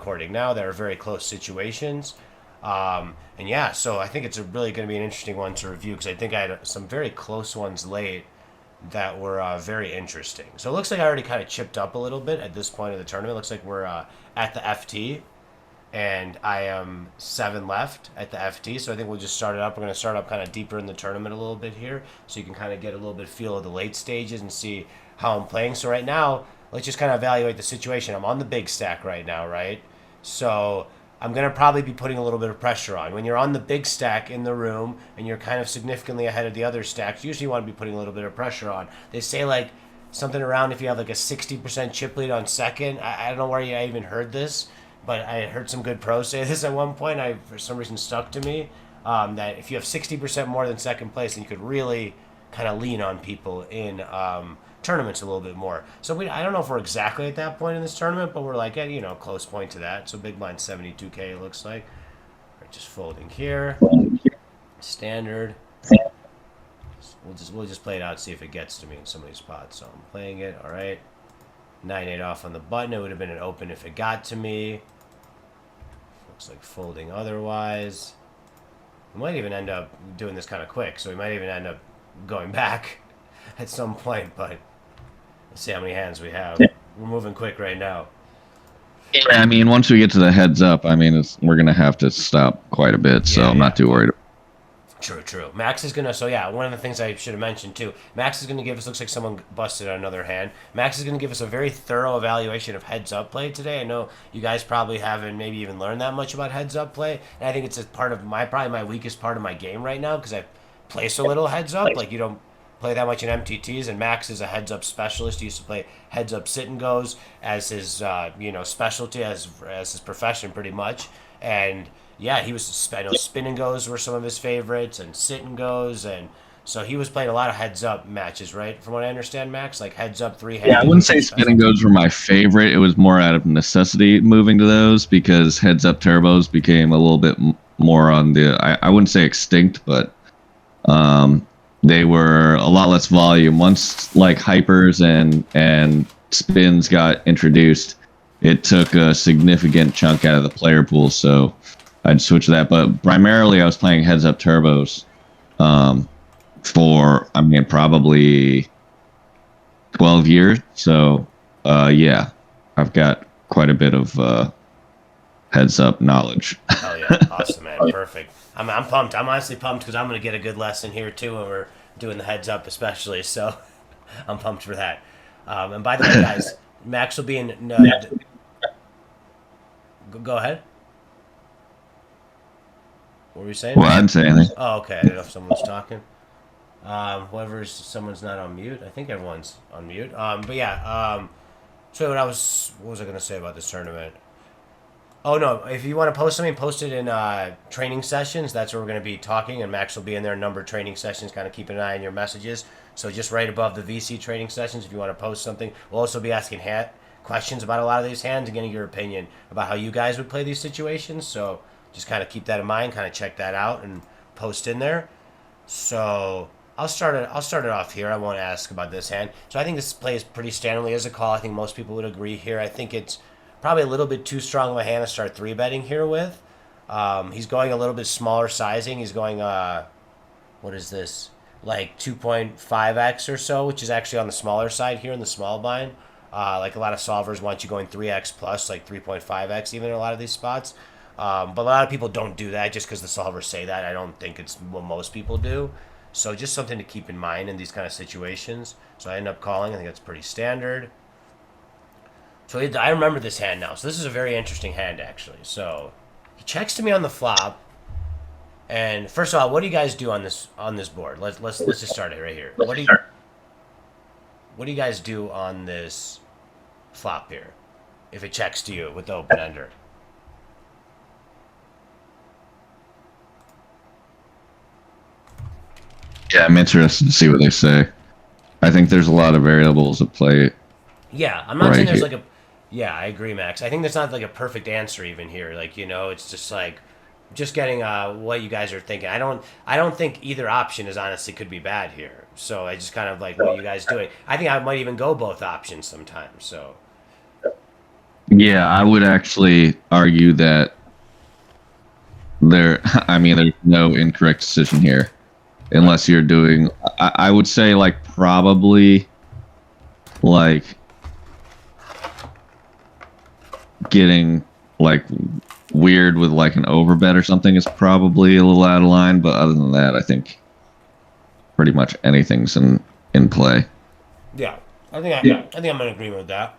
recording now that are very close situations. And yeah, so I think it's really going to be an interesting one to review because I think I had some very close ones late that were very interesting. So it looks like I already kind of chipped up a little bit at this point of the tournament. It looks like we're at the FT, and I am 7 left at the FT. So I think we'll just start it up. We're going to start up kind of deeper in the tournament a little bit here, so you can kind of get a little bit feel of the late stages and see how I'm playing. So right now, let's just kind of evaluate the situation. I'm on the big stack right now, right? So I'm going to probably be putting a little bit of pressure on. When you're on the big stack in the room and you're kind of significantly ahead of the other stacks, usually you want to be putting a little bit of pressure on. They say like something around if you have like a 60% chip lead on second. I don't know where I even heard this, but I heard some good pros say this at one point. For some reason stuck to me, that if you have 60% more than second place, then you could really kind of lean on people in tournaments a little bit more. So I don't know if we're exactly at that point in this tournament, but we're like at close point to that. So big blind 72K it looks like. Just folding here, standard. We'll just play it out, see if it gets to me in some of these spots. So I'm playing it. All right, 9-8 off on the button. It would have been an open if it got to me. Looks like folding otherwise. We might even end up doing this kind of quick, so we might even end up going back at some point, but let's see how many hands we have. We're moving quick right now. Yeah, I mean, once we get to the heads up, I mean, we're going to have to stop quite a bit, so I'm not too worried. True. Max is going to, so yeah, one of the things I should have mentioned too, Max is going to give us, looks like someone busted another hand. Max is going to give us a very thorough evaluation of heads up play today. I know you guys probably haven't maybe even learned that much about heads up play, and I think it's a part of probably my weakest part of my game right now because I play so little heads up. Like, you don't play that much in MTTs, and Max is a heads up specialist. He used to play heads up sit and goes as his specialty, as his profession pretty much. And yeah, he was spin and goes were some of his favorites, and sit and goes, and so he was playing a lot of heads up matches, right? From what I understand, Max, like heads up 3 hands. Yeah, I wouldn't say spin and goes were my favorite. It was more out of necessity moving to those because heads up turbos became a little bit more on the I wouldn't say extinct, but they were a lot less volume. Once like hypers and spins got introduced, it took a significant chunk out of the player pool, so I'd switch to that. But primarily I was playing heads up turbos for, I mean, probably 12 years. So yeah, I've got quite a bit of heads up knowledge. Oh yeah, awesome, man. Perfect. I'm pumped. I'm honestly pumped because I'm going to get a good lesson here too when we're doing the heads up especially. So I'm pumped for that. And by the way, guys, Max will be in... go ahead. What were you saying? Well, I didn't say anything. Oh, okay. I don't know if someone was talking. Someone's not on mute. I think everyone's on mute. But yeah. So what was I going to say about this tournament? Oh no! If you want to post something, post it in training sessions. That's where we're going to be talking, and Max will be in there. Numbered training sessions. Kind of keep an eye on your messages. So just right above the VC training sessions, if you want to post something, we'll also be asking questions about a lot of these hands and getting your opinion about how you guys would play these situations. So just kind of keep that in mind. Kind of check that out and post in there. So I'll start it off here. I won't ask about this hand. So I think this play is pretty standardly as a call. I think most people would agree here. I think it's probably a little bit too strong of a hand to start 3-betting here with. He's going a little bit smaller sizing. He's going, what is this? Like 2.5x or so, which is actually on the smaller side here in the small blind. Like a lot of solvers want you going 3x plus, like 3.5x even in a lot of these spots. But a lot of people don't do that just because the solvers say that. I don't think it's what most people do. So just something to keep in mind in these kind of situations. So I end up calling. I think that's pretty standard. So I remember this hand now. So this is a very interesting hand, actually. So he checks to me on the flop. And first of all, what do you guys do on this board? Let's just start it right here. What do you guys do on this flop here? If it checks to you with the open ender. Yeah, I'm interested to see what they say. I think there's a lot of variables at play. Yeah, I'm not saying there's like a... Yeah, I agree, Max. I think there's not like a perfect answer even here. Like, it's just like... Just getting what you guys are thinking. I don't think either option is honestly could be bad here. So I just kind of like what you guys doing. I think I might even go both options sometimes. So... Yeah, I would actually argue that I mean, there's no incorrect decision here, unless you're doing. I would say like probably like getting like weird with like an overbet or something is probably a little out of line. But other than that, I think pretty much anything's in play. Yeah, I think I'm in agreement with that.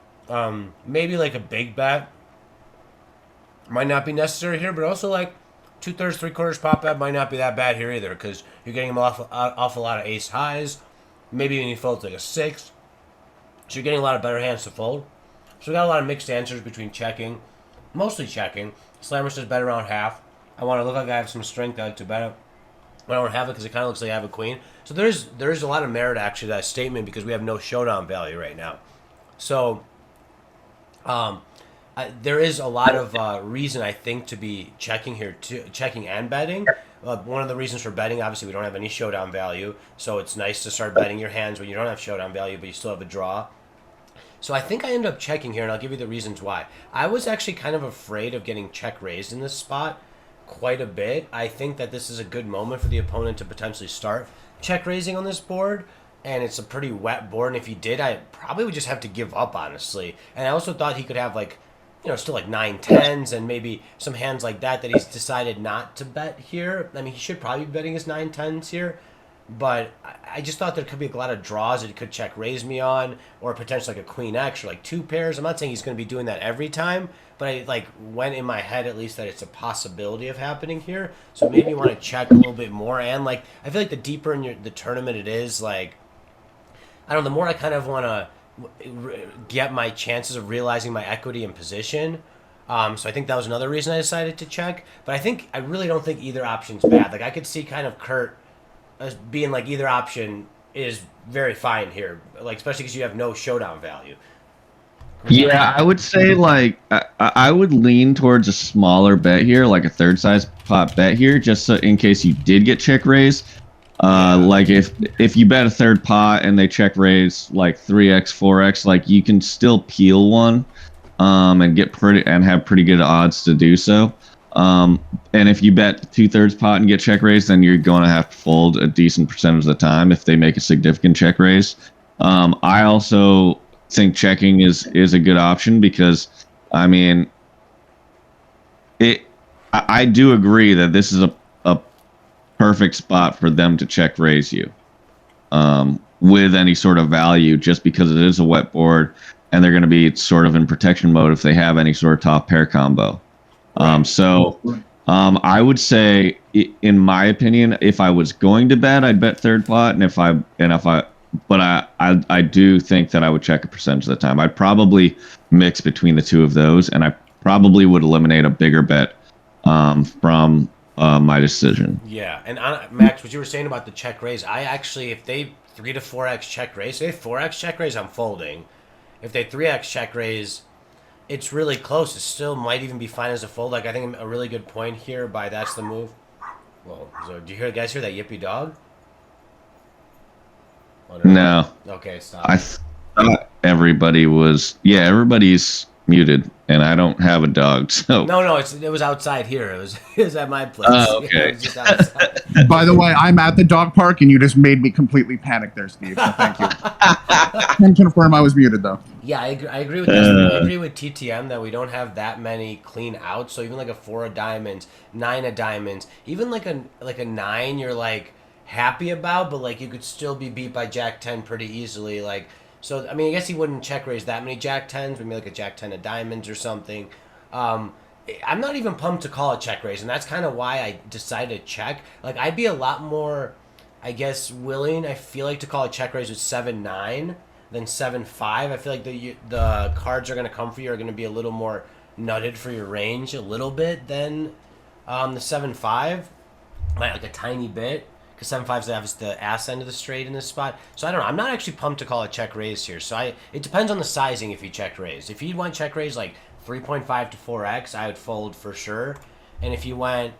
Maybe like a big bet might not be necessary here, but also like 2/3, 3/4 pop bet might not be that bad here either because you're getting him off a lot of ace highs. Maybe even he folds like a 6, so you're getting a lot of better hands to fold. So we got a lot of mixed answers between checking, mostly checking. Slammer says bet around half. I want to look like I have some strength out to bet it. I don't have it because it kind of looks like I have a queen. So there's a lot of merit actually to that statement because we have no showdown value right now. So there is a lot of reason I think to be checking here, checking and betting. One of the reasons for betting, obviously, we don't have any showdown value, so it's nice to start betting your hands when you don't have showdown value, but you still have a draw. So I think I end up checking here, and I'll give you the reasons why. I was actually kind of afraid of getting check raised in this spot quite a bit. I think that this is a good moment for the opponent to potentially start check raising on this board, and it's a pretty wet board, and if he did, I probably would just have to give up, honestly. And I also thought he could have, like, still like 9-10s and maybe some hands like that he's decided not to bet here. I mean, he should probably be betting his 9-10s here, but I just thought there could be a lot of draws that he could check raise me on, or potentially like a queen X or like 2 pairs. I'm not saying he's going to be doing that every time, but I like went in my head at least that it's a possibility of happening here. So maybe you want to check a little bit more. And like I feel like the deeper in the tournament it is, like I don't know, the more I kind of want to get my chances of realizing my equity and position. So I think that was another reason I decided to check. But I really don't think either option's bad. Like I could see kind of Kurt as being like either option is very fine here, like especially because you have no showdown value. Yeah, I would say like I would lean towards a smaller bet here, like a third size pot bet here, just so in case you did get check raised. Like if you bet a third pot and they check raise like 3x, 4x, like you can still peel one, and have pretty good odds to do so. And if you bet 2/3 pot and get check raised, then you're going to have to fold a decent percentage of the time if they make a significant check raise. I also think checking is a good option because, I mean, I do agree that this is a perfect spot for them to check raise you with any sort of value, just because it is a wet board and they're going to be sort of in protection mode if they have any sort of top pair combo. I would say, in my opinion, if I was going to bet, I'd bet third pot, but I do think that I would check a percentage of the time. I'd probably mix between the two of those, and I probably would eliminate a bigger bet from my decision. Yeah, and Max, what you were saying about the check raise, I actually, if they 3 to 4x check raise, if they 4x check raise, I'm folding. If they 3x check raise, it's really close. It still might even be fine as a fold. Like, I think a really good point here by that's the move. Well, so do you guys hear that yippy dog? No. Okay, stop. I thought everybody's muted, and I don't have a dog, so. No, it was outside here. It was at my place. Oh, okay. It was just outside. By the way, I'm at the dog park, and you just made me completely panic there, Steve. So thank you. Can confirm I was muted though. Yeah, I agree with this. I agree with TTM that we don't have that many clean outs. So even like a 4 of diamonds, 9 of diamonds, even like a 9, you're like happy about, but like you could still be beat by Jack 10 pretty easily. Like, so I mean, I guess he wouldn't check raise that many Jack 10s, maybe like a Jack 10 of diamonds or something. I'm not even pumped to call a check raise, and that's kind of why I decided to check. Like, I'd be a lot more, I guess, willing, I feel like, to call a check raise with 7-9 than 7-5. I feel like the cards are going to come for you are going to be a little more nutted for your range a little bit than the 7-5, like a tiny bit, because 7-5 is the ass end of the straight in this spot. So I don't know. I'm not actually pumped to call a check raise here. So it depends on the sizing if you check raise. If you want check raise like 3.5 to 4x, I would fold for sure. And if you went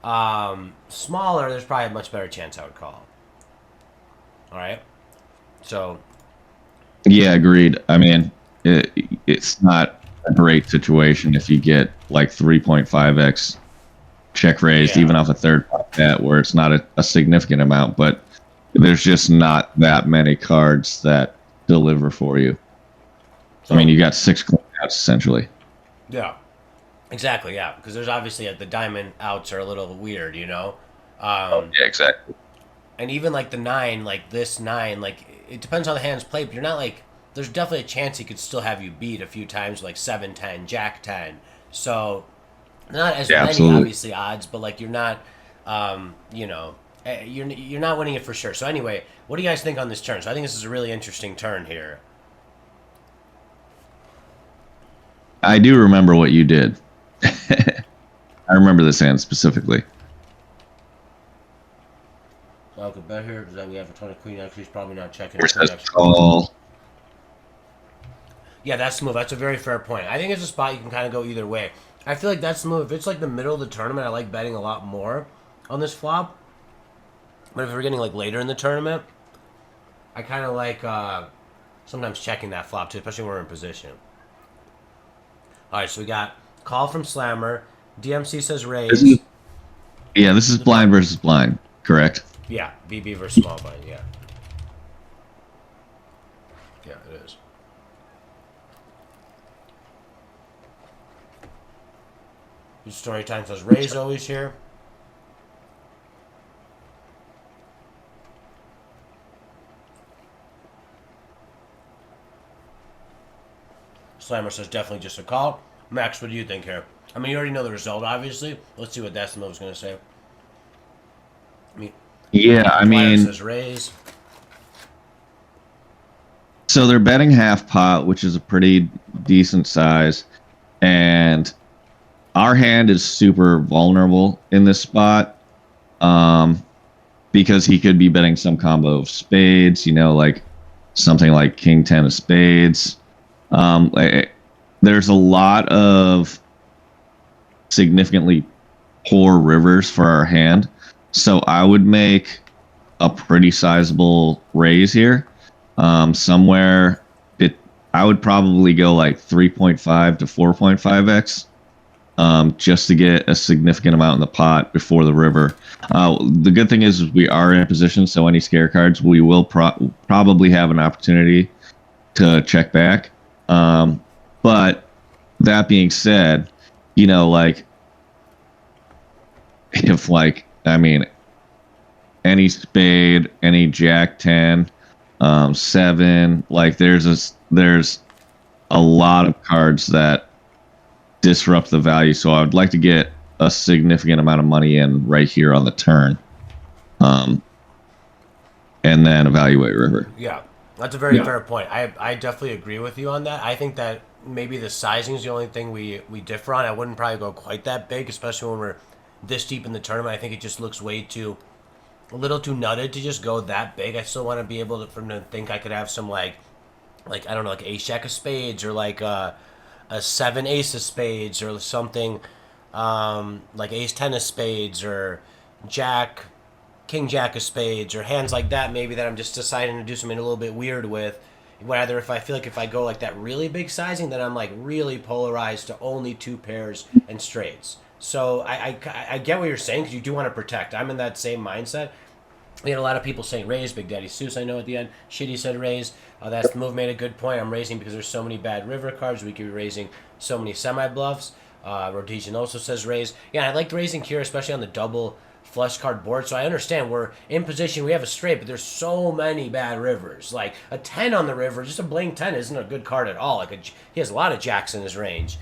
smaller, there's probably a much better chance I would call. All right. So. Yeah, agreed. I mean, it's not a great situation if you get like 3.5x check raised, even off a third bet where it's not a significant amount, but there's just not that many cards that deliver for you. I mean, you got 6 clean outs essentially. Yeah, exactly. Yeah, because there's obviously the diamond outs are a little weird, you know. Yeah, exactly. And even like the 9, like this 9, like it depends on the hand's played, but you're not like there's definitely a chance he could still have you beat a few times, like 7-10, Jack 10. So not as many absolutely. obviously odds, but like you're not, you know, you're not winning it for sure. So anyway, what do you guys think on this turn? So I think this is a really interesting turn here. I do remember what you did. I remember this hand specifically. Well, good bet here because we have a ton of queen X. He's probably not checking. Here's this call. Yeah, that's the move. That's a very fair point. I think it's a spot you can kind of go either way. I feel like that's the move. If it's like the middle of the tournament, I like betting a lot more on this flop. But if we're getting like later in the tournament, I kind of like sometimes checking that flop too, especially when we're in position. All right, so we got call from Slammer. DMC says raise. This is blind versus blind, correct? Yeah, BB versus small blind, yeah. Yeah, it is. Story time says raise always here. Slammer says definitely just a call. Max, what do you think here? I mean, you already know the result, obviously. Let's see what Decimo is going to say. I mean, says raise. So they're betting half pot, which is a pretty decent size, and our hand is super vulnerable in this spot, because he could be betting some combo of spades, like something like King 10 of spades. There's a lot of significantly poor rivers for our hand, so I would make a pretty sizable raise here. Somewhere I would probably go like 3.5 to 4.5x, just to get a significant amount in the pot before the river. The good thing is we are in a position, so any scare cards we will probably have an opportunity to check back. But that being said, if any spade, any Jack 10, 7, there's a lot of cards that disrupt the value. So I would like to get a significant amount of money in right here on the turn, and then evaluate river. Yeah, that's a very fair point. I definitely agree with you on that. I think that maybe the sizing is the only thing we differ on. I wouldn't probably go quite that big, especially when we're this deep in the tournament. I think it just looks a little too nutted to just go that big. I still want to be able for him to think I could have some like I don't know, like ace jack of spades or like a 7 ace of spades or something, like ace 10 of spades or king jack of spades or hands like that, maybe that I'm just deciding to do something a little bit weird with. Rather, if I feel like if I go like that really big sizing, then I'm like really polarized to only 2 pairs and straights. So I get what you're saying, because you do want to protect. I'm in that same mindset. We had a lot of people saying raise. Big Daddy Seuss, I know at the end. Shitty said raise. That's the move, made a good point. I'm raising because there's so many bad river cards. We could be raising so many semi-bluffs. Rhodesian also says raise. Yeah, I liked raising here, especially on the double flush card board. So I understand we're in position. We have a straight, but there's so many bad rivers. Like a 10 on the river, just a blank 10 isn't a good card at all. He has a lot of jacks in his range.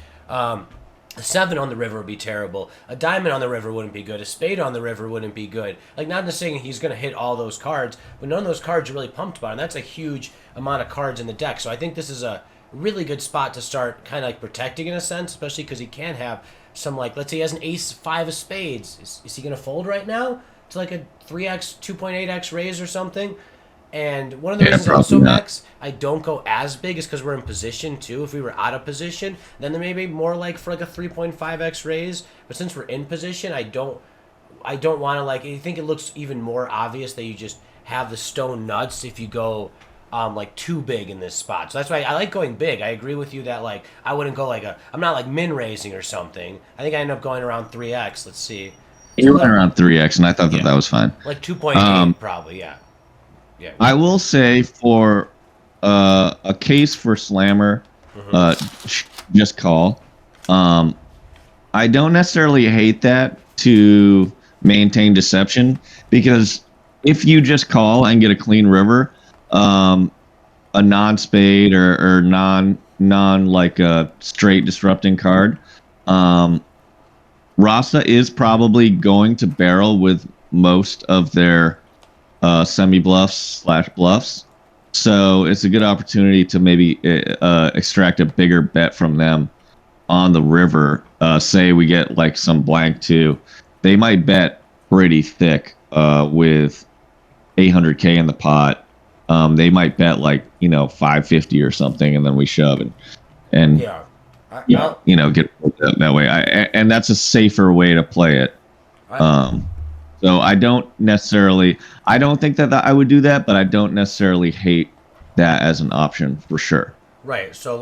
A 7 on the river would be terrible. A diamond on the river wouldn't be good. A spade on the river wouldn't be good. Like, not saying he's going to hit all those cards, but none of those cards are really pumped about, and that's a huge amount of cards in the deck. So I think this is a really good spot to start kind of like protecting in a sense, especially because he can have some, like, let's say he has an ace 5 of spades. Is he going to fold right now to like a 3x, 2.8x raise or something? And one of the reasons also, Max, I don't go as big is because we're in position too. If we were out of position, then there may be more like for like a 3.5x raise. But since we're in position, I don't want to I think it looks even more obvious that you just have the stone nuts if you go like too big in this spot. So that's why I like going big. I agree with you that like I wouldn't go like I'm not like min raising or something. I think I end up going around 3x. Let's see. You went around 3x, and I thought that that was fine. Like 2.8 probably, yeah. Yeah. I will say for a case for slammer, just call. I don't necessarily hate that to maintain deception, because if you just call and get a clean river, a non-spade or non like a straight disrupting card, Rasa is probably going to barrel with most of their semi-bluffs / bluffs. So it's a good opportunity to maybe extract a bigger bet from them on the river. Say we get like some blank 2. They might bet pretty thick with 800K in the pot. They might bet like 550 or something, and then we shove and get that way. And that's a safer way to play it. So I don't think that I would do that, but I don't necessarily hate that as an option for sure. Right. So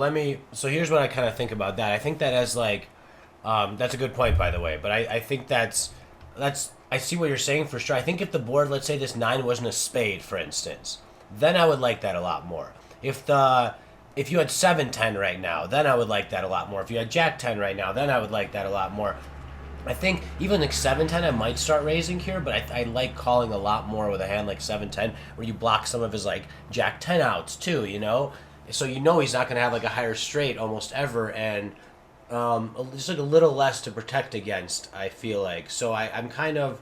here's what I kind of think about that. I think that as like, that's a good point, by the way, but I think that's, I see what you're saying for sure. I think if the board, let's say this 9 wasn't a spade, for instance, then I would like that a lot more. If you had 7-10 right now, then I would like that a lot more. If you had Jack 10 right now, then I would like that a lot more. I think even like 7-10 I might start raising here, but I like calling a lot more with a hand like 7-10, where you block some of his like Jack 10 outs too, So he's not going to have like a higher straight almost ever, and just like a little less to protect against, I feel like. So I'm kind of...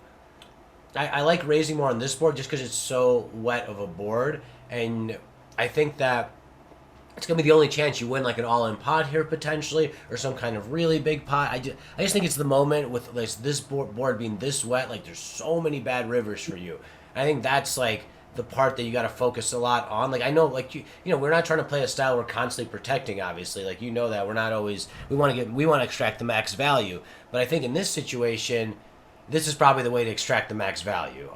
I like raising more on this board just because it's so wet of a board, and I think that it's going to be the only chance you win like an all-in pot here potentially, or some kind of really big pot. I just think it's the moment with like this board being this wet, like there's so many bad rivers for you. I think that's like the part that you got to focus a lot on. Like I know, like we're not trying to play a style we're constantly protecting. Obviously, like that we're not always. We want to extract the max value. But I think in this situation, this is probably the way to extract the max value.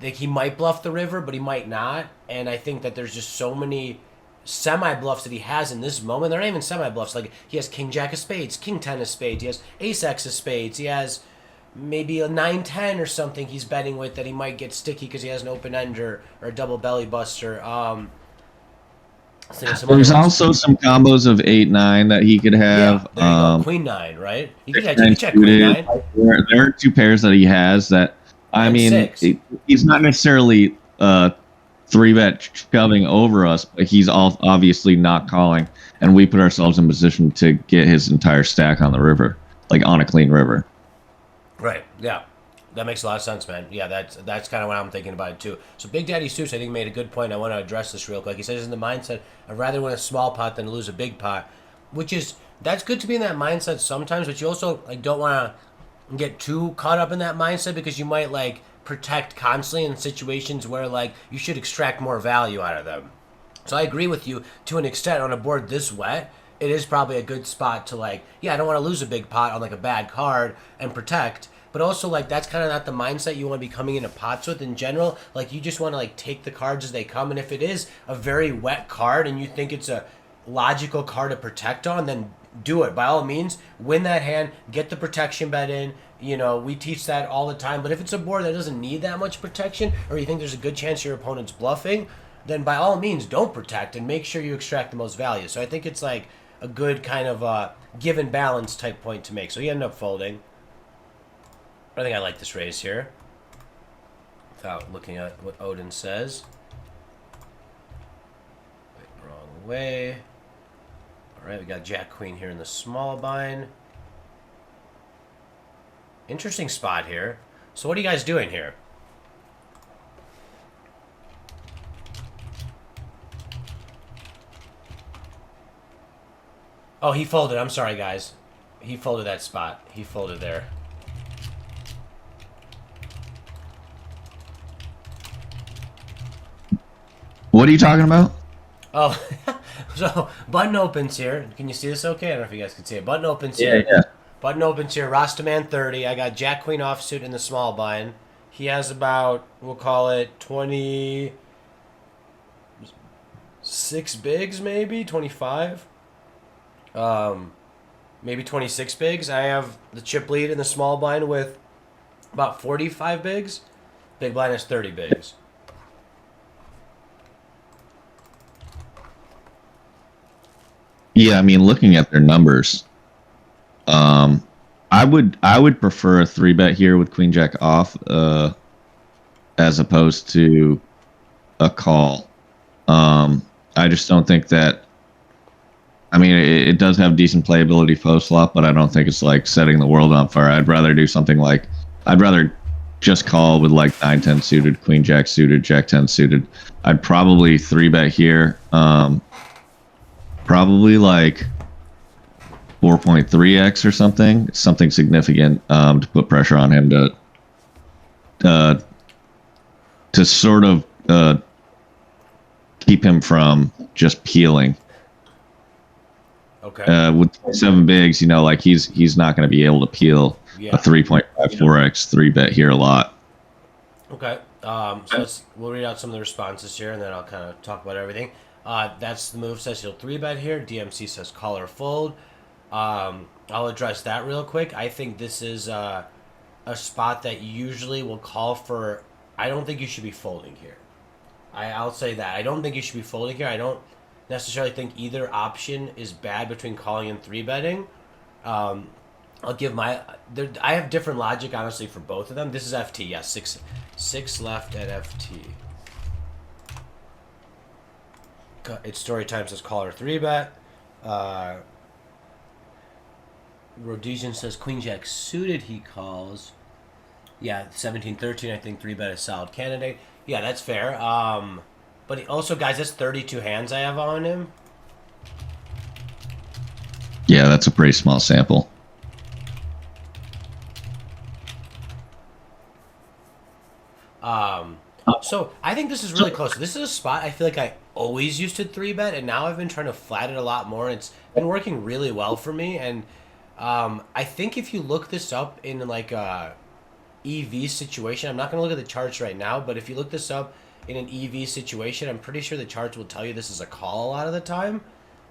Like he might bluff the river, but he might not. And I think that there's just so many semi-bluffs that he has in this moment. They're not even semi-bluffs. Like he has King Jack of Spades, King 10 of Spades, he has Ace X of Spades, he has maybe a 9-10 or something he's betting with that he might get sticky because he has an open ender or a double belly buster. There's also some combos of 8-9 that he could have. Yeah, there you go. Queen 9, right? You could check Queen 9. There are 2 pairs that he has that, he's not necessarily 3-bet shoving over us, but he's obviously not calling, and we put ourselves in position to get his entire stack on the river, like on a clean river. Right. Yeah, that makes a lot of sense, man. Yeah, that's kind of what I'm thinking about it too. So Big Daddy Seuss, I think, made a good point. I want to address this real quick. He says in the mindset, I'd rather win a small pot than lose a big pot, that's good to be in that mindset sometimes, but you also like don't want to get too caught up in that mindset, because you might like protect constantly in situations where like you should extract more value out of them. So I agree with you to an extent. On a board this wet, it is probably a good spot to like, I don't want to lose a big pot on like a bad card and protect, but also like that's kind of not the mindset you want to be coming into pots with in general. Like you just want to like take the cards as they come, and if it is a very wet card and you think it's a logical card to protect on, then do it. By all means, win that hand, get the protection bet in. We teach that all the time. But if it's a board that doesn't need that much protection, or you think there's a good chance your opponent's bluffing, then by all means, don't protect and make sure you extract the most value. So I think it's like a good kind of give and balance type point to make. So he ended up folding. I think I like this raise here, without looking at what Odin says. Wait, wrong way. All right, we got Jack Queen here in the small bind. Interesting spot here. So what are you guys doing here? Oh, he folded. I'm sorry, guys. He folded that spot. He folded there. What are you talking about? Oh, so button opens here. Can you see this okay? I don't know if you guys can see it. Button opens here. Yeah. Button opens here. Rastaman 30. I got Jack Queen offsuit in the small blind. He has about, we'll call it 20, 6 bigs, maybe 25. Maybe 26 bigs. I have the chip lead in the small blind with about 45 bigs. Big blind is 30 bigs. Yeah, I mean, looking at their numbers, I would prefer a 3-bet here with Queen Jack off, as opposed to a call. I just don't think that. I mean, it does have decent playability post flop, but I don't think it's like setting the world on fire. I'd rather do something like, I'd rather just call with like 9-10 suited, Queen Jack suited, Jack 10 suited. I'd probably 3-bet here. Probably like 4.3x or something significant, to put pressure on him to sort of keep him from just peeling. Okay. With 7 bigs, you know, like he's not going to be able to peel a 3.54x 3-bet here a lot. Okay. So we'll read out some of the responses here, and then I'll kind of talk about everything. That's the move says he'll 3-bet here. DMC says call or fold. I'll address that real quick. I think this is a spot that usually will call for. I don't think you should be folding here. I'll say that. I don't think you should be folding here. I don't necessarily think either option is bad between calling and 3-betting. I'll give I have different logic, honestly, for both of them. This is FT, yes. Six left at FT. It's story time says call or 3-bet. Rhodesian says Queen Jack suited he calls. Yeah, 17-13, I think 3-bet is solid candidate. Yeah, that's fair. But also, guys, that's 32 hands I have on him. Yeah, that's a pretty small sample. So I think this is really close. This is a spot I feel like I always used to 3-bet, and now I've been trying to flat it a lot more. And it's been working really well for me. And I think if you look this up in like a EV situation, I'm not going to look at the charts right now, but if you look this up in an EV situation, I'm pretty sure the charts will tell you this is a call a lot of the time.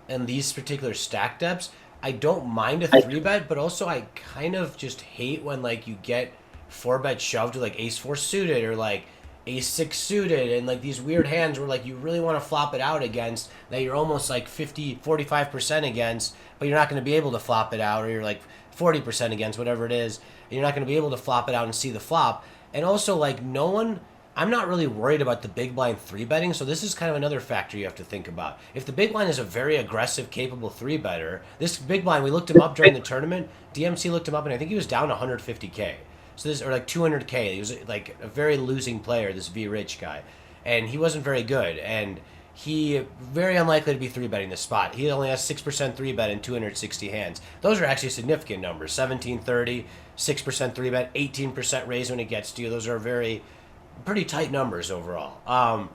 And these particular stack depths, I don't mind a 3-bet, but also I kind of just hate when like you get 4-bet shoved to like ace-4 suited or like ace-6 suited and like these weird hands where like you really want to flop it out against that you're almost like 45% against, but you're not going to be able to flop it out, or you're like 40% against, whatever it is, and you're not going to be able to flop it out and see the flop. And also like I'm not really worried about the big blind 3-betting, so this is kind of another factor you have to think about. If the big blind is a very aggressive, capable 3-better, this big blind, we looked him up during the tournament, DMC looked him up, and I think he was down 150K. So this, or like 200K. He was like a very losing player, this V Rich guy. And he wasn't very good, and he very unlikely to be 3-betting this spot. He only has 6% 3-bet in 260 hands. Those are actually significant numbers. 17-30, 6% 3-bet, 18% raise when it gets to you. Those are pretty tight numbers overall.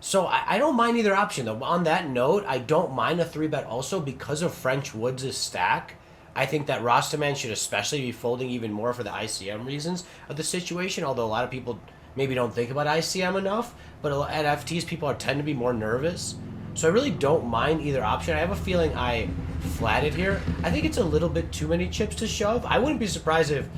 So I don't mind either option, though. On that note, I don't mind a 3-bet also because of French Woods' stack. I think that Rostaman should especially be folding even more for the ICM reasons of the situation, although a lot of people maybe don't think about ICM enough. But at FTs, people tend to be more nervous. So I really don't mind either option. I have a feeling I flatted here. I think it's a little bit too many chips to shove. I wouldn't be surprised if,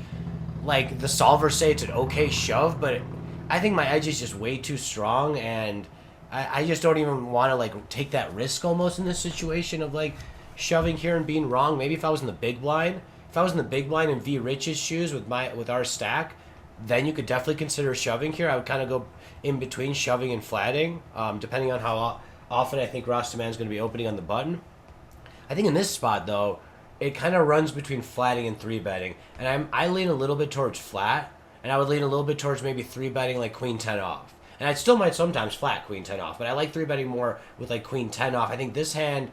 like, the solvers say it's an okay shove, but I think my edge is just way too strong, and I just don't even want to, like, take that risk almost in this situation of, like, shoving here and being wrong. Maybe if I was in the big blind, in V Rich's shoes with our stack, then you could definitely consider shoving here. I would kind of go in between shoving and flatting, depending on how often I think Rostaman's going to be opening on the button. I think in this spot, though, it kind of runs between flatting and 3-betting, and I lean a little bit towards flat, and I would lean a little bit towards maybe 3-betting like Queen 10 off. And I still might sometimes flat Queen 10 off, but I like 3-betting more with like Queen 10 off. I think this hand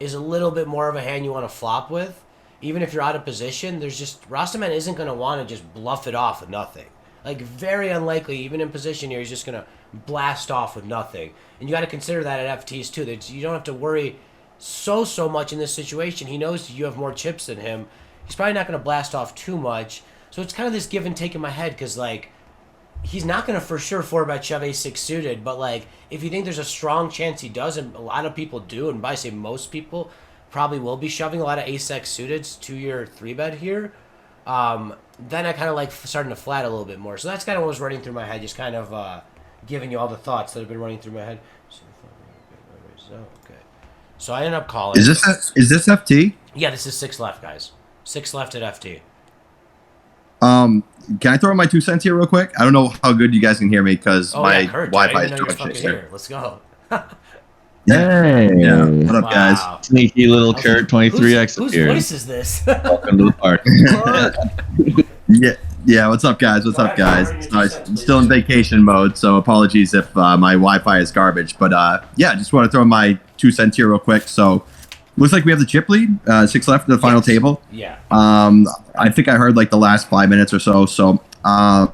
is a little bit more of a hand you want to flop with. Even if you're out of position, Rostaman isn't going to want to just bluff it off with nothing. Like, very unlikely, even in position here, he's just going to blast off with nothing. And you got to consider that at FTs too, that you don't have to worry so much in this situation. He knows you have more chips than him. He's probably not going to blast off too much. So it's kind of this give and take in my head, because, like, he's not going to for sure 4-bet shove ace-6 suited, but like if you think there's a strong chance he does, and a lot of people do, and by say most people probably will be shoving a lot of ace-x suited to your 3-bet here, then I kind of like starting to flat a little bit more. So that's kind of what was running through my head, just kind of giving you all the thoughts that have been running through my head. Okay. So I ended up calling. Is this FT? Yeah, this is 6 left, guys. 6 left at FT. Can I throw in my 2 cents here real quick? I don't know how good you guys can hear me because my Wi-Fi is doing shit. Let's go. Hey. Yeah. What up, guys? Sneaky little Kurt 23X whose appeared. voice is this? Welcome to the park. Yeah. What's up, guys? So I'm still in vacation mode, so apologies if my Wi-Fi is garbage. But yeah, just want to throw in my 2 cents here real quick. So looks like we have the chip lead, 6 left at the final table. Yeah. I think I heard like the last 5 minutes or so. So I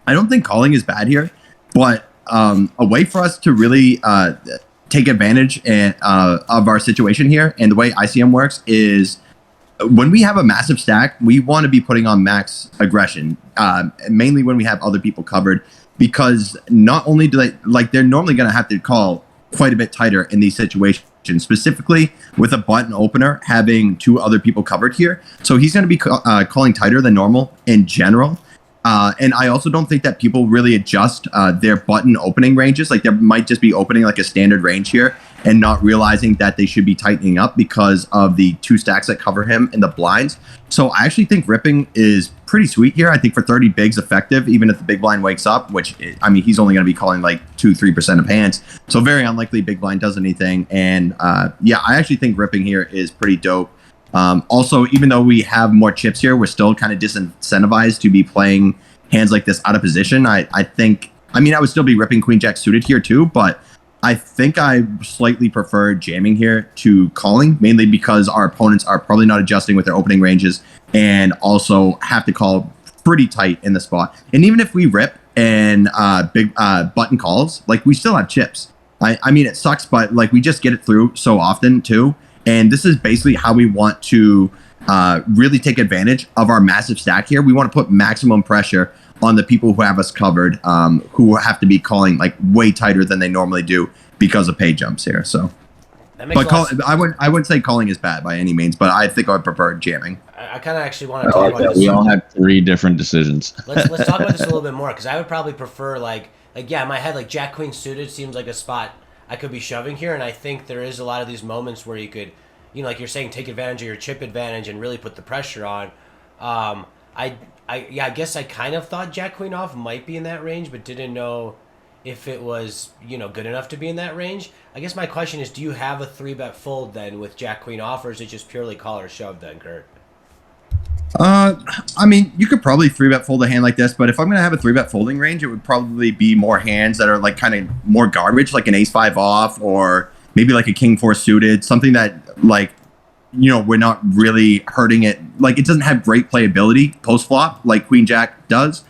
don't think calling is bad here, but a way for us to really take advantage of our situation here, and the way ICM works is when we have a massive stack, we want to be putting on max aggression, mainly when we have other people covered, because not only do they're normally going to have to call quite a bit tighter in these situations, specifically with a button opener having 2 other people covered here. So he's going to be calling tighter than normal in general. And I also don't think that people really adjust their button opening ranges. Like, they might just be opening like a standard range here and not realizing that they should be tightening up because of the 2 stacks that cover him in the blinds. So I actually think ripping is pretty sweet here. I think for 30 bigs effective, even if the big blind wakes up, which, I mean, he's only going to be calling like 2-3% of hands. So very unlikely big blind does anything. And yeah, I actually think ripping here is pretty dope. Also, even though we have more chips here, we're still kind of disincentivized to be playing hands like this out of position. I would still be ripping queen jack suited here too, but I think I slightly prefer jamming here to calling, mainly because our opponents are probably not adjusting with their opening ranges and also have to call pretty tight in the spot. And even if we rip and big button calls, like, we still have chips. I mean, it sucks, but like, we just get it through so often too. And this is basically how we want to really take advantage of our massive stack here. We want to put maximum pressure on the people who have us covered, who have to be calling like way tighter than they normally do because of pay jumps here. So, I wouldn't say calling is bad by any means, but I think I would prefer jamming. I kind of actually want to talk about this. We all have 3 different decisions. Let's talk about this a little bit more, because I would probably prefer like yeah, in my head, like jack queen suited seems like a spot I could be shoving here, and I think there is a lot of these moments where you could, you know, like you're saying, take advantage of your chip advantage and really put the pressure on. I guess I kind of thought jack queen off might be in that range, but didn't know if it was, you know, good enough to be in that range. I guess my question is, do you have a 3-bet fold then with jack queen off, or is it just purely call or shove then, Kurt? I mean, you could probably 3-bet fold a hand like this, but if I'm going to have a 3-bet folding range, it would probably be more hands that are like kind of more garbage, like an ace-5 off, or maybe like a king-4 suited, something that, like, you know, we're not really hurting it. Like, it doesn't have great playability post-flop like queen jack does.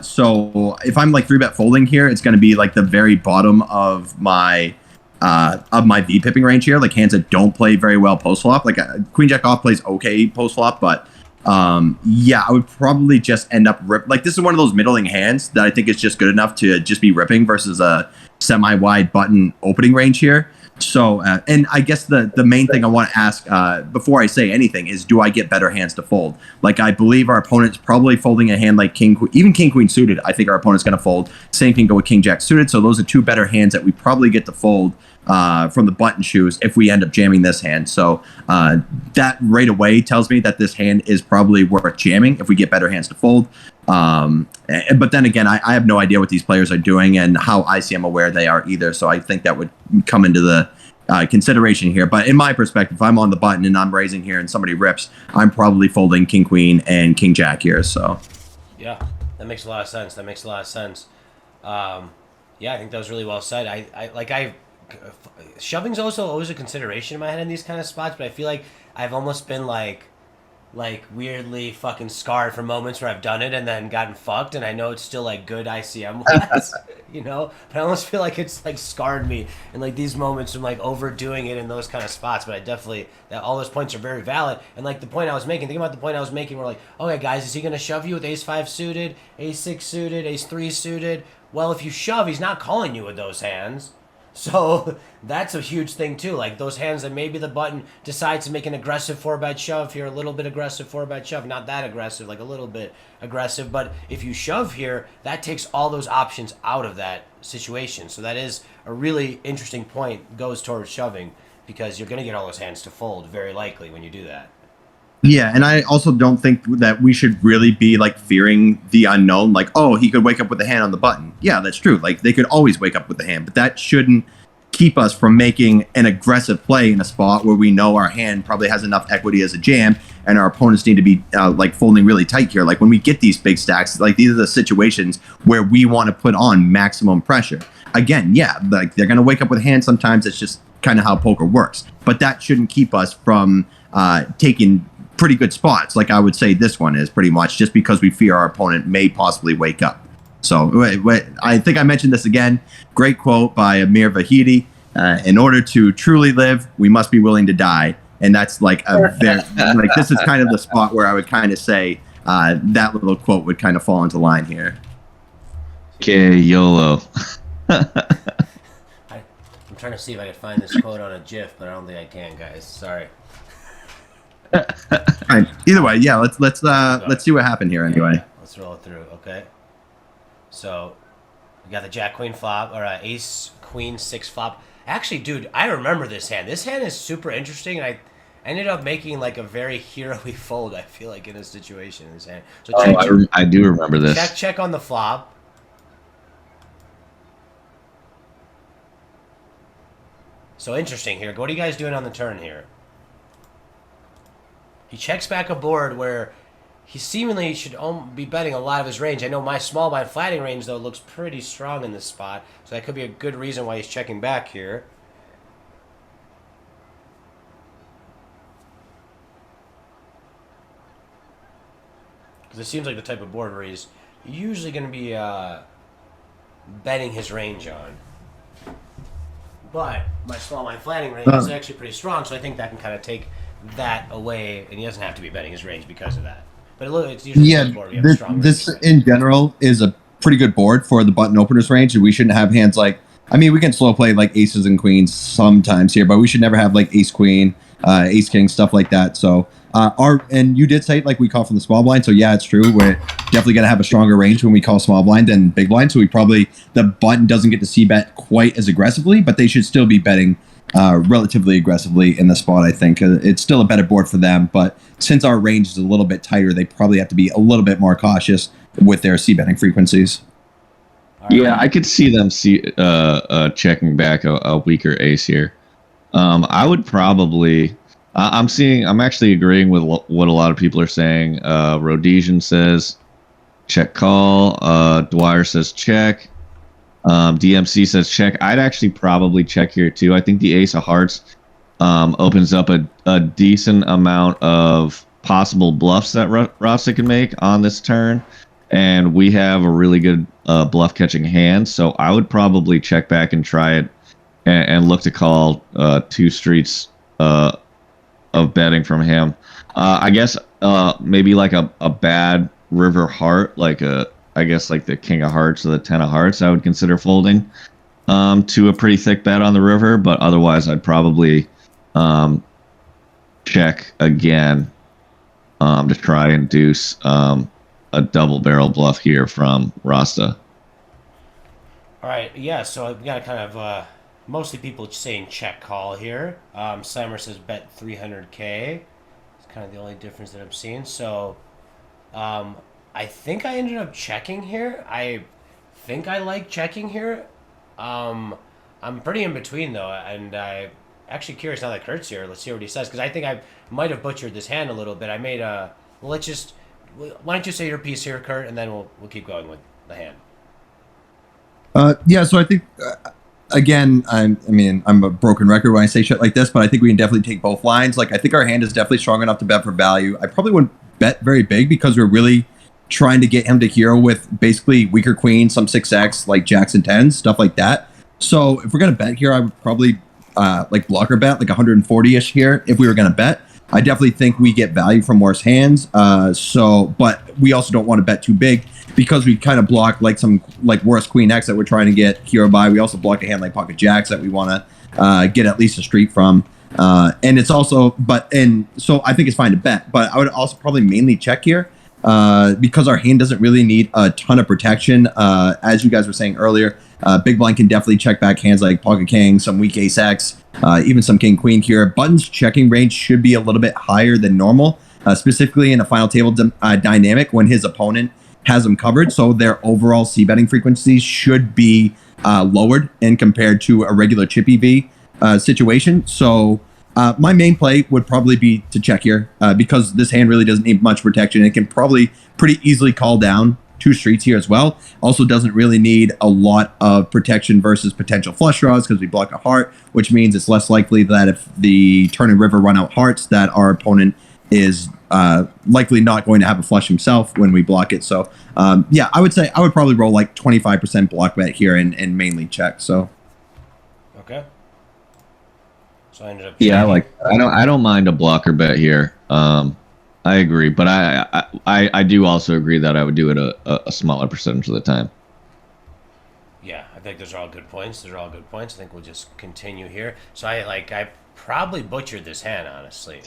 So if I'm like 3-bet folding here, it's going to be like the very bottom of my V-pipping range here, like hands that don't play very well post-flop. Like queen jack off plays okay post-flop, but yeah, I would probably just end up like, this is one of those middling hands that I think is just good enough to just be ripping versus a semi-wide button opening range here. So, and I guess the main thing I want to ask before I say anything is, do I get better hands to fold? Like, I believe our opponent's probably folding a hand like even king queen suited. I think our opponent's going to fold. Same can go with king jack suited. So those are 2 better hands that we probably get to fold from the button shoes if we end up jamming this hand. So that right away tells me that this hand is probably worth jamming if we get better hands to fold. But then again, I have no idea what these players are doing and how ICM aware they are either. So I think that would come into the consideration here. But in my perspective, if I'm on the button and I'm raising here and somebody rips, I'm probably folding king queen and king jack here. So yeah, that makes a lot of sense. Yeah, I think that was really well said. Shoving's also always a consideration in my head in these kind of spots, but I feel like I've almost been like like weirdly fucking scarred for moments where I've done it and then gotten fucked, and I know it's still like good ICM wise, you know. But I almost feel like it's like scarred me in like these moments from like overdoing it in those kind of spots. But I definitely that all those points are very valid. And like the point I was making, think about the point I was making. We're like, okay, guys, is he gonna shove you with Ace 5 suited, Ace 6 suited, Ace 3 suited? Well, if you shove, he's not calling you with those hands. So that's a huge thing too. Like those hands that maybe the button decides to make an aggressive 4-bet shove here, a little bit aggressive 4-bet shove, not that aggressive, like a little bit aggressive. But if you shove here, that takes all those options out of that situation. So that is a really interesting point, goes towards shoving, because you're going to get all those hands to fold very likely when you do that. Yeah, and I also don't think that we should really be like fearing the unknown. Like, oh, he could wake up with the hand on the button. Yeah, that's true. Like, they could always wake up with the hand, but that shouldn't keep us from making an aggressive play in a spot where we know our hand probably has enough equity as a jam, and our opponents need to be like folding really tight here. Like when we get these big stacks, like these are the situations where we want to put on maximum pressure. Again, yeah, like they're gonna wake up with a hand sometimes. It's just kind of how poker works. But that shouldn't keep us from taking pretty good spots, like I would say this one is pretty much, just because we fear our opponent may possibly wake up. So I think I mentioned this again. Great quote by Amir Vahidi. In order to truly live, we must be willing to die. And that's like a very, like this is kind of the spot where I would kind of say that little quote would kind of fall into line here. Okay, YOLO. I'm trying to see if I can find this quote on a GIF, but I don't think I can, guys. Sorry. Right. Either way, yeah. Let's see what happened here anyway. Let's roll it through. Okay. So we got the Jack Queen flop or Ace Queen 6 flop. Actually, dude, I remember this hand. This hand is super interesting, and I ended up making like a very hero-y fold. I feel like in this situation, in this hand. So I do remember this. Check on the flop. So interesting here. What are you guys doing on the turn here? He checks back a board where he seemingly should be betting a lot of his range. I know my small blind flatting range, though, looks pretty strong in this spot. So that could be a good reason why he's checking back here. Because it seems like the type of board where he's usually going to be betting his range on. But my small blind flatting range is actually pretty strong, so I think that can kind of take that away, and he doesn't have to be betting his range because of that. But it's usually a board we have a strong this range. In general is a pretty good board for the button openers range, and we shouldn't have hands like, I mean, we can slow play like aces and queens sometimes here, but we should never have like ace queen, ace king, stuff like that. So and you did say like we call from the small blind, so yeah, it's true. We're definitely gonna have a stronger range when we call small blind than big blind. So the button doesn't get to see bet quite as aggressively, but they should still be betting relatively aggressively in the spot. I think it's still a better board for them, but since our range is a little bit tighter, they probably have to be a little bit more cautious with their c-betting frequencies. Yeah, I could see them checking back a weaker ace here. I would probably. I'm actually agreeing with what a lot of people are saying. Rhodesian says check call. Dwyer says check. DMC says check. I'd actually probably check here too. I think the ace of hearts opens up a decent amount of possible bluffs that Rasta can make on this turn, and we have a really good bluff catching hand. So I would probably check back and try it and look to call 2 streets of betting from him. I guess maybe like a bad river heart, I guess like the king of hearts or the 10 of hearts, I would consider folding to a pretty thick bet on the river, but otherwise I'd probably check again to try and induce a double barrel bluff here from Rasta. All right, yeah, so we got kind of mostly people saying check call here. Slimer says bet 300K. It's kind of the only difference that I'm seeing. So I think I ended up checking here. I think I like checking here. I'm pretty in between though, and I'm actually curious now that Kurt's here. Let's see what he says, because I think I might have butchered this hand a little bit. I made a. Well, why don't you say your piece here, Kurt, and then we'll keep going with the hand. Yeah, so I think again, I'm a broken record when I say shit like this, but I think we can definitely take both lines. Like, I think our hand is definitely strong enough to bet for value. I probably wouldn't bet very big because we're really trying to get him to hero with basically weaker queen, some 6x, like jacks and 10s, stuff like that. So if we're going to bet here, I would probably like blocker bet, like 140-ish here if we were going to bet. I definitely think we get value from worse hands. But we also don't want to bet too big because we kind of block like some like worse queen X that we're trying to get hero by. We also block a hand like pocket jacks that we want to get at least a street from. And it's also, so I think it's fine to bet, but I would also probably mainly check here because our hand doesn't really need a ton of protection. As you guys were saying earlier, big blind can definitely check back hands like pocket king, some weak ace X, even some king queen here. Button's checking range should be a little bit higher than normal, specifically in a final table dynamic when his opponent has them covered. So their overall c betting frequencies should be lowered in compared to a regular chippy V situation. So my main play would probably be to check here because this hand really doesn't need much protection. It can probably pretty easily call down 2 streets here as well. Also doesn't really need a lot of protection versus potential flush draws because we block a heart, which means it's less likely that if the turn and river run out hearts that our opponent is likely not going to have a flush himself when we block it. So yeah, I would say I would probably roll like 25% block bet here and mainly check. So okay. So I ended up. Yeah, I don't mind a blocker bet here. I agree, but I do also agree that I would do it a smaller percentage of the time. Yeah, I think those are all good points. Those are all good points. I think we'll just continue here. So I probably butchered this hand, honestly.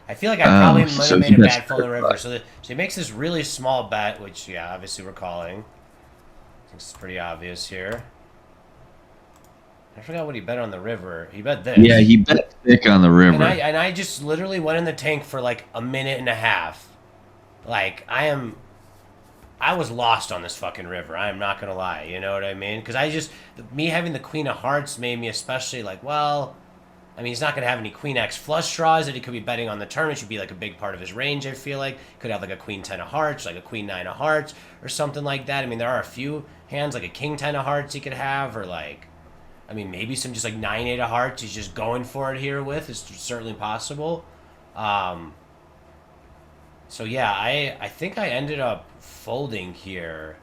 I feel like I probably might have made a bad fold in the river. So he makes this really small bet, which, yeah, obviously we're calling. I think it's pretty obvious here. I forgot what he bet on the river. He bet this. Yeah, he bet thick on the river. And I just literally went in the tank for like a minute and a half. Like, I was lost on this fucking river. I am not going to lie. You know what I mean? Because me having the queen of hearts made me especially like, well, I mean, he's not going to have any queen X flush draws that he could be betting on the turn. It should be like a big part of his range, I feel like. Could have like a queen 10 of hearts, like a queen 9 of hearts, or something like that. I mean, there are a few hands, like a king 10 of hearts he could have, or like, I mean, maybe some just like 9 8 of hearts he's just going for it here with. It's certainly possible. So yeah, I think I ended up folding here,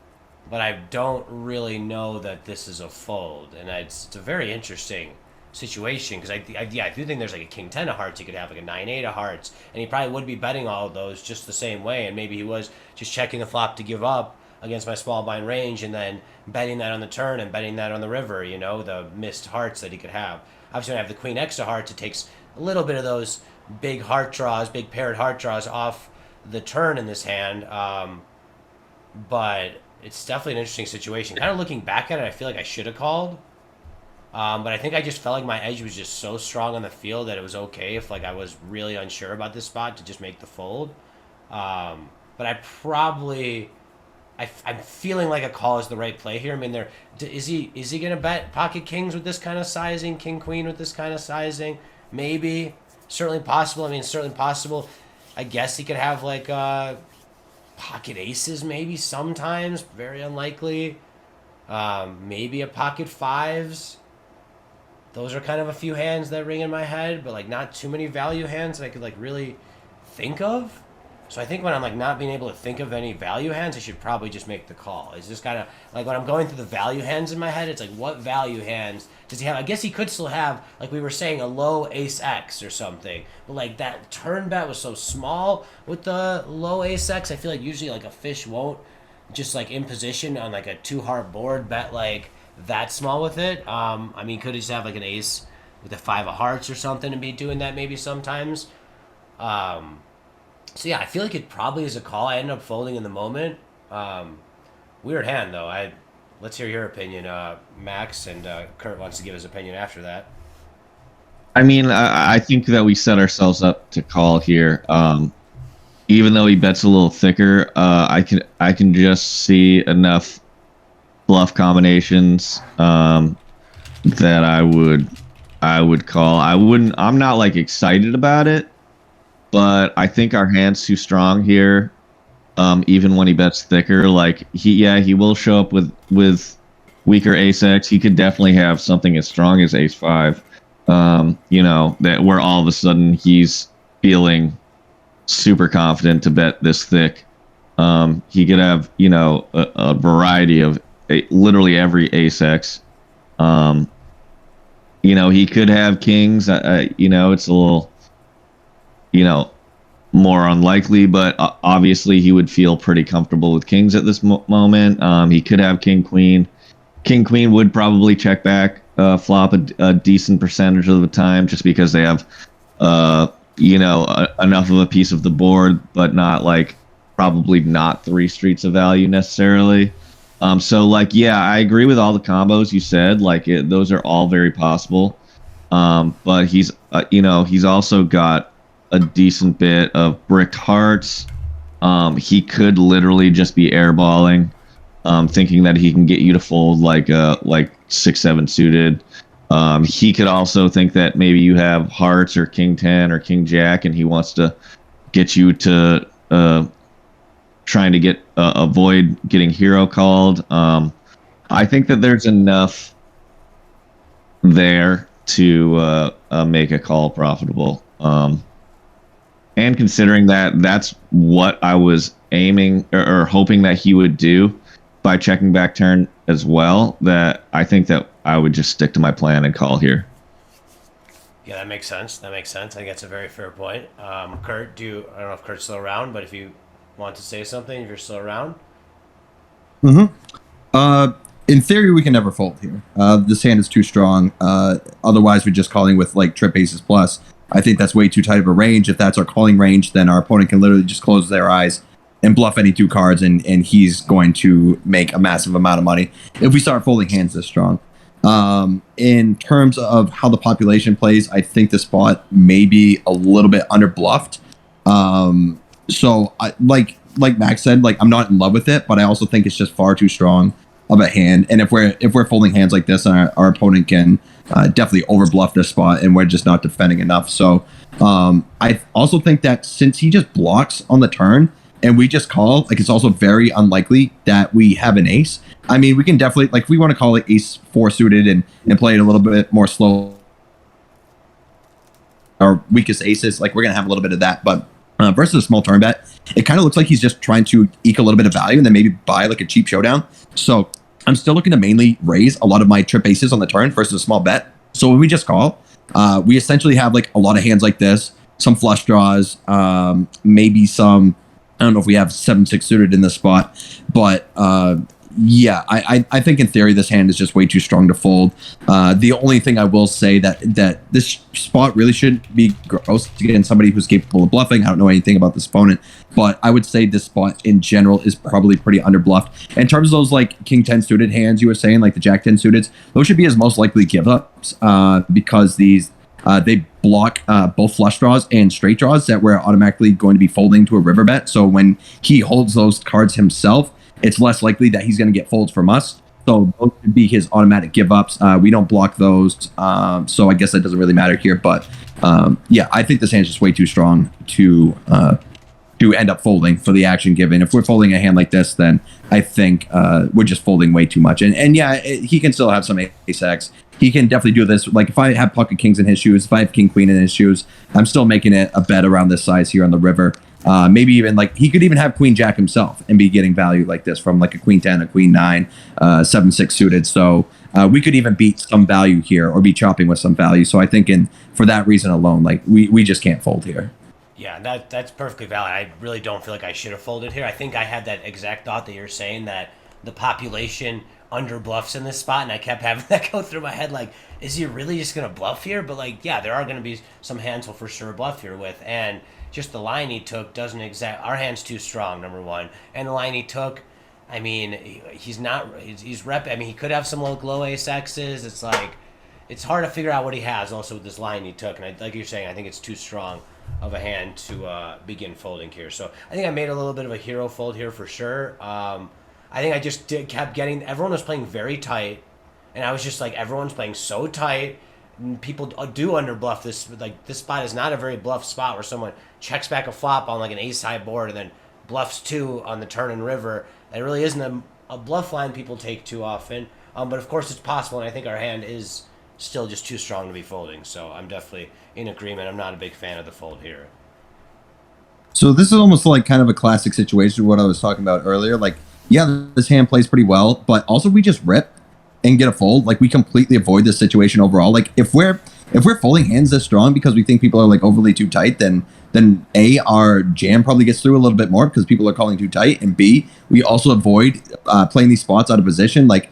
but I don't really know that this is a fold. And it's a very interesting situation because I do think there's like a king 10 of hearts he could have, like a 9 8 of hearts, and he probably would be betting all of those just the same way, and maybe he was just checking the flop to give up against my small blind range and then betting that on the turn and betting that on the river, you know, the missed hearts that he could have. Obviously when I have the queen X of hearts, it takes a little bit of those big heart draws, big paired heart draws off the turn in this hand, but it's definitely an interesting situation. Kind of looking back at it, I feel like I should have called. But I think I just felt like my edge was just so strong on the field that it was okay if like I was really unsure about this spot to just make the fold. But I probably, I'm feeling like a call is the right play here. I mean, is he gonna bet pocket kings with this kind of sizing, king queen with this kind of sizing? Maybe, certainly possible. I mean, certainly possible. I guess he could have like pocket aces maybe sometimes. Very unlikely. Maybe a pocket fives. Those are kind of a few hands that ring in my head, but like not too many value hands that I could like really think of. So I think when I'm like not being able to think of any value hands, I should probably just make the call. It's just kind of like when I'm going through the value hands in my head, it's like what value hands does he have? I guess he could still have, like we were saying, a low ace X or something. But like that turn bet was so small with the low ace X, I feel like usually like a fish won't just like in position on like a 2-heart board bet like that small with it. I mean, could he just have like an ace with a 5 of hearts or something and be doing that maybe sometimes? So yeah, I feel like it probably is a call. I ended up folding in the moment. Weird hand though. Let's hear your opinion, Max, and Kurt wants to give his opinion after that. I mean, I think that we set ourselves up to call here. Even though he bets a little thicker, I can just see enough bluff combinations that I would call. I'm not like excited about it, but I think our hand's too strong here. Even when he bets thicker, like he will show up with weaker ace X. He could definitely have something as strong as ace 5. That where all of a sudden he's feeling super confident to bet this thick. He could have, a variety of literally every ace X. He could have kings. It's a little, more unlikely, but obviously he would feel pretty comfortable with kings at this moment. He could have king queen. King queen would probably check back flop a decent percentage of the time, just because they have enough of a piece of the board, but not probably not 3 streets of value necessarily. I agree with all the combos you said. Those are all very possible. But he's also got a decent bit of bricked hearts. He could literally just be airballing, thinking that he can get you to fold like 6-7 suited. He could also think that maybe you have hearts or king 10 or king jack, and he wants to get you to trying to avoid getting hero called. I think that there's enough there to make a call profitable. And considering that that's what I was aiming or hoping that he would do by checking back turn as well, that I think that I would just stick to my plan and call here. Yeah, that makes sense. I think that's a very fair point. Kurt, I don't know if Kurt's still around, but if you want to say something, if you're still around. In theory, we can never fold here. This hand is too strong. Otherwise, we're just calling with trip aces plus. I think that's way too tight of a range. If that's our calling range, then our opponent can literally just close their eyes and bluff any 2 cards, and he's going to make a massive amount of money if we start folding hands this strong. In terms of how the population plays, I think the spot may be a little bit under bluffed. So I, like Max said, I'm not in love with it, but I also think it's just far too strong of a hand. And if we're folding hands like this, our opponent can definitely overbluff this spot, and we're just not defending enough. So I also think that since he just blocks on the turn and we just call, it's also very unlikely that we have an ace. I mean, we can definitely, if we want to call it ace 4 suited and play it a little bit more slow, our weakest aces, we're going to have a little bit of that. But versus a small turn bet, it kind of looks like he's just trying to eke a little bit of value and then maybe buy a cheap showdown. So I'm still looking to mainly raise a lot of my trip aces on the turn versus a small bet. So when we just call, we essentially have a lot of hands like this, some flush draws, maybe some, I don't know if we have 7-6 suited in this spot, but yeah, I think in theory this hand is just way too strong to fold. The only thing I will say that this spot really shouldn't be gross against somebody who's capable of bluffing. I don't know anything about this opponent, but I would say this spot in general is probably pretty under bluffed. In terms of those king 10 suited hands you were saying, the jack 10 suited, those should be his most likely give ups because these they block both flush draws and straight draws that we're automatically going to be folding to a river bet. So when he holds those cards himself, it's less likely that he's going to get folds from us. So those would be his automatic give ups. We don't block those. So I guess that doesn't really matter here. But yeah, I think this hand's just way too strong to end up folding for the action given. If we're folding a hand like this, then I think we're just folding way too much. And yeah, he can still have some ace X. He can definitely do this. If I have pocket kings in his shoes, if I have king queen in his shoes, I'm still making it a bet around this size here on the river. Maybe even he could even have queen jack himself and be getting value like this from a queen 10, a queen 9, 7-6 suited. So we could even beat some value here or be chopping with some value. So I think for that reason alone, we just can't fold here. Yeah, that's perfectly valid. I really don't feel like I should have folded here. I think I had that exact thought that you're saying, that the population under bluffs in this spot, and I kept having that go through my head, is he really just going to bluff here? But yeah, there are going to be some hands he'll for sure bluff here with, and just the line he took doesn't our hand's too strong, number one, and the line he took, I mean, he's he could have some low ace X's. It's hard to figure out what he has also with this line he took, and like you're saying, I think it's too strong of a hand to begin folding here. So I think I made a little bit of a hero fold here for sure. I think I just kept getting, everyone was playing very tight, and I was just everyone's playing so tight, and people do under bluff this. This spot is not a very bluff spot where someone checks back a flop on an ace high board and then bluffs 2 on the turn and river. It really isn't a bluff line people take too often. But of course, it's possible, and I think our hand is still just too strong to be folding. So I'm definitely in agreement. I'm not a big fan of the fold here. So this is almost like kind of a classic situation, what I was talking about earlier. Like, yeah, this hand plays pretty well, but also we just rip and get a fold. Like, we completely avoid this situation overall. Like, if we're folding hands this strong because we think people are like overly too tight, then A, our jam probably gets through a little bit more because people are calling too tight, and B, we also avoid playing these spots out of position. Like,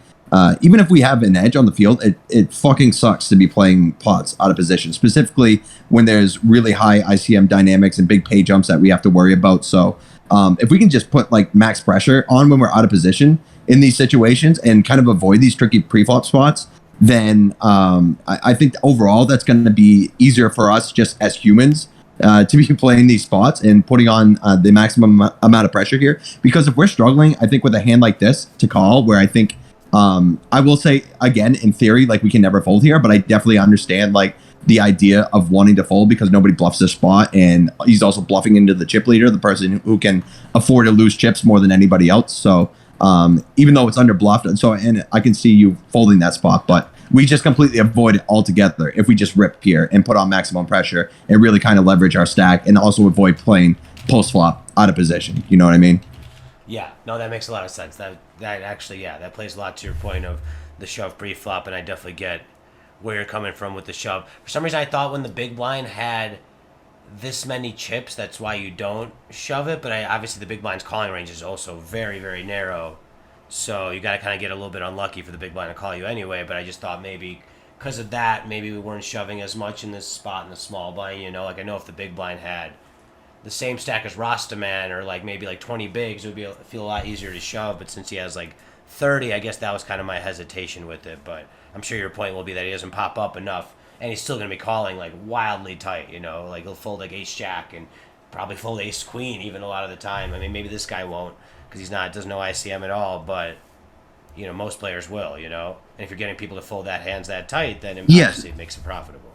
even if we have an edge on the field, it fucking sucks to be playing pots out of position, specifically when there's really high ICM dynamics and big pay jumps that we have to worry about. So if we can just put like max pressure on when we're out of position in these situations and kind of avoid these tricky pre-flop spots, then I think overall that's going to be easier for us just as humans to be playing these spots and putting on the maximum amount of pressure here. Because if we're struggling, I think with a hand like this to call, where I think I will say again, in theory, like we can never fold here, but I definitely understand like the idea of wanting to fold because nobody bluffs this spot, and he's also bluffing into the chip leader, the person who can afford to lose chips more than anybody else. So even though it's under bluffed, and I can see you folding that spot, but we just completely avoid it altogether if we just rip here and put on maximum pressure and really kind of leverage our stack and also avoid playing post flop out of position. You know what I mean? Yeah, no, that makes a lot of sense. That actually, yeah, that plays a lot to your point of the shove pre-flop, and I definitely get where you're coming from with the shove. For some reason, I thought when the big blind had this many chips, that's why you don't shove it, but obviously the big blind's calling range is also very, very narrow, so you got to kind of get a little bit unlucky for the big blind to call you anyway, but I just thought maybe because of that, maybe we weren't shoving as much in this spot in the small blind, you know? Like, I know if the big blind had the same stack as Rastaman or like maybe like 20 bigs, it would feel a lot easier to shove. But since he has like 30, I guess that was kind of my hesitation with it. But I'm sure your point will be that he doesn't pop up enough, and he's still going to be calling like wildly tight. You know, like he'll fold like Ace Jack and probably fold Ace Queen even a lot of the time. I mean, maybe this guy won't because doesn't know ICM at all. But you know, most players will. You know, and if you're getting people to fold that hands that tight, then obviously it makes it profitable.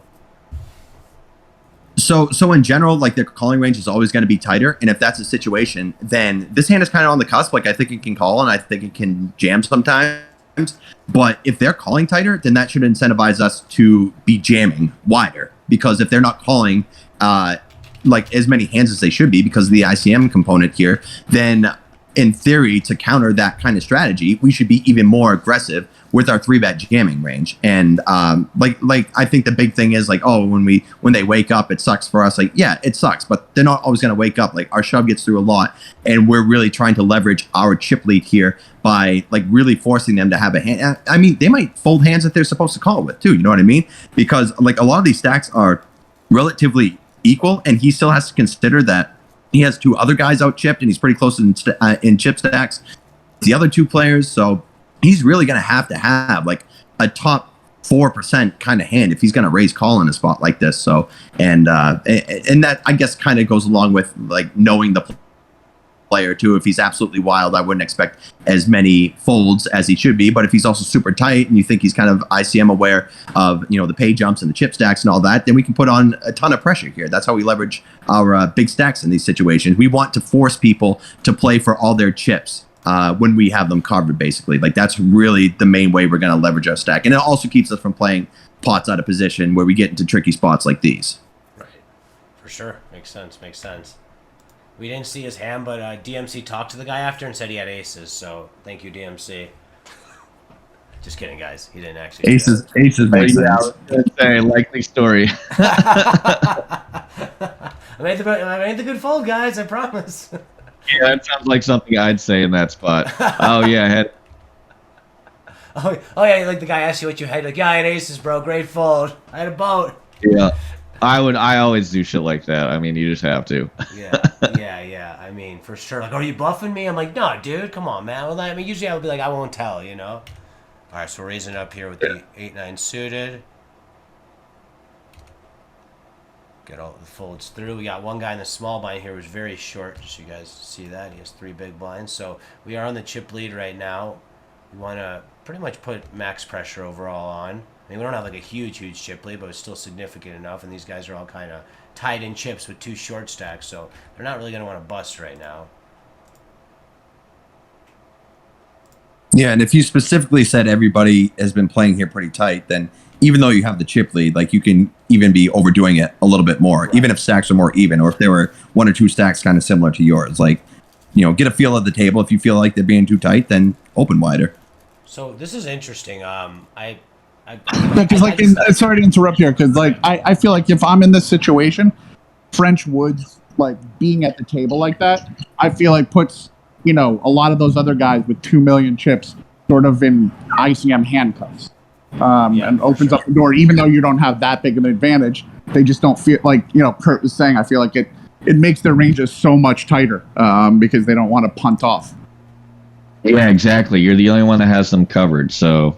So in general, like their calling range is always going to be tighter, and if that's the situation, then this hand is kind of on the cusp. Like I think it can call, and I think it can jam sometimes. But if they're calling tighter, then that should incentivize us to be jamming wider. Because if they're not calling like as many hands as they should be because of the ICM component here, then in theory, to counter that kind of strategy, we should be even more aggressive with our 3-bet jamming range. And like I think the big thing is like, oh, when they wake up, it sucks for us. Like, yeah, it sucks, but they're not always going to wake up. Like our shove gets through a lot, and we're really trying to leverage our chip lead here by like really forcing them to have a hand. I mean, they might fold hands that they're supposed to call with too. You know what I mean? Because like a lot of these stacks are relatively equal, and he still has to consider that he has 2 other guys out chipped, and he's pretty close in chip stacks. The other 2 players, so he's really going to have like a top 4% kind of hand if he's going to raise call in a spot like this. So, and that I guess kind of goes along with like knowing the player too. If he's absolutely wild, I wouldn't expect as many folds as he should be. But if he's also super tight and you think he's kind of ICM aware of, you know, the pay jumps and the chip stacks and all that, then we can put on a ton of pressure here. That's how we leverage our big stacks in these situations. We want to force people to play for all their chips when we have them covered, basically. Like that's really the main way we're going to leverage our stack. And it also keeps us from playing pots out of position where we get into tricky spots like these. Right. For sure. Makes sense. We didn't see his hand, but DMC talked to the guy after and said he had aces. So thank you, DMC. Just kidding, guys. He didn't actually. Aces makes sense. I was gonna say, likely story. I made the good fold, guys. I promise. Yeah, that sounds like something I'd say in that spot. Oh yeah, I had. Oh yeah, like the guy asked you what you had. Like, yeah, I had aces, bro. Great fold. I had a boat. Yeah, I always do shit like that. I mean, you just have to. Yeah. I mean, for sure. Like, are you bluffing me? I'm like, no, dude. Come on, man. Well, I mean, usually I would be like, I won't tell, you know. All right, so we're raising up here with the 8-9 suited. Get all the folds through. We got one guy in the small blind here who's very short, just so you guys see that. He has 3 big blinds. So we are on the chip lead right now. We want to pretty much put max pressure overall on. I mean, we don't have like a huge chip lead, but it's still significant enough. And these guys are all kind of tied in chips with 2 short stacks, so they're not really going to want to bust right now. Yeah, and if you specifically said everybody has been playing here pretty tight, then even though you have the chip lead, like you can even be overdoing it a little bit more, even if stacks are more even, or if there were one or two stacks kind of similar to yours. Like, get a feel of the table. If you feel like they're being too tight, then open wider. So this is interesting. Because sorry to interrupt here, because like I feel like if I'm in this situation, French Woods like being at the table like that, I feel like puts a lot of those other guys with 2 million chips sort of in ICM handcuffs, and opens up the door. Even though you don't have that big of an advantage, they just don't feel like Kurt was saying. I feel like it makes their ranges so much tighter because they don't want to punt off. Yeah, exactly. You're the only one that has them covered, so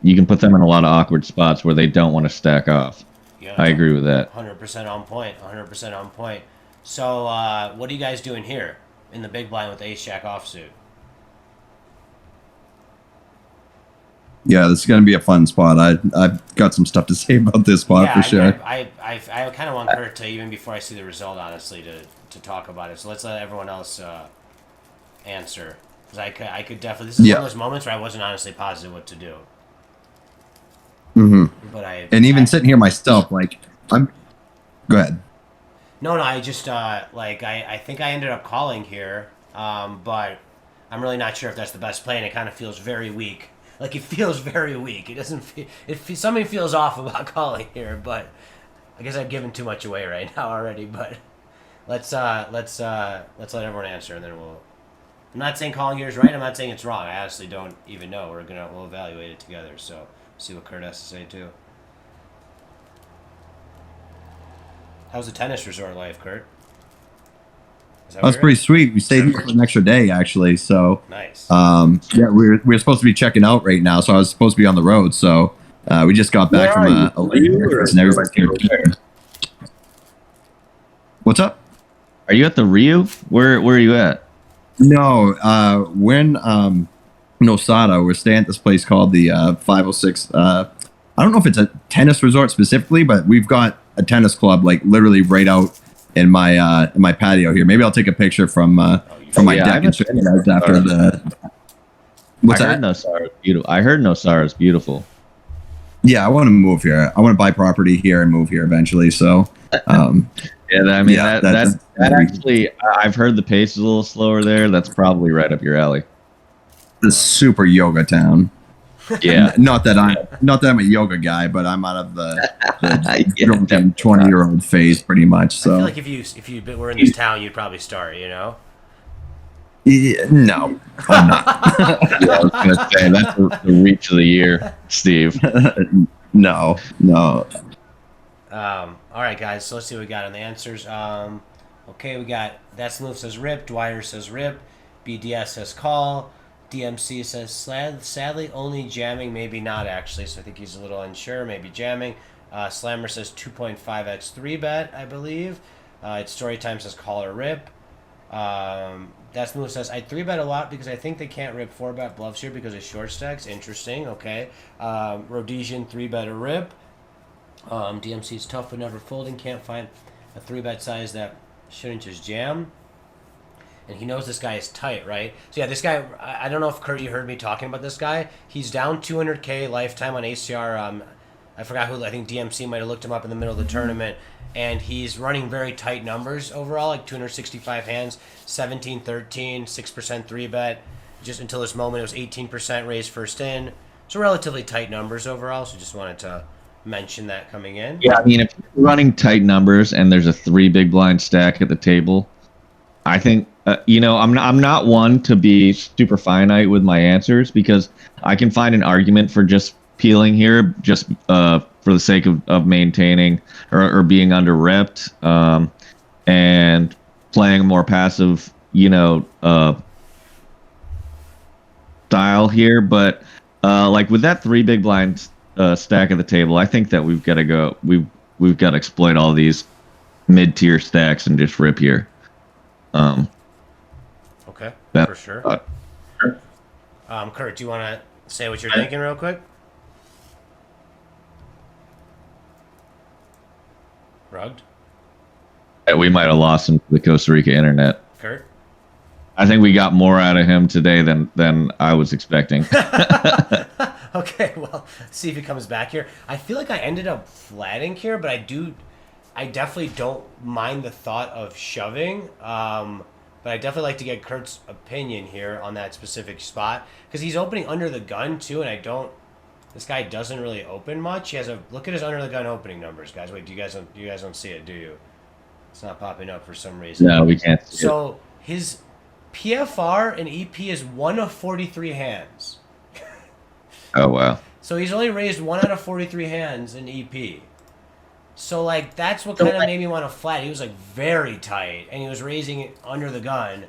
you can put them in a lot of awkward spots where they don't want to stack off. Yeah, I agree with that. 100% on point. 100% on point. So, what are you guys doing here in the big blind with the Ace Jack offsuit? Yeah, this is going to be a fun spot. I've got some stuff to say about this spot for sure. I kind of want Kurt to, even before I see the result, honestly, to talk about it. So let's let everyone else answer. Because I could definitely... This is one of those moments where I wasn't honestly positive what to do. Mm-hmm. But even sitting here myself, like, Go ahead. No, I just, I think I ended up calling here, but I'm really not sure if that's the best play, and it kind of feels very weak. Like, it feels very weak. It doesn't feel... Something feels off about calling here, but I guess I've given too much away right now already, but let's let everyone answer, and then we'll... I'm not saying calling here is right. I'm not saying it's wrong. I honestly don't even know. We'll evaluate it together, so see what Kurt has to say, too. How's the tennis resort life, Kurt? That was pretty sweet. We stayed here for an extra day, actually. So nice. Yeah, we're supposed to be checking out right now. So I was supposed to be on the road. So we just got back from a late breakfast and everybody's here. What's up? Are you at the Rio? Where are you at? No, we're in Nosada. We're staying at this place called the 506. I don't know if it's a tennis resort specifically, but we've got a tennis club like literally right out in my patio here. Maybe I'll take a picture from my deck and show you guys after the. What's that? I heard Nosara is beautiful. Yeah, I want to move here. I want to buy property here and move here eventually. So. Yeah, I mean that actually, I've heard the pace is a little slower there. That's probably right up your alley. The super yoga town. Yeah. Not that I'm a yoga guy, but I'm out of the 20-year-old phase pretty much. So I feel like if you were in this town, you'd probably start. Yeah, no, I'm not. Yeah, I was gonna say that's the reach of the year, Steve. No. All right, guys. So let's see what we got on the answers. Okay, we got That's Move says rip. Dwyer says rip. BDS says call. DMC says sadly only jamming, maybe not actually. So I think he's a little unsure, maybe jamming. Slammer says 2.5x 3-bet, I believe. It's Storytime says call or rip. That's Move says I 3-bet a lot because I think they can't rip 4-bet bluffs here because of short stacks. Interesting. Okay. Rhodesian 3-bet a rip. DMC's tough but never folding. Can't find a 3-bet size that shouldn't just jam. And he knows this guy is tight, right? So yeah, this guy, I don't know if Kurt, you heard me talking about this guy. He's down 200K lifetime on ACR. I forgot who, I think DMC might have looked him up in the middle of the tournament. And he's running very tight numbers overall, like 265 hands, 17-13, 6% 3-bet. Just until this moment, it was 18% raised first in. So relatively tight numbers overall, so just wanted to mention that coming in. Yeah, I mean, if you're running tight numbers and there's a 3 big blind stack at the table, I think, I'm not one to be super finite with my answers because I can find an argument for just peeling here just for the sake of maintaining or being under-repped and playing a more passive, style here. But like with that 3 big blind stack at the table, I think that we've got to go. We've got to exploit all these mid-tier stacks and just rip here. Okay, for sure. Kurt, do you want to say what you're thinking real quick? Rugged? Yeah, we might have lost him to the Costa Rica internet. Kurt? I think we got more out of him today than I was expecting. Okay, well, see if he comes back here. I feel like I ended up flatting here, but I definitely don't mind the thought of shoving. But I definitely like to get Kurt's opinion here on that specific spot because he's opening under the gun too, and this guy doesn't really open much. He has look at his under the gun opening numbers, guys. Wait, you guys don't see it, do you? It's not popping up for some reason. No, we can't see it. So his PFR and EP is 1 of 43 hands. Oh, wow. So he's only raised 1 out of 43 hands in EP. So, like, that's what kind of made me want to flat. He was, like, very tight, and he was raising it under the gun.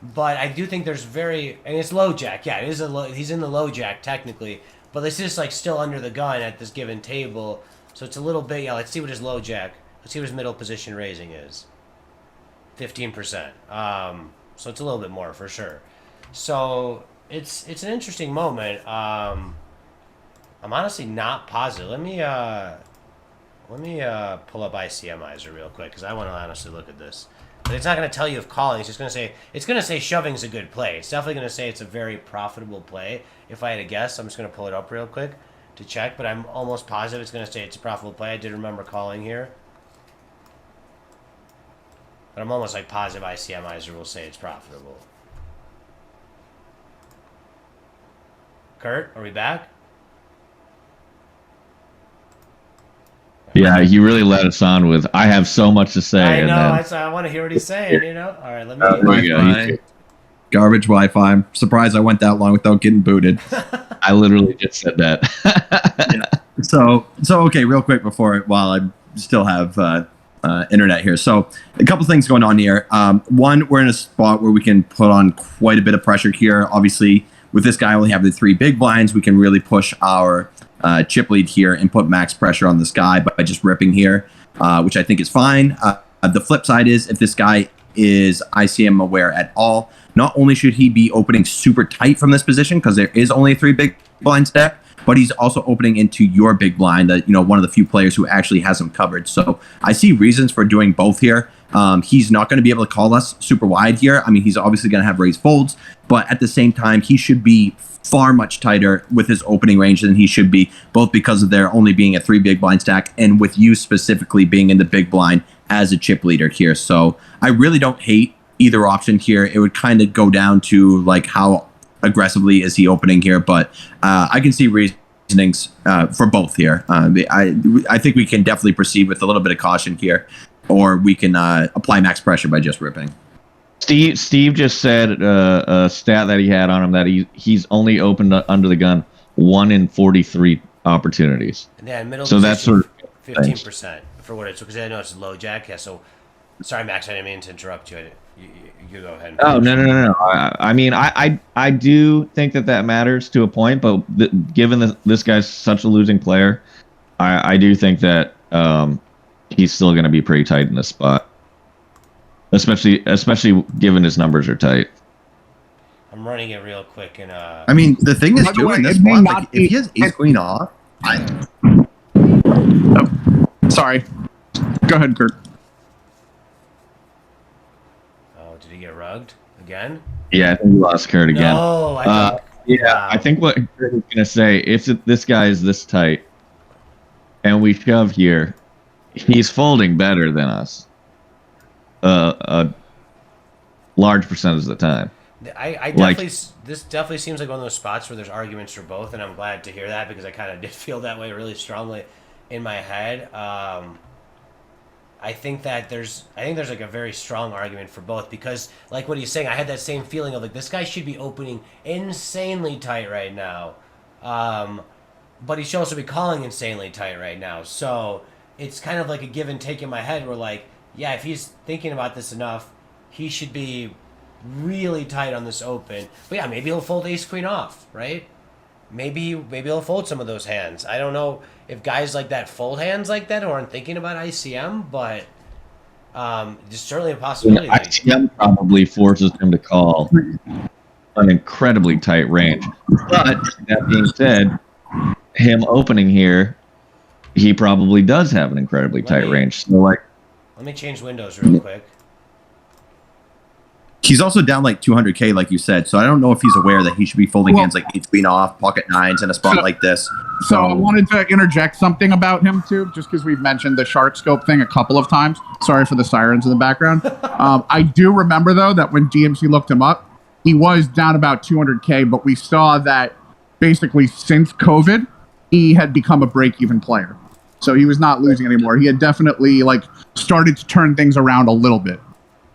But I do think there's and it's low jack. Yeah, it is he's in the low jack, technically. But this is, like, still under the gun at this given table. So it's a little bit, yeah, let's see what his low jack, let's see what his middle position raising is. 15%. So it's a little bit more, for sure. So it's an interesting moment. I'm honestly not positive. Let me pull up ICMizer real quick because I want to honestly look at this. But it's not going to tell you if calling. It's just going to say shoving's a good play. It's definitely going to say it's a very profitable play. If I had to guess, I'm just going to pull it up real quick to check. But I'm almost positive it's going to say it's a profitable play. I did remember calling here. But I'm almost like positive ICMizer will say it's profitable. Kurt, are we back? Yeah, he really let us on with, I have so much to say. I and know. then, I want to hear what he's saying, you know? All right, let me... there you go. Wi-Fi. Garbage Wi-Fi. I'm surprised I went that long without getting booted. I literally just said that. Yeah. So okay, real quick while I still have internet here. So a couple things going on here. One, we're in a spot where we can put on quite a bit of pressure here. Obviously, with this guy only having the 3 big blinds, we can really push our chip lead here and put max pressure on this guy by just ripping here, which I think is fine. The flip side is if this guy is ICM aware at all, not only should he be opening super tight from this position because there is only a 3 big blind stack, but he's also opening into your big blind, that one of the few players who actually has him covered. So I see reasons for doing both here. He's not going to be able to call us super wide here. I mean, he's obviously going to have raised folds, but at the same time, he should be far much tighter with his opening range than he should be, both because of there only being a 3 big blind stack and with you specifically being in the big blind as a chip leader here. So I really don't hate either option here. It would kind of go down to like how aggressively is he opening here, but I can see reasonings for both here. I think we can definitely proceed with a little bit of caution here, or we can apply max pressure by just ripping. Steve just said a stat that he had on him that he's only opened under the gun 1 in 43 opportunities. Yeah, middle so that's sort of 15% for what it's because I know it's low jack. Yeah, so sorry, Max, I didn't mean to interrupt you. You go ahead. Oh no. I mean, I do think that matters to a point, but given this guy's such a losing player, I do think that he's still going to be pretty tight in this spot. Especially given his numbers are tight. I'm running it real quick and I mean, the thing is too in this spot, like, if he has ace queen off, Sorry. Go ahead, Kurt. Oh, did he get rugged again? Yeah, I think we lost Kurt again. No, wow. I think what Kurt is gonna say, if this guy is this tight, and we shove here, he's folding better than us. A large percentage of the time. I definitely this definitely seems like one of those spots where there's arguments for both, and I'm glad to hear that because I kind of did feel that way really strongly in my head. I think there's like a very strong argument for both because like what he's saying, I had that same feeling of like this guy should be opening insanely tight right now, but he should also be calling insanely tight right now. So it's kind of like a give and take in my head where like, yeah, if he's thinking about this enough, he should be really tight on this open. But yeah, maybe he'll fold ace queen off, right? Maybe he'll fold some of those hands. I don't know if guys like that fold hands like that who aren't thinking about ICM, but there's certainly a possibility. Yeah, ICM probably forces him to call an incredibly tight range. But that being said, him opening here, he probably does have an incredibly tight range. So like, let me change windows real quick. He's also down like 200K, like you said. So I don't know if he's aware that he should be folding hands like ace queen off, pocket nines in a spot like this. So I wanted to interject something about him too, just because we've mentioned the shark scope thing a couple of times. Sorry for the sirens in the background. I do remember though that when DMC looked him up, he was down about 200K, but we saw that basically since COVID, he had become a break-even player. So he was not losing anymore. He had definitely like started to turn things around a little bit.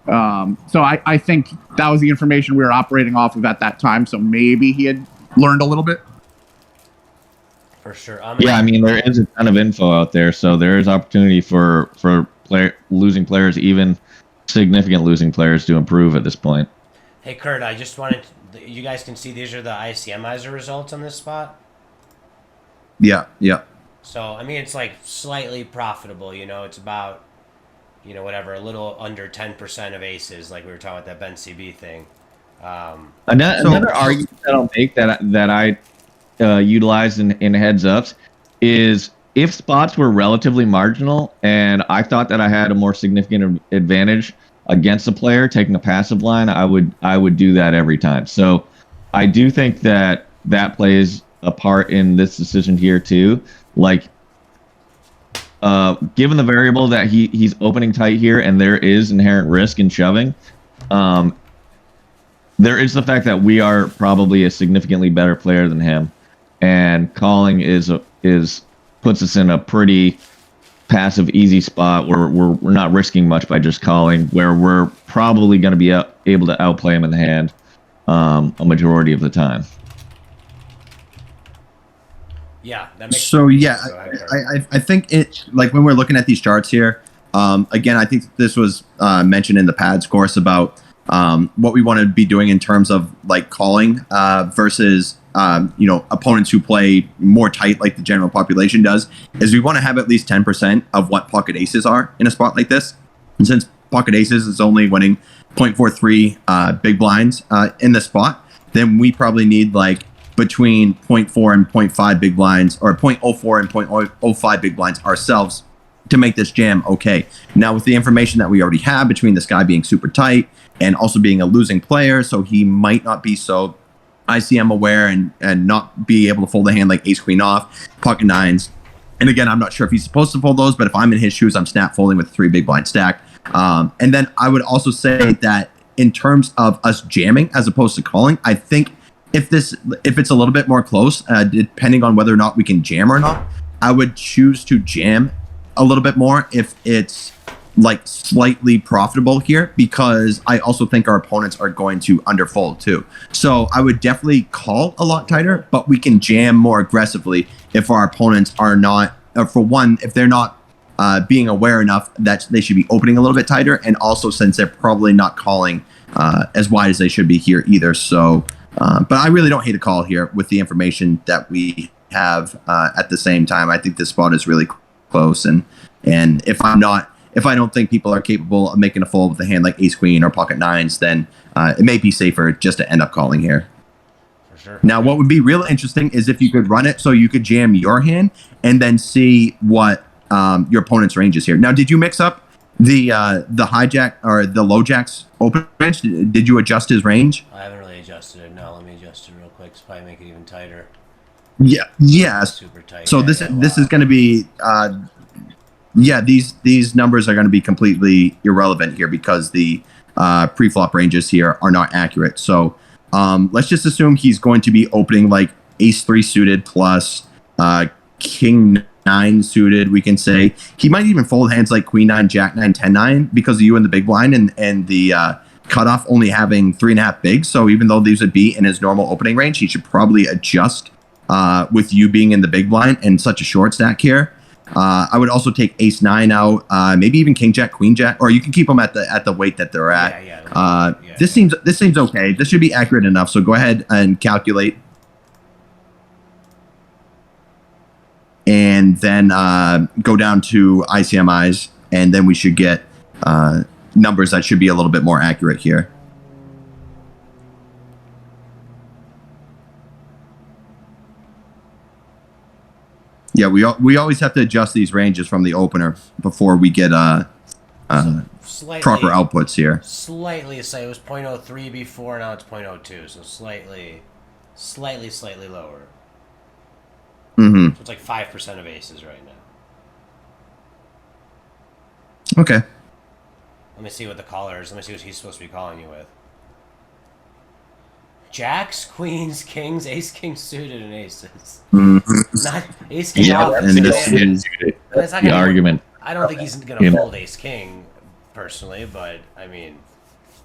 So I think that was the information we were operating off of at that time. So maybe he had learned a little bit. For sure. Yeah, I mean, there is a ton of info out there, so there is opportunity for losing players, even significant losing players, to improve at this point. Hey, Kurt, I just wanted you guys can see these are the ICMizer results on this spot. Yeah, yeah. So, I mean, it's like slightly profitable, you know, it's about, you know, whatever, a little under 10% of aces, like we were talking about that Ben CB thing. Another argument that I'll make that I utilized in heads ups is if spots were relatively marginal and I thought that I had a more significant advantage against a player taking a passive line, I would do that every time. So I do think that plays a part in this decision here too. Like, given the variable that he's opening tight here and there is inherent risk in shoving, there is the fact that we are probably a significantly better player than him, and calling puts us in a pretty passive, easy spot where we're not risking much by just calling, where we're probably going to be able to outplay him in the hand a majority of the time. Yeah, that makes so sense. yeah, I think it, like when we're looking at these charts here, again, I think this was mentioned in the pads course about what we want to be doing in terms of like calling versus you know, opponents who play more tight like the general population does, is we want to have at least 10% of what pocket aces are in a spot like this. And since pocket aces is only winning 0.43 big blinds in the spot, then we probably need like between 0.4 and 0.5 big blinds, or 0.04 and 0.05 big blinds ourselves to make this jam okay. Now, with the information that we already have between this guy being super tight and also being a losing player, so he might not be so ICM aware and not be able to fold a hand like ace queen off, pocket nines. And again, I'm not sure if he's supposed to fold those, but if I'm in his shoes, I'm snap folding with 3 big blind stack. And then I would also say that in terms of us jamming as opposed to calling, I think if it's a little bit more close, depending on whether or not we can jam or not, I would choose to jam a little bit more if it's like slightly profitable here, because I also think our opponents are going to underfold too. So I would definitely call a lot tighter, but we can jam more aggressively if our opponents are not, for one, if they're not being aware enough that they should be opening a little bit tighter, and also since they're probably not calling as wide as they should be here either. So, but I really don't hate a call here with the information that we have at the same time. I think this spot is really close, and if I don't think people are capable of making a fold with a hand like ace queen or pocket nines, then it may be safer just to end up calling here. For sure. Now, what would be real interesting is if you could run it so you could jam your hand and then see what your opponent's range is here. Now, did you mix up the hijack or the low jacks open range? Did you adjust his range? I haven't really adjusted it. No, let me adjust it real quick. It's probably make it even tighter. Yeah. Yes. Super tight. So this is going to be. Yeah, these numbers are going to be completely irrelevant here because the pre-flop ranges here are not accurate. So let's just assume he's going to be opening like ace 3 suited plus king 9 suited. We can say he might even fold hands like queen 9, jack 9, 10 9 because of you in the big blind and the cutoff only having 3.5 bigs. So even though these would be in his normal opening range, he should probably adjust with you being in the big blind and such a short stack here. I would also take ace 9 out, maybe even king jack, queen jack, or you can keep them at the weight that they're at. This seems okay. This should be accurate enough. So go ahead and calculate, and then go down to ICMIs, and then we should get numbers that should be a little bit more accurate here. Yeah, we always have to adjust these ranges from the opener before we get So slightly proper outputs here. Slightly, it was 0.03 before, now it's 0.02, so slightly lower. Mm-hmm. So it's like 5% of aces right now. Okay. Let me see what the caller is. Let me see what he's supposed to be calling you with. Jacks, queens, kings, ace, king suited, and aces. Mm-hmm. Not ace, king off. and this is That's not the gonna argument. I don't think he's gonna fold ace, king, personally, but I mean,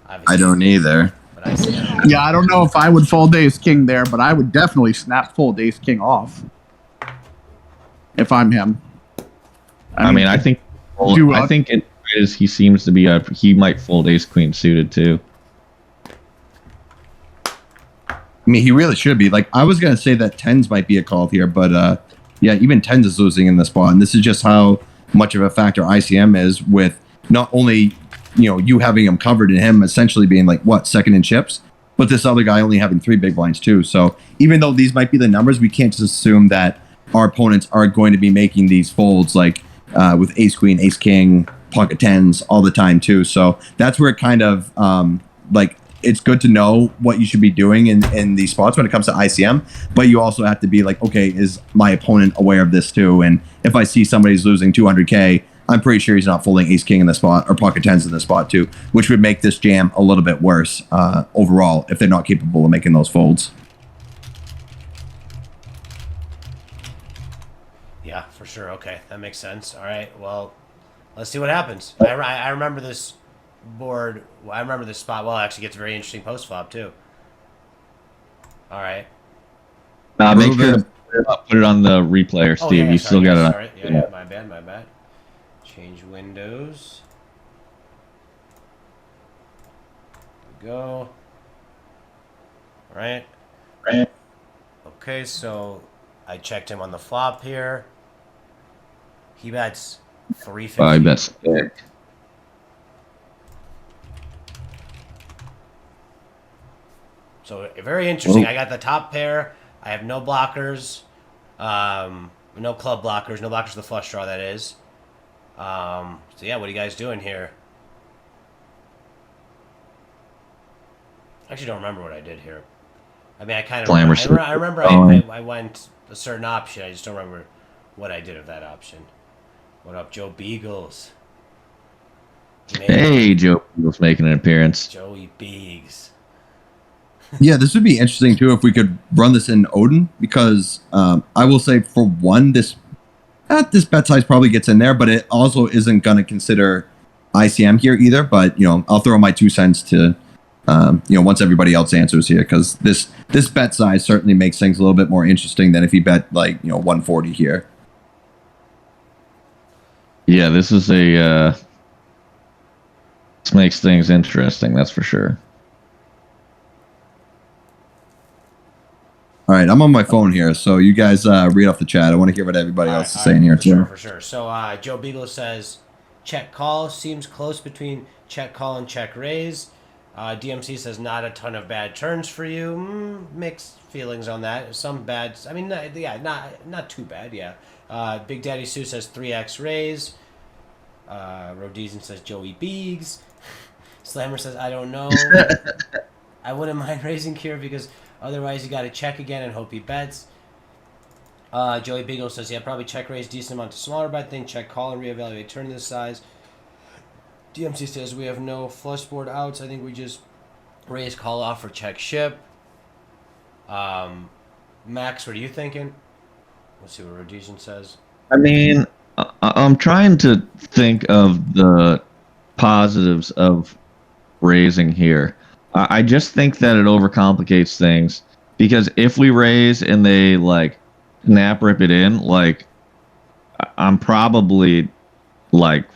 obviously, I don't either. But I see. Yeah, I don't know if I would fold ace king there, but I would definitely snap fold ace king off if I'm him. I mean, I think it is. He seems to be he might fold ace queen suited too. I mean, he really should be. Like, I was gonna say that tens might be a call here, but yeah, even tens is losing in the spot, and this is just how much of a factor ICM is with not only you having him covered and him essentially being like second in chips, but this other guy only having 3 big blinds too. So even though these might be the numbers, we can't just assume that our opponents are going to be making these folds like with ace queen, ace king, pocket tens all the time too. So that's where it kind of like it's good to know what you should be doing in these spots when it comes to ICM, but you also have to be like, okay, is my opponent aware of this too? And if I see somebody's losing 200K, I'm pretty sure he's not folding ace king in the spot or pocket tens in the spot too, which would make this jam a little bit worse overall if they're not capable of making those folds. Yeah, for sure. Okay, that makes sense. All right, well, let's see what happens. I remember this board. I remember this spot well. It actually gets very interesting post flop too. All right. Make sure to put it on the replayer, Steve. Yeah, you still got it. Sorry. Yeah, my bad. Change windows. There we go. All right. Okay, so I checked him on the flop here. He bets 350. I bets thick. So very interesting. I got the top pair. I have no blockers, no club blockers, no blockers to the flush draw. That is. So yeah, what are you guys doing here? I actually don't remember what I did here. I mean, I kind of I remember I went a certain option. I just don't remember what I did of that option. What up, Joe Beagles? Hey, Joe Beagles making an appearance. Joey Beegs. Yeah, this would be interesting too if we could run this in Odin, because I will say for one, this bet size probably gets in there, but it also isn't going to consider ICM here either. But I'll throw my 2 cents to once everybody else answers here, because this bet size certainly makes things a little bit more interesting than if you bet like 140 here. Yeah, this is this makes things interesting. That's for sure. All right, I'm on my phone here, so you guys read off the chat. I want to hear what everybody else is saying here too. For sure. So Joe Beagle says, check call seems close between check call and check raise. DMC says not a ton of bad turns for you. Mixed feelings on that. Some bad. I mean, yeah, not too bad. Yeah. Big Daddy Sue says 3x raise. Rhodesian says Joey Beegs. Slammer says I don't know. I wouldn't mind raising here because otherwise you got to check again and hope he bets. Joey Beagle says yeah, probably check raise, decent amount to smaller bet thing. Check call and reevaluate turn this size. DMC says we have no flush board outs. I think we just raise call off or check ship. Max, what are you thinking? Let's see what Rhodesian says. I mean, I'm trying to think of the positives of raising here. I just think that it overcomplicates things, because if we raise and they like snap rip it in, like I'm probably like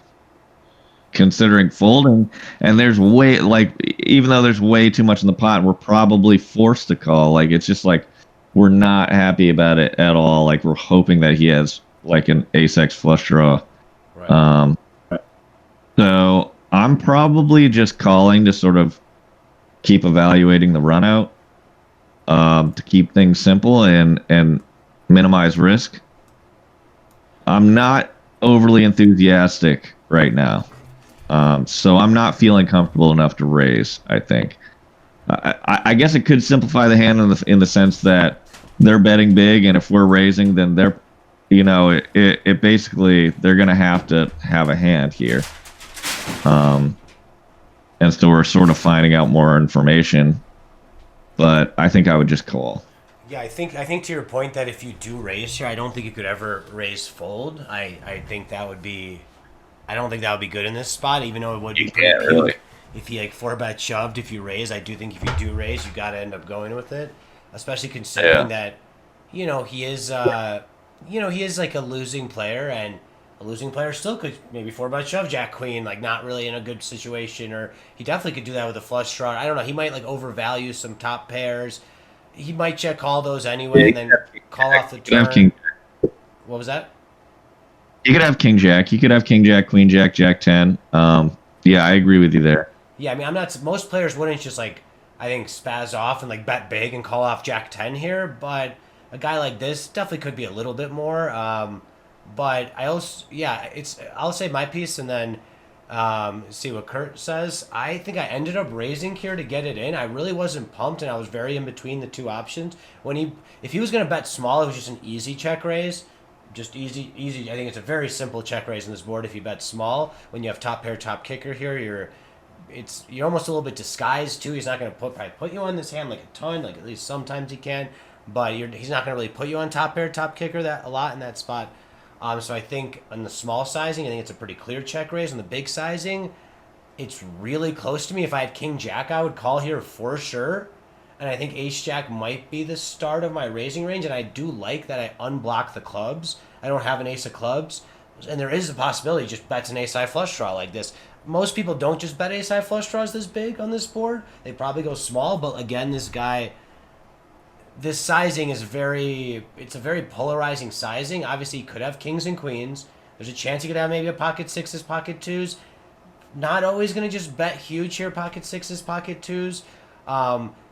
considering folding, and there's even though there's way too much in the pot, we're probably forced to call. Like it's just like we're not happy about it at all. Like we're hoping that he has like an ace-x flush draw. Right. So I'm probably just calling to sort of keep evaluating the run out, to keep things simple and minimize risk. I'm not overly enthusiastic right now. So I'm not feeling comfortable enough to raise, I think. I guess it could simplify the hand in the sense that they're betting big, and if we're raising, then they're, it basically, they're going to have a hand here. And so we're sort of finding out more information, but I think I would just call. Yeah, I think to your point that if you do raise here, I don't think you could ever raise fold. I think that would be, I don't think that would be good in this spot, even though it would be You can't really. if he like 4-bet shoved. If you raise, I do think if you do raise, you got to end up going with it, especially considering that, he is, he is like a losing player, and a losing player still could maybe 4-bet shove Jack Queen, like not really in a good situation, or he definitely could do that with a flush draw. I don't know. He might like overvalue some top pairs. He might check call those anyway, and then call off the turn. What was that? You could have King Jack. You could have King Jack, Queen Jack, Jack 10. Yeah, I agree with you there. Yeah, I mean, I'm not. Most players wouldn't just like, I think, spaz off and like bet big and call off Jack 10 here, but a guy like this definitely could be a little bit more. But I also, yeah, I'll say my piece and then see what Kurt says. I think I ended up raising here to get it in. I really wasn't pumped, and I was very in between the two options. If he was going to bet small, it was just an easy check raise. Just easy. I think it's a very simple check raise on this board if you bet small. When you have top pair, top kicker here, you're almost a little bit disguised too. He's not going to probably put you on this hand like a ton, like at least sometimes he can, but he's not going to really put you on top pair, top kicker that a lot in that spot. So I think on the small sizing, I think it's a pretty clear check raise. On the big sizing, it's really close to me. If I had King Jack, I would call here for sure. And I think Ace Jack might be the start of my raising range. And I do like that I unblock the clubs. I don't have an ace of clubs. And there is a possibility he just bets an ace-high flush draw like this. Most people don't just bet ace-high flush draws this big on this board. They probably go small. But again, this sizing is it's a very polarizing sizing. Obviously, he could have kings and queens. There's a chance he could have maybe a pocket sixes, pocket twos. Not always going to just bet huge here, pocket sixes, pocket twos.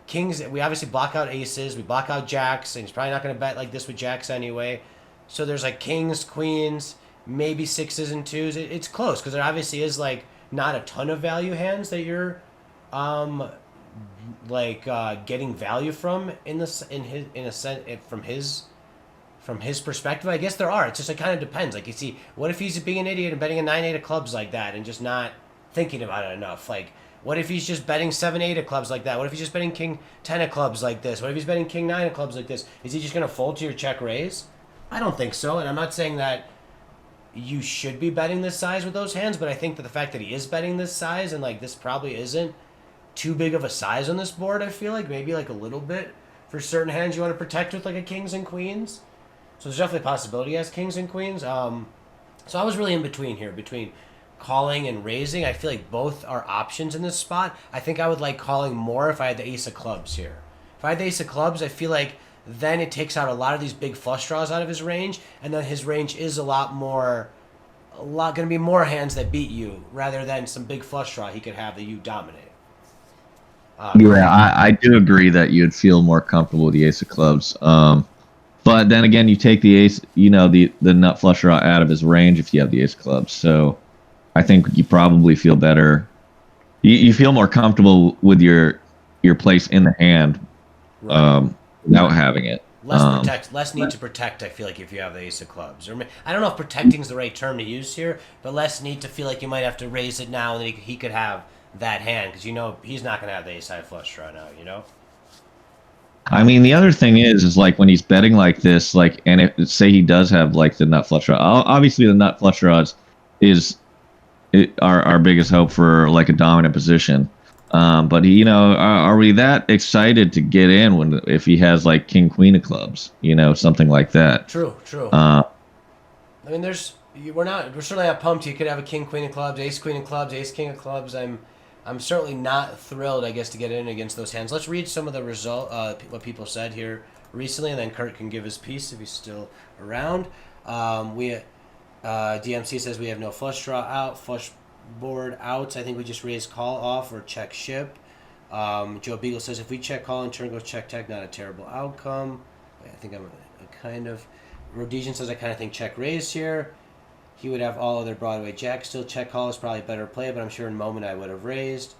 Kings, we obviously block out aces. We block out jacks, and he's probably not going to bet like this with jacks anyway. So there's like kings, queens, maybe sixes and twos. It's close because there obviously is like not a ton of value hands that you're getting value from from his perspective. I guess there are. It just kind of depends. Like, you see, what if he's being an idiot and betting a 9-8 of clubs like that and just not thinking about it enough? Like, what if he's just betting 7-8 of clubs like that? What if he's just betting king 10 of clubs like this? What if he's betting king 9 of clubs like this? Is he just going to fold to your check raise? I don't think so, and I'm not saying that you should be betting this size with those hands, but I think that the fact that he is betting this size and like this probably isn't too big of a size on this board. I feel like maybe like a little bit for certain hands you want to protect with like a kings and queens. So there's definitely a possibility he has kings and queens. So I was really in between here, between calling and raising. I feel like both are options in this spot. I think I would like calling more if I had the ace of clubs here. If I had the ace of clubs, I feel like then it takes out a lot of these big flush draws out of his range, and then his range is going to be more hands that beat you rather than some big flush draw he could have that you dominate. I do agree that you'd feel more comfortable with the ace of clubs. But then again, you take the ace, the nut flush draw out of his range if you have the ace of clubs. So I think you probably feel better. You feel more comfortable with your place in the hand. Right. Without having it. Less need to protect, I feel like, if you have the ace of clubs. Or I don't know if protecting is the right term to use here, but less need to feel like you might have to raise it now and then he could have that hand, because he's not going to have the ace-high flush draw now, I mean, the other thing is like when he's betting like this, like, and say he does have like the nut flush draw. Obviously, the nut flush draws is our biggest hope for like a dominant position. But are we that excited to get in if he has like king queen of clubs, something like that? True. I mean, we're certainly not pumped. You could have a king queen of clubs, ace queen of clubs, ace king of clubs. I'm certainly not thrilled, I guess, to get in against those hands. Let's read some of the what people said here recently, and then Kurt can give his piece if he's still around. DMC says we have no flush draw out, flush board outs. I think we just raise call off or check ship. Joe Beagle says if we check call and turn goes check tech, not a terrible outcome. I think I'm a kind of. Rhodesian says I kind of think check raise here. He would have all other Broadway jacks. Still, check call is probably better play, but I'm sure in moment I would have raised.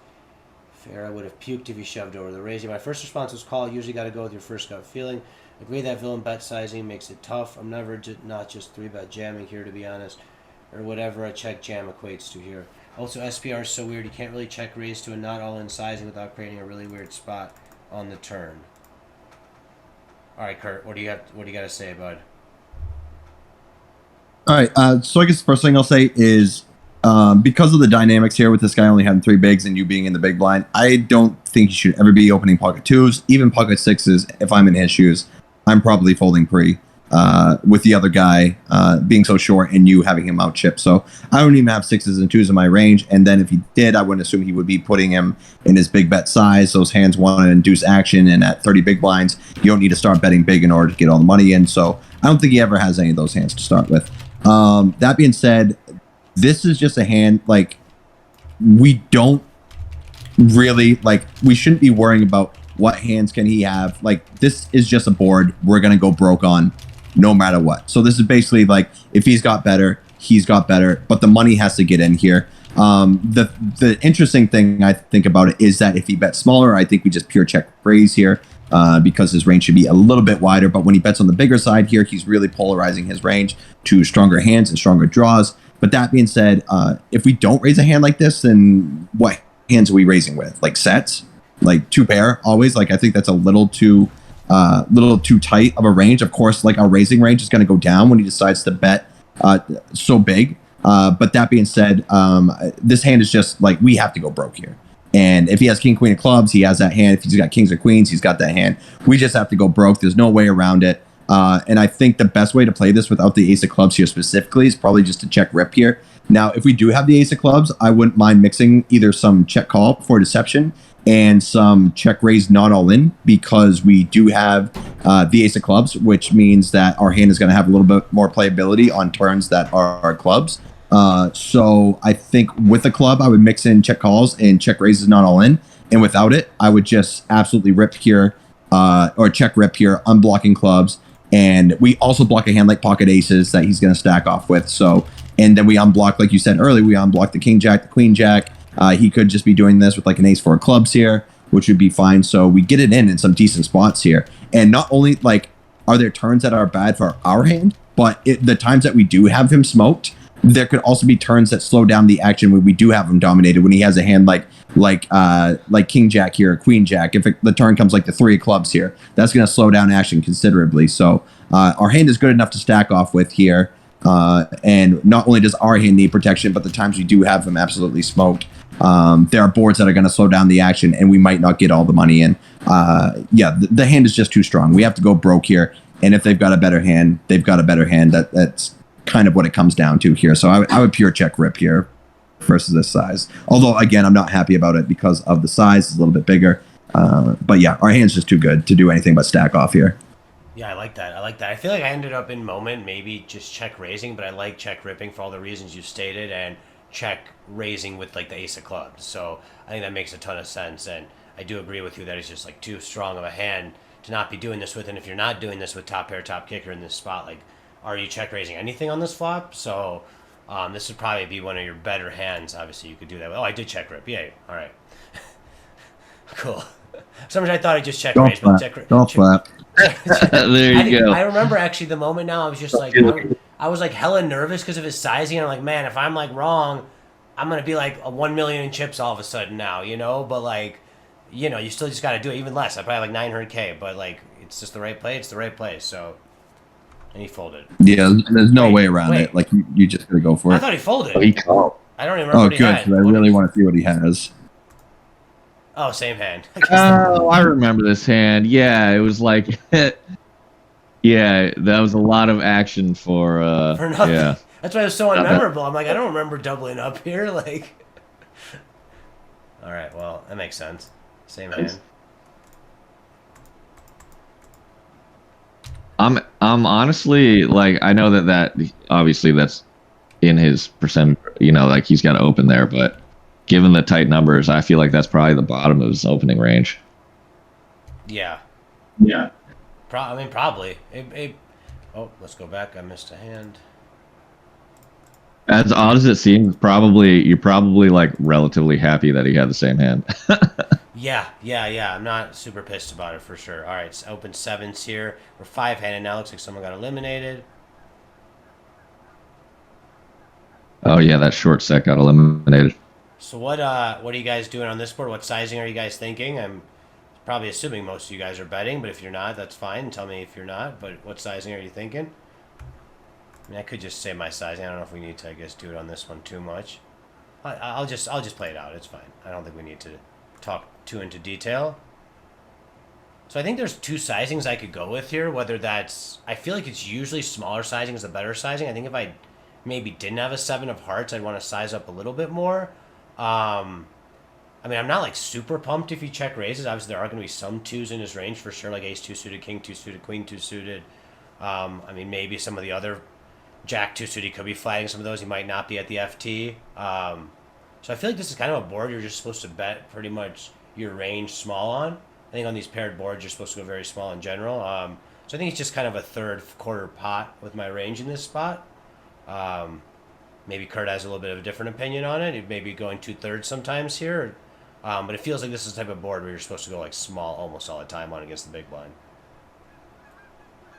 Fair, I would have puked if he shoved over the raising. My first response was call. Usually got to go with your first gut feeling. Agree that villain bet sizing makes it tough. I'm never not just 3-bet jamming here, to be honest, or whatever a check jam equates to here. Also, SPR is so weird. You can't really check raise to a not all-in sizing without creating a really weird spot on the turn. All right, Kurt, what do you got to say, bud? All right. So I guess the first thing I'll say is because of the dynamics here with this guy only having 3 bigs and you being in the big blind, I don't think you should ever be opening pocket 2s, even pocket 6s. If I'm in his shoes, I'm probably folding pre with the other guy being so short and you having him out chip. So I don't even have 6s and 2s in my range. And then if he did, I wouldn't assume he would be putting him in his big bet size. Those hands want to induce action. And at 30 big blinds, you don't need to start betting big in order to get all the money in. So I don't think he ever has any of those hands to start with. That being said, this is just a hand, like, we don't really, like, we shouldn't be worrying about what hands can he have. Like, this is just a board we're going to go broke on no matter what. So this is basically like, if he's got better, he's got better, but the money has to get in here. The interesting thing I think about it is that if he bets smaller, I think we just pure check raise here. Because his range should be a little bit wider, but when he bets on the bigger side here, he's really polarizing his range to stronger hands and stronger draws. But that being said, if we don't raise a hand like this, then what hands are we raising with? Like sets, like 2 pair always. Like I think that's a little too tight of a range. Of course, like our raising range is going to go down when he decides to bet so big. But that being said, this hand is just like, we have to go broke here. And if he has king, queen of clubs, he has that hand. If he's got kings or queens, he's got that hand. We just have to go broke. There's no way around it. And I think the best way to play this without the ace of clubs here specifically is probably just to check rip here. Now, if we do have the ace of clubs, I wouldn't mind mixing either some check call for deception and some check raise not all in, because we do have the ace of clubs, which means that our hand is going to have a little bit more playability on turns that are clubs. So I think with a club, I would mix in check calls and check raises not all in. And without it, I would just absolutely rip here, or check rip here, unblocking clubs. And we also block a hand like pocket aces that he's going to stack off with. So, and then we unblock, like you said earlier, we unblock the king jack, the queen jack. He could just be doing this with like an ace 4 clubs here, which would be fine. So we get it in some decent spots here. And not only like are there turns that are bad for our hand, but the times that we do have him smoked, there could also be turns that slow down the action when we do have him dominated. When he has a hand like king jack here, or queen jack, if the turn comes like the 3 of clubs here, that's going to slow down action considerably. So our hand is good enough to stack off with here. And not only does our hand need protection, but the times we do have him absolutely smoked, there are boards that are going to slow down the action, and we might not get all the money in. The hand is just too strong. We have to go broke here. And if they've got a better hand, they've got a better hand. That's kind of what it comes down to here. So I would pure check rip here versus this size. Although, again, I'm not happy about it because of the size. It's a little bit bigger. But yeah, our hand's just too good to do anything but stack off here. Yeah, I like that. I feel like I ended up in moment maybe just check raising, but I like check ripping for all the reasons you stated, and check raising with like the ace of clubs. So I think that makes a ton of sense, and I do agree with you that it's just like too strong of a hand to not be doing this with. And if you're not doing this with top pair, top kicker in this spot, like, are you check raising anything on this flop? So this would probably be one of your better hands. Obviously, you could do that. Oh, I did check rip. Yay. All right. Cool. Sometimes I thought I just check raise, but check rip. Don't flap. There you go. I remember actually the moment now, I was just like, I was like hella nervous because of his sizing. And I'm like, man, if I'm like wrong, I'm going to be like a 1 million in chips all of a sudden now, you know? But like, you know, you still just got to do it even less. I probably like 900K, but like, it's just the right play. It's the right play. So, and he folded. Yeah, there's no way around it. Like, you just got to go for it. I thought he folded. Oh, he called. I don't even remember what he good, had. because I really want to see what he has. Oh, same hand. Oh, I remember this hand. Yeah, it was like, yeah, that was a lot of action for nothing. yeah. That's why it was so unmemorable. I'm like, I don't remember doubling up here. Like, all right, well, that makes sense. Same hand. I'm honestly like, I know that obviously that's in his percent, you know, like he's got to open there, but given the tight numbers, I feel like that's probably the bottom of his opening range. Yeah. Yeah. I mean, probably. Oh, let's go back. I missed a hand. As odd as it seems, you're probably like relatively happy that he had the same hand. Yeah. I'm not super pissed about it for sure. All right, it's open sevens here. We're five-handed now. Looks like someone got eliminated. Oh yeah, that short set got eliminated. So what are you guys doing on this board? What sizing are you guys thinking? I'm probably assuming most of you guys are betting, but if you're not, that's fine. Tell me if you're not. But what sizing are you thinking? I mean, I could just say my sizing. I don't know if we need to, I guess, do it on this one too much. I'll just play it out. It's fine. I don't think we need to talk too into detail. So I think there's two sizings I could go with here. Whether that's, I feel like it's usually smaller sizing is the better sizing. I think if I maybe didn't have a seven of hearts, I'd want to size up a little bit more. I mean, I'm not like super pumped if you check raises. Obviously, there are going to be some twos in his range for sure, like ace two suited, king two suited, queen two suited. I mean, maybe some of the other jack two suited could be flagging some of those. He might not be at the FT. So I feel like this is kind of a board you're just supposed to bet pretty much your range small on. I think on these paired boards, you're supposed to go very small in general. So I think it's just kind of a third quarter pot with my range in this spot. Maybe Kurt has a little bit of a different opinion on it. It may be going 2/3 sometimes here. But it feels like this is the type of board where you're supposed to go like small almost all the time on against the big blind.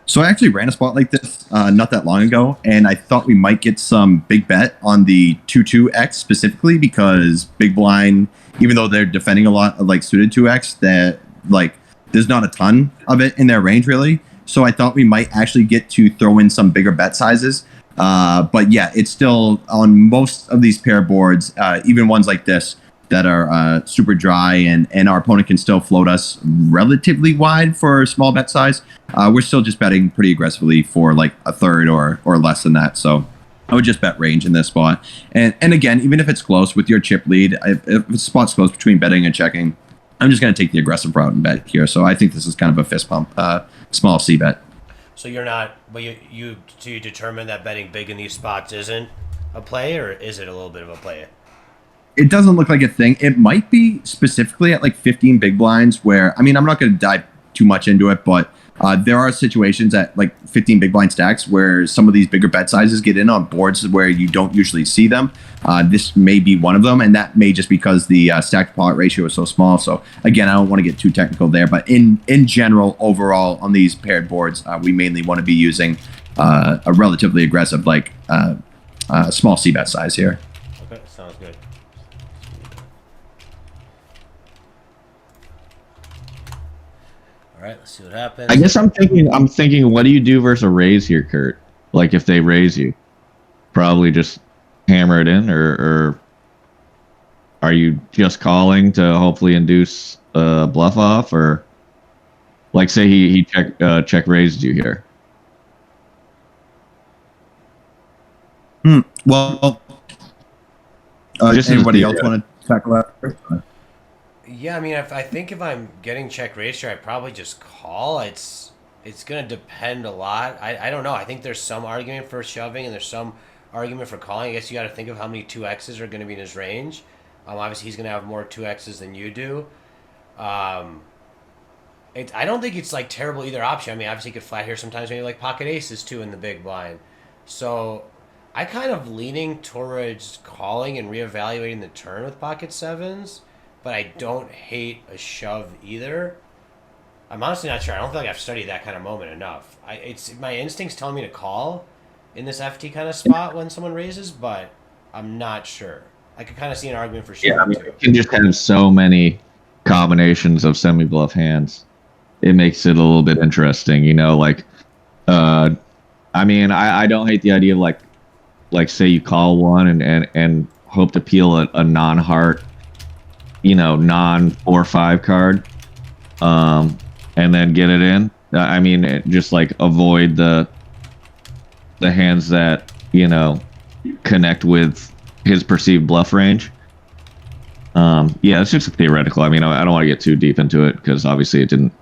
So I actually ran a spot like this not that long ago, and I thought we might get some big bet on the 2-2x specifically because big blind, even though they're defending a lot of like suited 2x, that like there's not a ton of it in their range really. So I thought we might actually get to throw in some bigger bet sizes. But yeah, it's still on most of these pair boards, even ones like this that are super dry and our opponent can still float us relatively wide for a small bet size. We're still just betting pretty aggressively for like a third or less than that. So I would just bet range in this spot. And again, even if it's close with your chip lead, if the spot's close between betting and checking, I'm just going to take the aggressive route and bet here. So I think this is kind of a fist pump, small C bet. So you're not, but you determine that betting big in these spots isn't a play, or is it a little bit of a play? It doesn't look like a thing. It might be specifically at like 15 big blinds where, I mean, I'm not going to dive too much into it, but there are situations at like 15 big blind stacks where some of these bigger bet sizes get in on boards where you don't usually see them. This may be one of them, and that may just because the stack to pot ratio is so small. So again, I don't want to get too technical there, but in general, overall on these paired boards, we mainly want to be using a relatively aggressive, like small C bet size here. Okay, sounds good. All right, let's see what happens. I guess I'm thinking, what do you do versus a raise here, Kurt? Like if they raise you, probably just hammer it in, or are you just calling to hopefully induce a bluff off, or like say he check raised you here? Well, Just anybody else want to tackle that first? Yeah, I mean, I think if I'm getting check raised here, I'd probably just call. It's going to depend a lot. I don't know. I think there's some argument for shoving and there's some argument for calling. I guess you got to think of how many 2Xs are going to be in his range. Obviously, he's going to have more 2Xs than you do. I don't think it's like terrible either option. I mean, obviously, you could flat here sometimes, maybe like pocket aces too in the big blind. So I kind of leaning towards calling and reevaluating the turn with pocket sevens. But I don't hate a shove either. I'm honestly not sure. I don't feel like I've studied that kind of moment enough. It's my instincts telling me to call in this FT kind of spot when someone raises, but I'm not sure. I could kind of see an argument for shoving too. You can just have so many combinations of semi-bluff hands. It makes it a little bit interesting, you know. Like, I mean, I don't hate the idea of like say you call one and hope to peel a non-heart, you know, non 4-5 card, and then get it in. I mean, just like avoid the hands that, you know, connect with his perceived bluff range. Yeah, it's just theoretical. I mean, I don't want to get too deep into it because obviously it didn't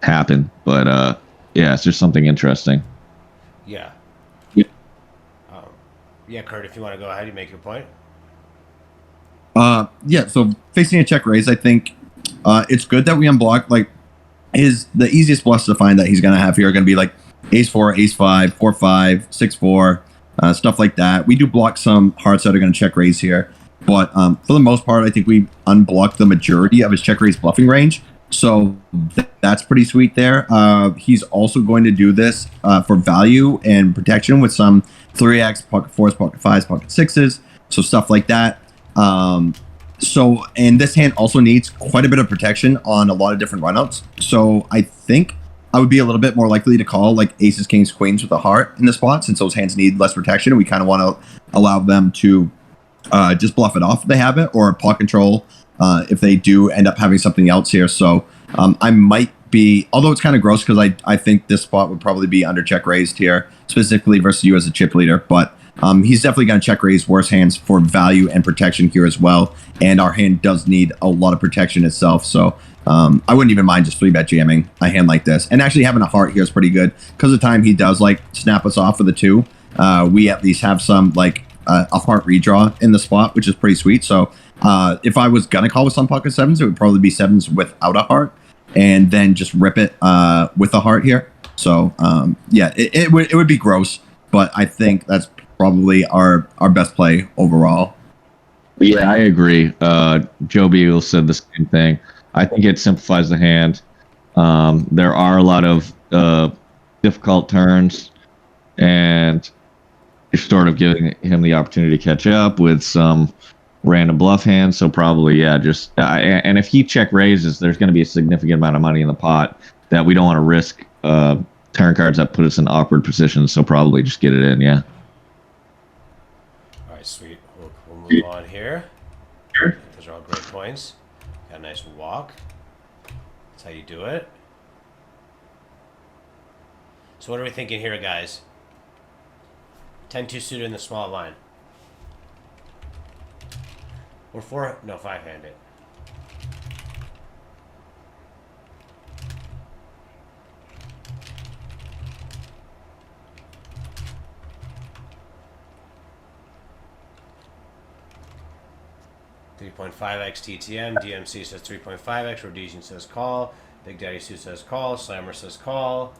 happen, but yeah, it's just something interesting. Yeah. Yeah. Yeah, Kurt, if you want to go ahead, you make your point. Yeah, so facing a check raise, I think it's good that we unblock. Like, the easiest bluffs to find that he's going to have here are going to be like ace 4, ace 5, 4 5, 6 4, stuff like that. We do block some hearts that are going to check raise here, but for the most part, I think we unblock the majority of his check raise bluffing range. So that's pretty sweet there. He's also going to do this for value and protection with some 3x, pocket 4s, pocket 5s, pocket 6s, so stuff like that. And this hand also needs quite a bit of protection on a lot of different runouts. So I think I would be a little bit more likely to call like aces, kings, queens with a heart in the spot, since those hands need less protection. And we kind of want to allow them to just bluff it off if they have it, or pot control if they do end up having something else here. So I might be, although it's kind of gross because I think this spot would probably be under check raised here, specifically versus you as a chip leader. But he's definitely going to check raise worse hands for value and protection here as well. And our hand does need a lot of protection itself. So I wouldn't even mind just 3-bet jamming a hand like this. And actually having a heart here is pretty good, because the time he does like snap us off for the 2, we at least have some like a heart redraw in the spot, which is pretty sweet. So if I was going to call with some pocket 7s, it would probably be 7s without a heart, and then just rip it with a heart here. So yeah, it would be gross, but I think that's probably our best play overall. Yeah, I agree. Joe Beagle said the same thing. I think it simplifies the hand. There are a lot of difficult turns, and you're sort of giving him the opportunity to catch up with some random bluff hands. So probably, yeah, just and if he check raises, there's going to be a significant amount of money in the pot that we don't want to risk turn cards that put us in awkward positions. So probably just get it in, yeah. All right, sweet. We'll move on here. Those are all great points. Got a nice walk. That's how you do it. So what are we thinking here, guys? 10-2 suited in the small line. Or 5-handed. .5x TTM. DMC says 3.5x. Rhodesian says call. Big Daddy Sue says call. Slammer says call.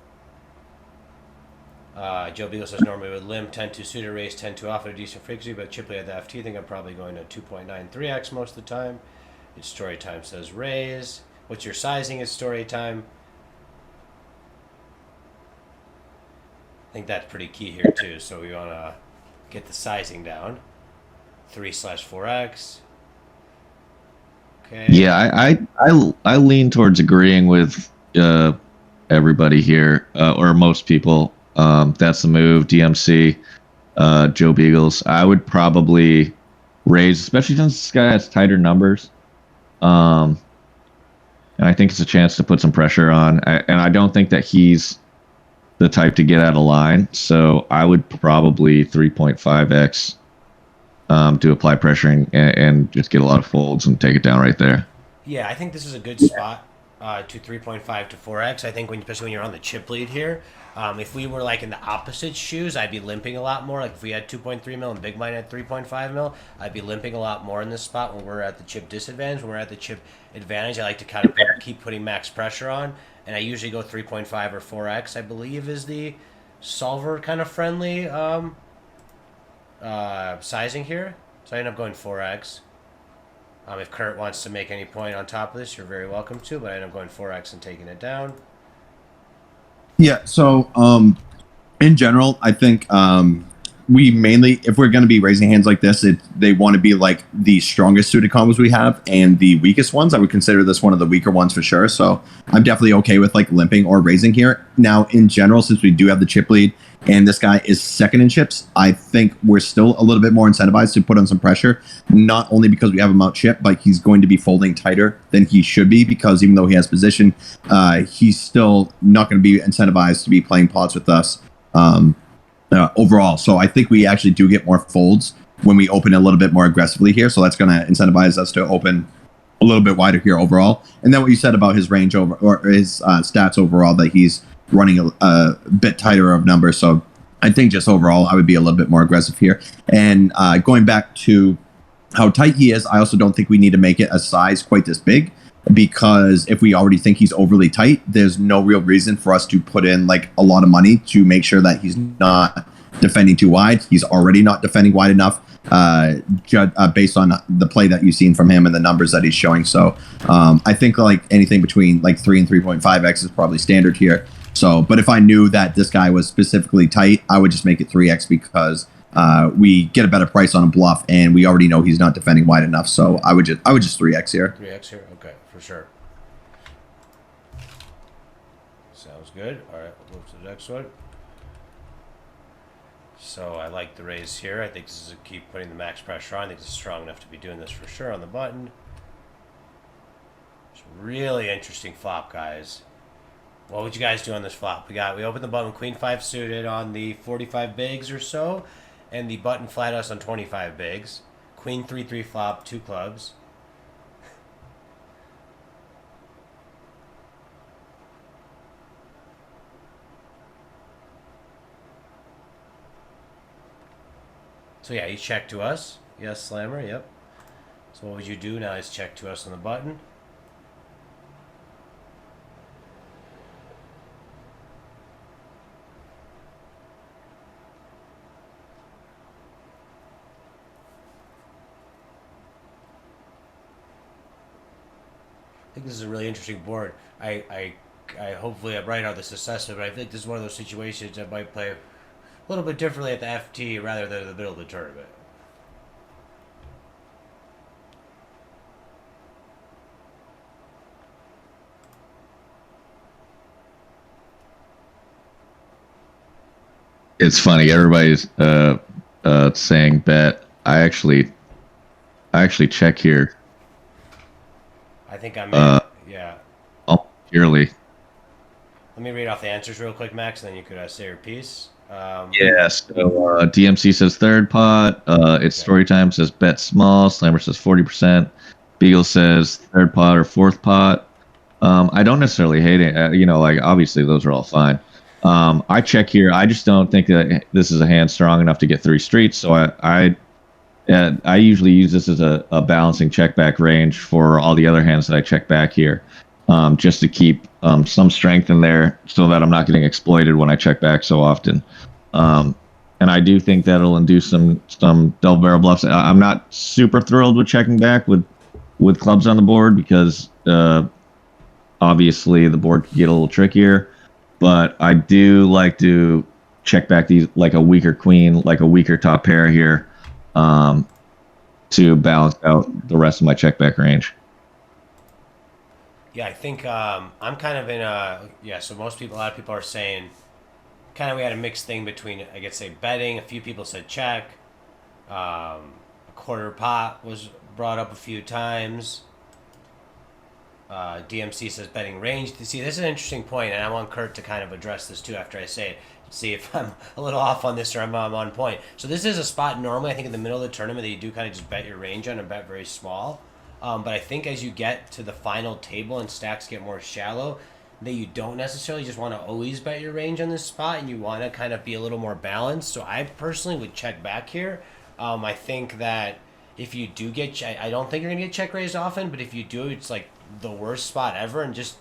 Joe Beagle says normally with limb 10-2 suited raise 10-2 off at a decent frequency, but Chipley at the FT think I'm probably going to 2.93x most of the time. It's story time says raise. What's your sizing? It's story time. I think that's pretty key here too. So we want to get the sizing down. 3/4x. Okay. Yeah, I lean towards agreeing with everybody here, or most people. That's the move. DMC, Joe Beagles. I would probably raise, especially since this guy has tighter numbers. And I think it's a chance to put some pressure on. And I don't think that he's the type to get out of line. So I would probably 3.5x to apply pressure and just get a lot of folds and take it down right there. Yeah, I think this is a good spot to 3.5 to 4x. I think especially when you're on the chip lead here, if we were like in the opposite shoes, I'd be limping a lot more. Like if we had 2.3 mil and big blind at 3.5 mil, I'd be limping a lot more in this spot when we're at the chip disadvantage. When we're at the chip advantage, I like to kind of keep putting max pressure on, and I usually go 3.5 or 4x. I believe is the solver kind of friendly sizing here. So I end up going 4x. If Kurt wants to make any point on top of this, you're very welcome to, but I end up going 4x and taking it down. Yeah, so in general, I think we mainly, if we're going to be raising hands like this, they want to be like the strongest suited combos we have and the weakest ones. I would consider this one of the weaker ones for sure. So I'm definitely okay with like limping or raising here. Now, in general, since we do have the chip lead and this guy is second in chips, I think we're still a little bit more incentivized to put on some pressure, not only because we have him out chip, but he's going to be folding tighter than he should be, because even though he has position, he's still not going to be incentivized to be playing pots with us overall. So I think we actually do get more folds when we open a little bit more aggressively here. So that's going to incentivize us to open a little bit wider here overall. And then what you said about his range over, or his stats overall, that he's running a bit tighter of numbers. So I think just overall, I would be a little bit more aggressive here. And going back to how tight he is, I also don't think we need to make it a size quite this big, because if we already think he's overly tight, there's no real reason for us to put in like a lot of money to make sure that he's not defending too wide. He's already not defending wide enough, based on the play that you've seen from him and the numbers that he's showing. So I think like anything between like 3 and 3.5x is probably standard here. So, but if I knew that this guy was specifically tight, I would just make it 3x because we get a better price on a bluff, and we already know he's not defending wide enough. So I would just 3x here. 3x here, okay, for sure. Sounds good. All right, we'll move to the next one. So I like the raise here. I think this is a keep putting the max pressure on. I think this is strong enough to be doing this for sure on the button. It's a really interesting flop, guys. What would you guys do on this flop? We opened the button queen 5 suited on the 45 bigs or so, and the button flat us on 25 bigs. Queen 3-3 flop, 2 clubs. So yeah, he's checked to us. Yes, Slammer, yep. So what would you do? Now he's checked to us on the button. I think this is a really interesting board. I hopefully I'm right on this assessment, but I think this is one of those situations that might play a little bit differently at the FT rather than in the middle of the tournament. It's funny. Everybody's saying bet. I actually check here. I think I'm yeah. Oh, purely. Let me read off the answers real quick, Max, and then you could say your piece. Yeah, so DMC says third pot. It's story time says bet small. Slammer says 40%. Beagle says third pot or fourth pot. I don't necessarily hate it. Like obviously those are all fine. I check here. I just don't think that this is a hand strong enough to get 3 streets. So I usually use this as a balancing check back range for all the other hands that I check back here, just to keep some strength in there so that I'm not getting exploited when I check back so often. And I do think that'll induce some double barrel bluffs. I'm not super thrilled with checking back with clubs on the board because obviously the board can get a little trickier. But I do like to check back these like a weaker queen, like a weaker top pair here, to balance out the rest of my check back range. Yeah, I think I'm kind of in a so a lot of people are saying kind of we had a mixed thing between I guess say betting. A few people said check. A quarter pot was brought up a few times. DMC says betting range. See, this is an interesting point, and I want Kurt to kind of address this too after I say it. See if I'm a little off on this or I'm on point. So this is a spot normally, I think, in the middle of the tournament that you do kind of just bet your range on and bet very small. But I think as you get to the final table and stacks get more shallow, that you don't necessarily just want to always bet your range on this spot, and you want to kind of be a little more balanced. So I personally would check back here. I think that if you do get, I don't think you're going to get check raised often, but if you do, it's like the worst spot ever, and just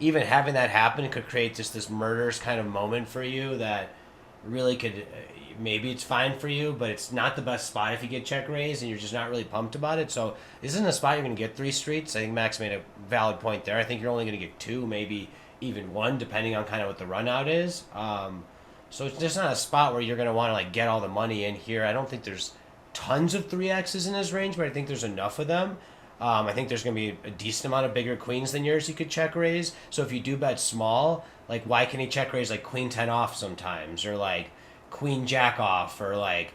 even having that happen could create just this murderous kind of moment for you that really could maybe it's fine for you, but it's not the best spot if you get check raised and you're just not really pumped about it. So this isn't a spot you're going to get 3 streets. I think Max made a valid point there. I think you're only going to get 2, maybe even 1, depending on kind of what the run out is. So it's just not a spot where you're going to want to like get all the money in here. I don't think there's tons of 3Xs in his range, but I think there's enough of them. I think there's going to be a decent amount of bigger queens than yours you could check raise. So if you do bet small, like why can he check raise like queen 10 off sometimes, or like queen jack off, or like,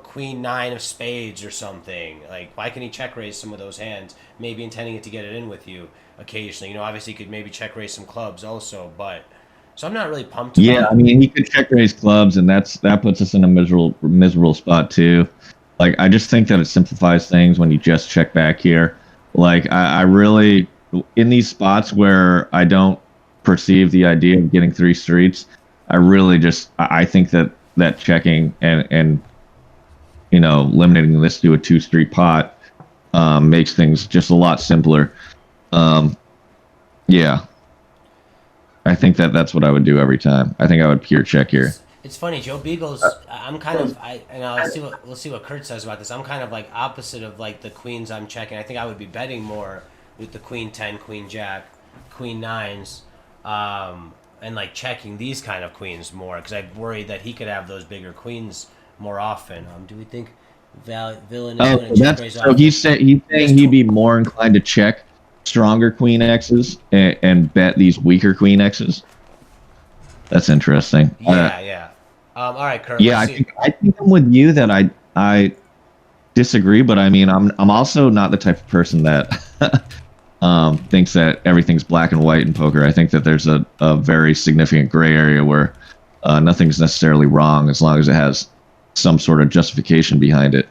queen 9 of spades or something? Like why can he check raise some of those hands, maybe intending it to get it in with you occasionally? Obviously he could maybe check raise some clubs also, but so I'm not really pumped about it. I mean, he could check raise clubs, and that puts us in a miserable spot too. Like, I just think that it simplifies things when you just check back here. Like, I really, in these spots where I don't perceive the idea of getting 3 streets, I think that checking and limiting this to a 2-street pot makes things just a lot simpler. Yeah. I think that's what I would do every time. I think I would pure check here. It's funny, Joe Beagle's. I'm kind of. We'll see what Kurt says about this. I'm kind of like opposite of like the queens I'm checking. I think I would be betting more with the queen 10, queen jack, queen nines, and like checking these kind of queens more because I'm worried that he could have those bigger queens more often. Do we think Villain is going to check raise so off? he's saying he'd be more inclined to check stronger queen X's and bet these weaker queen X's. That's interesting. Yeah. All right, Kurt. Yeah, I think I'm with you that I disagree, but I mean I'm also not the type of person that thinks that everything's black and white in poker. I think that there's a very significant gray area where nothing's necessarily wrong as long as it has some sort of justification behind it.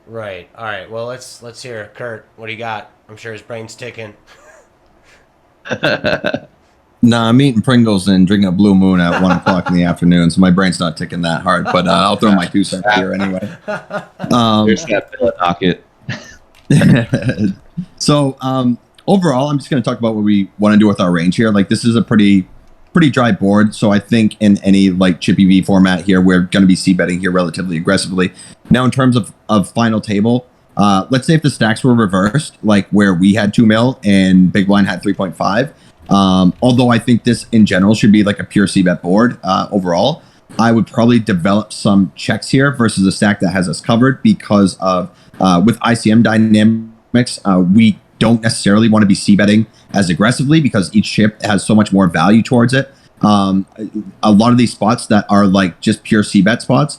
Right. All right. Well, let's hear Kurt. What do you got? I'm sure his brain's ticking. Nah, I'm eating Pringles and drinking a Blue Moon at 1 o'clock in the afternoon, so my brain's not ticking that hard. But I'll throw my 2 cents here anyway. There's that Bill docket. So overall, I'm just going to talk about what we want to do with our range here. Like this is a pretty dry board, so I think in any like Chippy V format here, we're going to be c-betting here relatively aggressively. Now, in terms of final table, let's say if the stacks were reversed, like where we had 2 mil and Big Blind had 3.5. Although I think this in general should be like a pure c-bet board overall, I would probably develop some checks here versus a stack that has us covered because of with ICM dynamics, we don't necessarily want to be c-betting as aggressively because each chip has so much more value towards it. A lot of these spots that are like just pure c-bet spots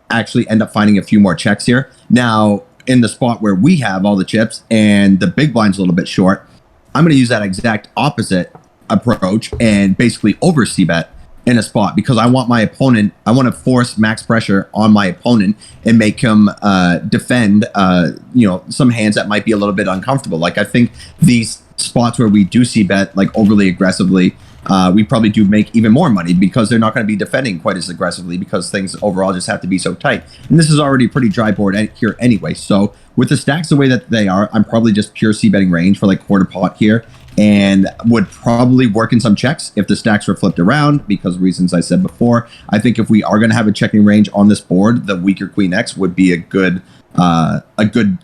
actually end up finding a few more checks here. Now, in the spot where we have all the chips and the big blind's a little bit short, I'm going to use that exact opposite approach and basically over c-bet in a spot because I want my opponent, I want to force max pressure on my opponent and make him defend, some hands that might be a little bit uncomfortable. Like I think these spots where we do c-bet like overly aggressively, we probably do make even more money because they're not going to be defending quite as aggressively because things overall just have to be so tight. And this is already a pretty dry board here anyway. So with the stacks the way that they are, I'm probably just pure c-betting range for like quarter pot here and would probably work in some checks if the stacks were flipped around because of reasons I said before. I think if we are going to have a checking range on this board, the weaker queen X would be a good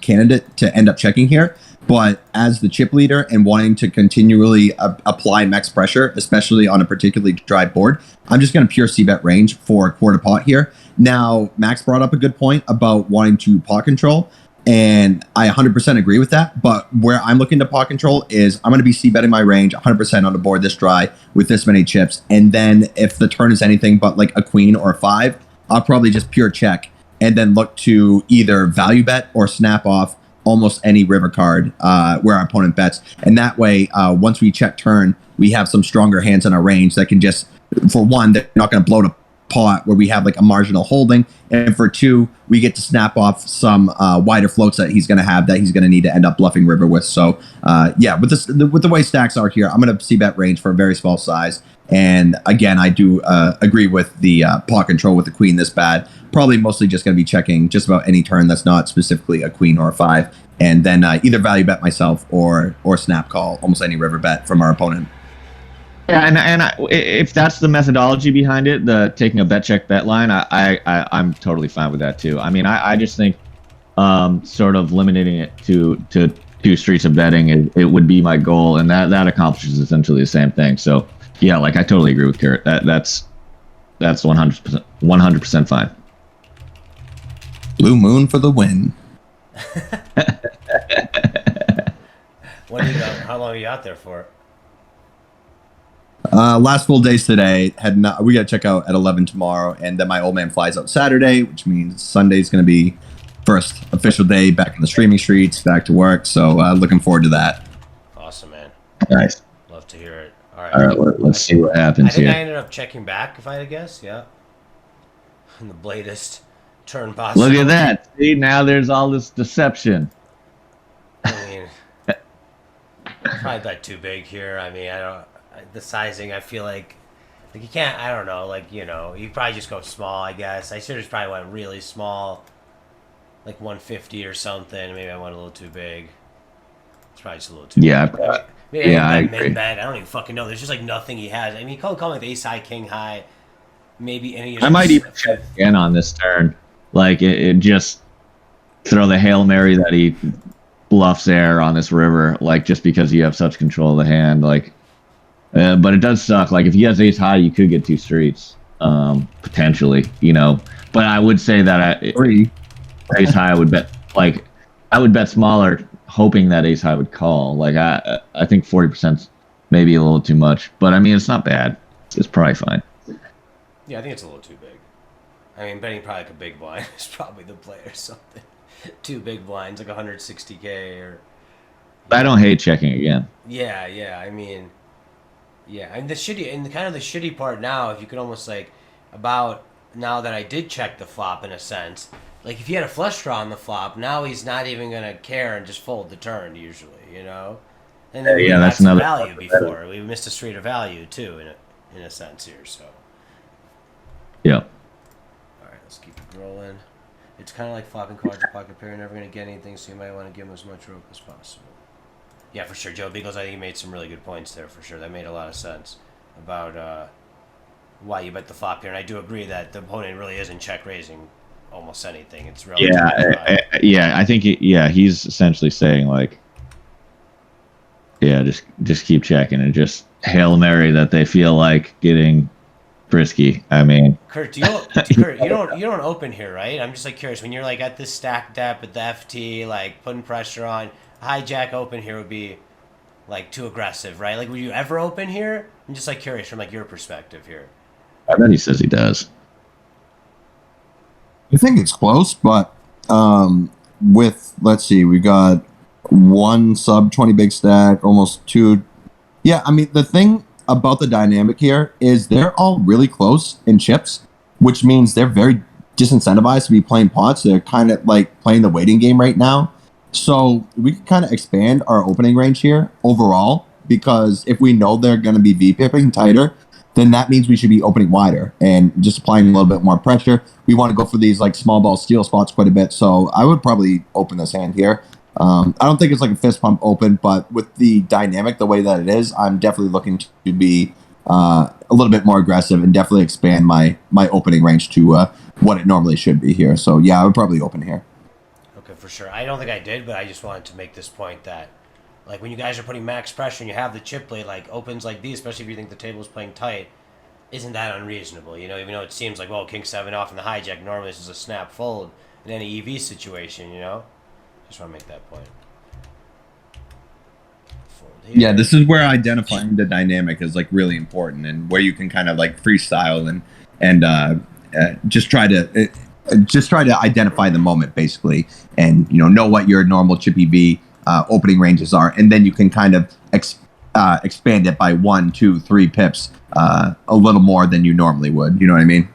candidate to end up checking here. But as the chip leader and wanting to continually apply max pressure, especially on a particularly dry board, I'm just going to pure c-bet range for quarter pot here. Now, Max brought up a good point about wanting to pot control, and I 100% agree with that. But where I'm looking to pot control is I'm going to be c-betting my range 100% on the board this dry with this many chips. And then if the turn is anything but like a queen or a 5, I'll probably just pure check and then look to either value bet or snap off almost any river card where our opponent bets. And that way, once we check turn, we have some stronger hands in our range that can just, for one, they're not going to blow the pot where we have like a marginal holding. And for 2, we get to snap off some wider floats that he's going to have that he's going to need to end up bluffing river with. So yeah, with the way stacks are here, I'm going to c-bet range for a very small size. And again, I do agree with the pot control with the queen this bad. Probably mostly just going to be checking just about any turn that's not specifically a queen or a 5. And then either value bet myself or snap call almost any river bet from our opponent. Yeah, and if that's the methodology behind it, the taking a bet check bet line, I'm totally fine with that too. I mean, I just think sort of limiting it to 2 streets of betting it would be my goal, and that accomplishes essentially the same thing. So yeah, like I totally agree with Garrett. That's 100% fine. Blue Moon for the win. How long are you out there for? Last full days today. We got to check out at 11 tomorrow, and then my old man flies out Saturday, which means Sunday's going to be first official day back in the streaming streets, back to work. So looking forward to that. Awesome, man. Nice. Love to hear it. All right, let's see what happens I think here. I ended up checking back, if I had to guess. Yeah. In the bladest turn possible. Look at that. See, now there's all this deception. I mean, probably bet too big here. I mean, the sizing, I feel like you can't, I don't know, you probably just go small, I guess. I should have probably went really small, like 150 or something. Maybe I went a little too big. It's probably just a little too big. Yeah, I agree. Mid bet. I don't even fucking know. There's just like nothing he has. I mean, you call him like the ace high, king high. maybe any. I might even check again on this turn. Like it just throw the Hail Mary that he bluffs air on this river, like just because you have such control of the hand. Like, but it does suck. Like if he has ace high, you could get 2 streets potentially. You know, but I would say that ace high, I would bet. Like I would bet smaller, hoping that ace high would call. Like I think 40% maybe a little too much, but I mean it's not bad. It's probably fine. Yeah, I think it's a little too big. I mean, betting probably like a big blind is probably the play or something. 2 big blinds, like 160K or. I don't hate checking again. Yeah. I mean, yeah. And the shitty part now, if you could almost like, about now that I did check the flop in a sense, like if he had a flush draw on the flop, now he's not even gonna care and just fold the turn usually, you know. And then we that's some another value before. We missed a street of value too, in a sense here. So. Yeah. All right, let's keep it rolling. It's kind of like flopping quadra pocket pair. You're never going to get anything, so you might want to give him as much rope as possible. Yeah, for sure. Joe Beagles, I think he made some really good points there, for sure. That made a lot of sense about why you bet the flop here. And I do agree that the opponent really isn't check raising almost anything. It's relatively I think he's essentially saying like, just keep checking and just Hail Mary that they feel like getting frisky. I mean, Kurt, you don't open here, right? I'm just like curious when you're like at this stack depth at the FT, like putting pressure on. Hijack open here would be like too aggressive, right? Like, would you ever open here? I'm just like curious from like your perspective here. I bet he says he does. I think it's close, but let's see, we got 1 sub 20 big stack, almost 2. Yeah, I mean the thing about the dynamic here is they're all really close in chips, which means they're very disincentivized to be playing pots. They're kind of like playing the waiting game right now. So we can kind of expand our opening range here overall, because if we know they're going to be V-pipping tighter, then that means we should be opening wider and just applying a little bit more pressure. We want to go for these like small ball steal spots quite a bit. So I would probably open this hand here. I don't think it's like a fist pump open, but with the dynamic the way that it is, I'm definitely looking to be a little bit more aggressive and definitely expand my opening range to what it normally should be here. So yeah, I would probably open here. Okay, for sure. I don't think I did, but I just wanted to make this point that, like, when you guys are putting max pressure and you have the chip play, like, opens like these, especially if you think the table's playing tight, isn't that unreasonable? You know, even though it seems like, well, king 7 off in the hijack, normally this is a snap fold in any EV situation, you know? Just want to make that point. Yeah, this is where identifying the dynamic is like really important, and where you can kind of like freestyle and just try to identify the moment basically, and know what your normal chippy V opening ranges are, and then you can kind of expand it by 1, 2, 3 pips a little more than you normally would. You know what I mean?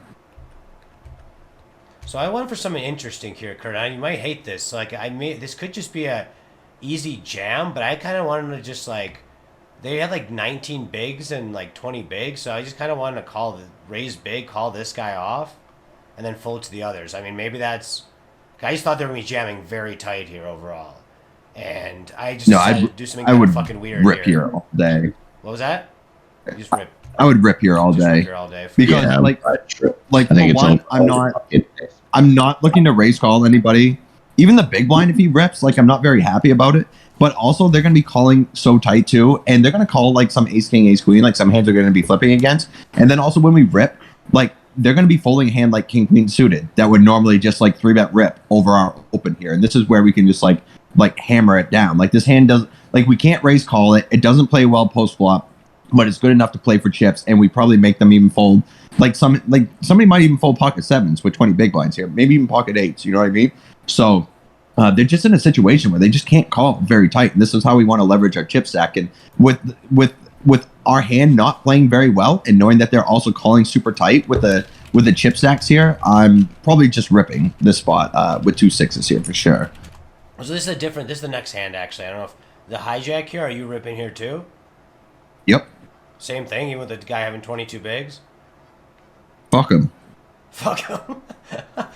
So I went for something interesting here, Kurt. You might hate this. Like this could just be a easy jam, but I kind of wanted to just like, they had like 19 bigs and like 20 bigs, so I just kind of wanted to raise big, call this guy off, and then fold to the others. I mean, maybe that's. I just thought they were gonna be jamming very tight here overall, and I just decided to do something kind of fucking weird. Rip here all day. What was that? You just rip. I would rip here all day. Because I think I'm not looking to raise call anybody. Even the big blind, if he rips, like, I'm not very happy about it. But also, they're going to be calling so tight too, and they're going to call like some ace king, ace queen, like some hands are going to be flipping against. And then also when we rip, like, they're going to be folding a hand like king queen suited that would normally just like 3-bet rip over our open here. And this is where we can just like hammer it down. Like, this hand does, like, we can't raise call it. It doesn't play well post flop, but it's good enough to play for chips, and we probably make them even fold. Like somebody might even fold pocket 7s with 20 big blinds here, maybe even pocket 8s. You know what I mean? So they're just in a situation where they just can't call very tight, and this is how we want to leverage our chip stack. And with our hand not playing very well, and knowing that they're also calling super tight with the chip stacks here, I'm probably just ripping this spot with 2 6s here for sure. So this is this is the next hand actually. I don't know if the hijack here. Are you ripping here too? Yep. Same thing, even with the guy having 22 bigs? Fuck him. Fuck him.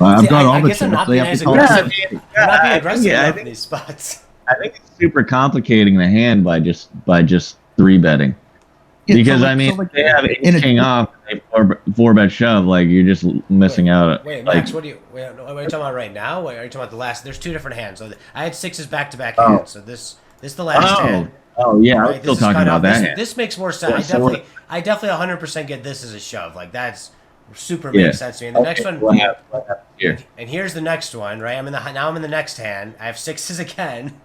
I've got all the chips. I'm not being as aggressive. I'm not being aggressive in these spots. I think it's super complicating the hand by just 3-betting. Yeah, because, so like, they have ace king off, they four bet shove, like you're just missing out. Wait, like, Max, what are you talking about right now? Wait, are you talking about the last? There's two different hands. So I had sixes back to back hands. So this is the last hand. Oh yeah, I was Right, still this is talking cut about off. that This, hand. this makes more sense. Yeah, I definitely 100% get this as a shove. Like that's super makes sense to me. And the next one, What happened here? and here's the next one, right? Now I'm in the next hand. I have sixes again.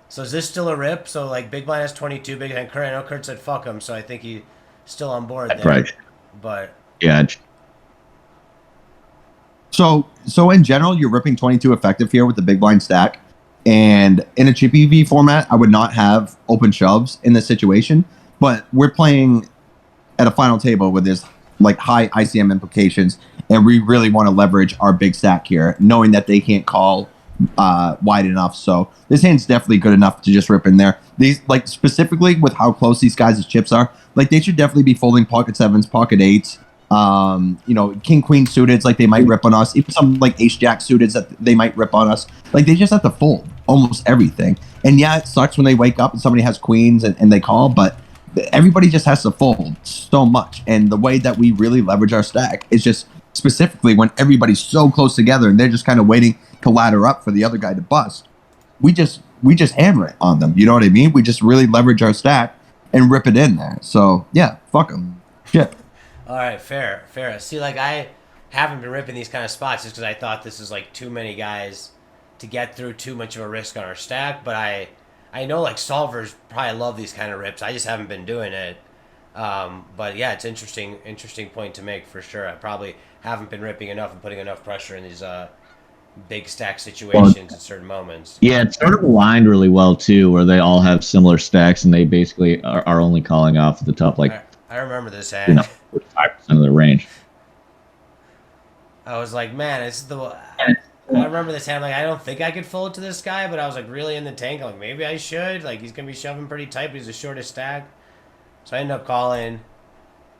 So is this still a rip? So like big blind has 22, big blind Kurt. I know Kurt said fuck him, so I think he's still on board there. Right. But Yeah. So in general, you're ripping 22 effective here with the big blind stack. And in a chip EV format, I would not have open shoves in this situation. But we're playing at a final table with this like high ICM implications, and we really want to leverage our big stack here, knowing that they can't call wide enough. So this hand's definitely good enough to just rip in there. These, like, specifically with how close these guys' chips are, like they should definitely be folding pocket sevens, pocket eights, king queen suited, like they might rip on us. Even some like ace jack suited that they might rip on us. Like they just have to fold almost everything. And yeah, it sucks when they wake up and somebody has queens and they call, but everybody just has to fold so much. And the way that we really leverage our stack is just specifically when everybody's so close together and they're just kind of waiting to ladder up for the other guy to bust. We just hammer it on them. You know what I mean? We just really leverage our stack and rip it in there. So yeah, fuck them. Shit. all right, fair. See, like I haven't been ripping these kind of spots just because I thought this is like too many guys to get through, too much of a risk on our stack. But I know like solvers probably love these kind of rips. I just haven't been doing it. But yeah, it's interesting point to make for sure. I probably haven't been ripping enough and putting enough pressure in these big stack situations at certain moments. Yeah, it's sort of aligned really well too, where they all have similar stacks and they basically are only calling off at the top, like I remember this hand. 5% of the range. I was like, man, this is I remember this hand. Like, I don't think I could fold to this guy, but I was like really in the tank. I'm like, maybe I should. Like, he's gonna be shoving pretty tight, but he's the shortest stack. So I ended up calling.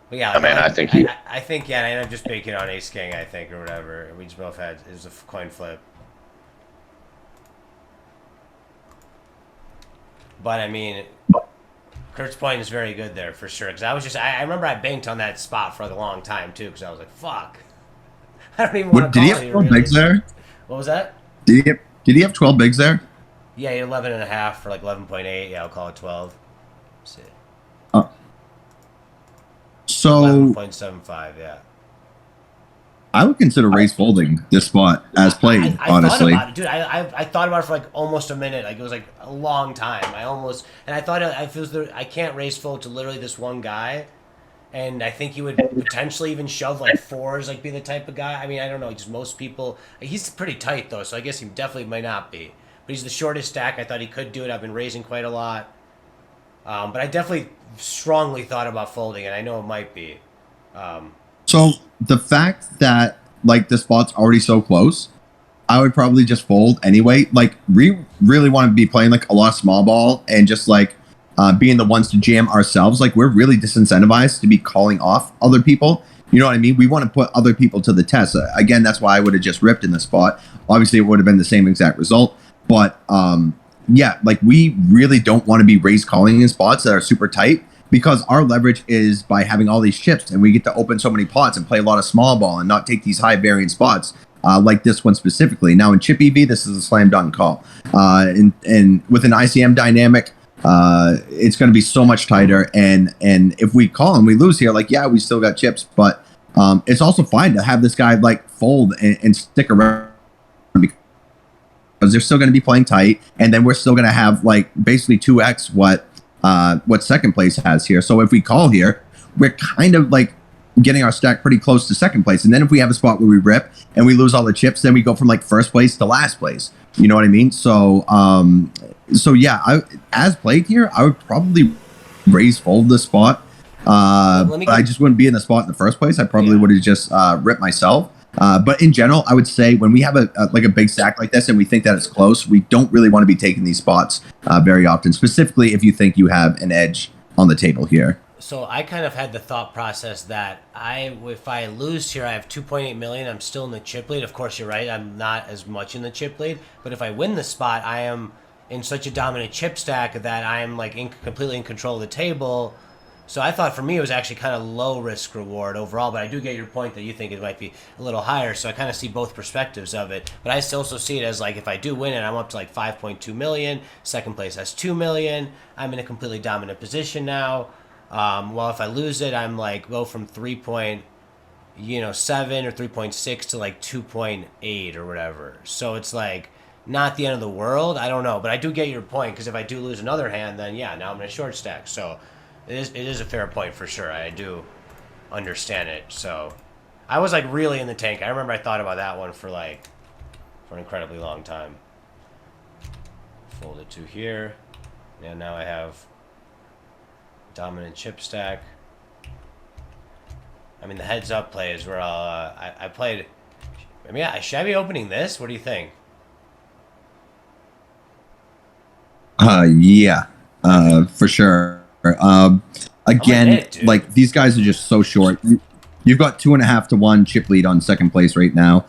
But yeah, I think I think I ended up just baking on ace king, I think, or whatever. We just both had it was a coin flip. But I mean, Kurt's point is very good there for sure. Because I remember I banked on that spot for a long time too. Because I was like, fuck. I don't even want to Did call he have it 12 really. bigs there? What was that? Did he have 12 bigs there? Yeah, 11 and a half for like 11.8. Yeah, I'll call it 12. Let's see. So 11.75, yeah. I would consider raise folding this spot as played, I honestly. thought about it, dude. I thought about it for like almost a minute. Like it was like a long time. I thought I can't raise fold to literally this one guy, and I think he would potentially even shove like fours, like be the type of guy. I mean, I don't know. Just most people. He's pretty tight though, so I guess he definitely might not be. But he's the shortest stack. I thought he could do it. I've been raising quite a lot, but I definitely strongly thought about folding, and I know it might be. So the fact that like the spot's already so close, I would probably just fold anyway. Like we really want to be playing like a lot of small ball and just like being the ones to jam ourselves. Like we're really disincentivized to be calling off other people. You know what I mean? We want to put other people to the test. Again, that's why I would have just ripped in the spot. Obviously, it would have been the same exact result. But yeah, like we really don't want to be raise calling in spots that are super tight, because our leverage is by having all these chips, and we get to open so many pots and play a lot of small ball and not take these high variance spots like this one specifically. Now in chip EV, this is a slam dunk call. And with an ICM dynamic, it's going to be so much tighter. And if we call and we lose here, like, yeah, we still got chips, but it's also fine to have this guy like fold and stick around, because they're still going to be playing tight, and then we're still going to have like basically 2x what second place has here. So if we call here, we're kind of like getting our stack pretty close to second place. And then if we have a spot where we rip and we lose all the chips, then we go from like first place to last place. You know what I mean? So yeah, as played here, I would probably raise fold this spot. But I just wouldn't be in the spot in the first place. I probably would have just ripped myself. But in general, I would say when we have a big stack like this and we think that it's close, we don't really want to be taking these spots very often, specifically if you think you have an edge on the table here. So I kind of had the thought process that if I lose here, I have 2.8 million. I'm still in the chip lead. Of course, you're right. I'm not as much in the chip lead. But if I win the spot, I am in such a dominant chip stack that I am like completely in control of the table. So I thought for me it was actually kind of low risk reward overall, but I do get your point that you think it might be a little higher. So I kind of see both perspectives of it, but I still also see it as like if I do win it, I'm up to like 5.2 million. Second place has 2 million. I'm in a completely dominant position now. While if I lose it, I'm like go from 3.7 or 3.6 to like 2.8 or whatever. So it's like not the end of the world. I don't know, but I do get your point because if I do lose another hand, then yeah, now I'm in a short stack. So it is a fair point for sure. I do understand it. So I was like really in the tank. I remember I thought about that one for an incredibly long time. Fold it to here. And now I have dominant chip stack. I mean, the heads up play is where I played. I mean, should I be opening this? What do you think? Yeah, for sure. Again, like these guys are just so short. You've got 2.5 to 1 chip lead on second place right now.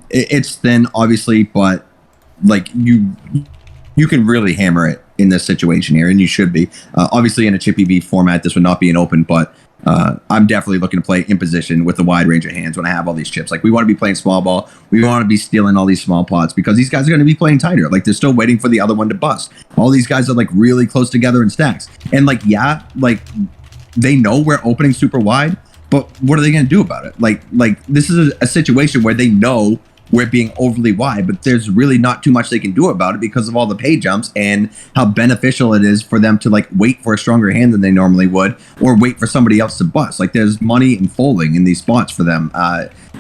It's thin, obviously, but like you can really hammer it in this situation here, and you should be. Obviously, in a chippy V format, this would not be an open, but I'm definitely looking to play in position with a wide range of hands when I have all these chips. Like, we want to be playing small ball. We want to be stealing all these small pots because these guys are going to be playing tighter. Like, they're still waiting for the other one to bust. All these guys are, like, really close together in stacks. And, like, yeah, like, they know we're opening super wide, but what are they going to do about it? Like this is a situation where they know we're being overly wide, but there's really not too much they can do about it because of all the pay jumps and how beneficial it is for them to like wait for a stronger hand than they normally would, or wait for somebody else to bust. Like, there's money in folding in these spots for them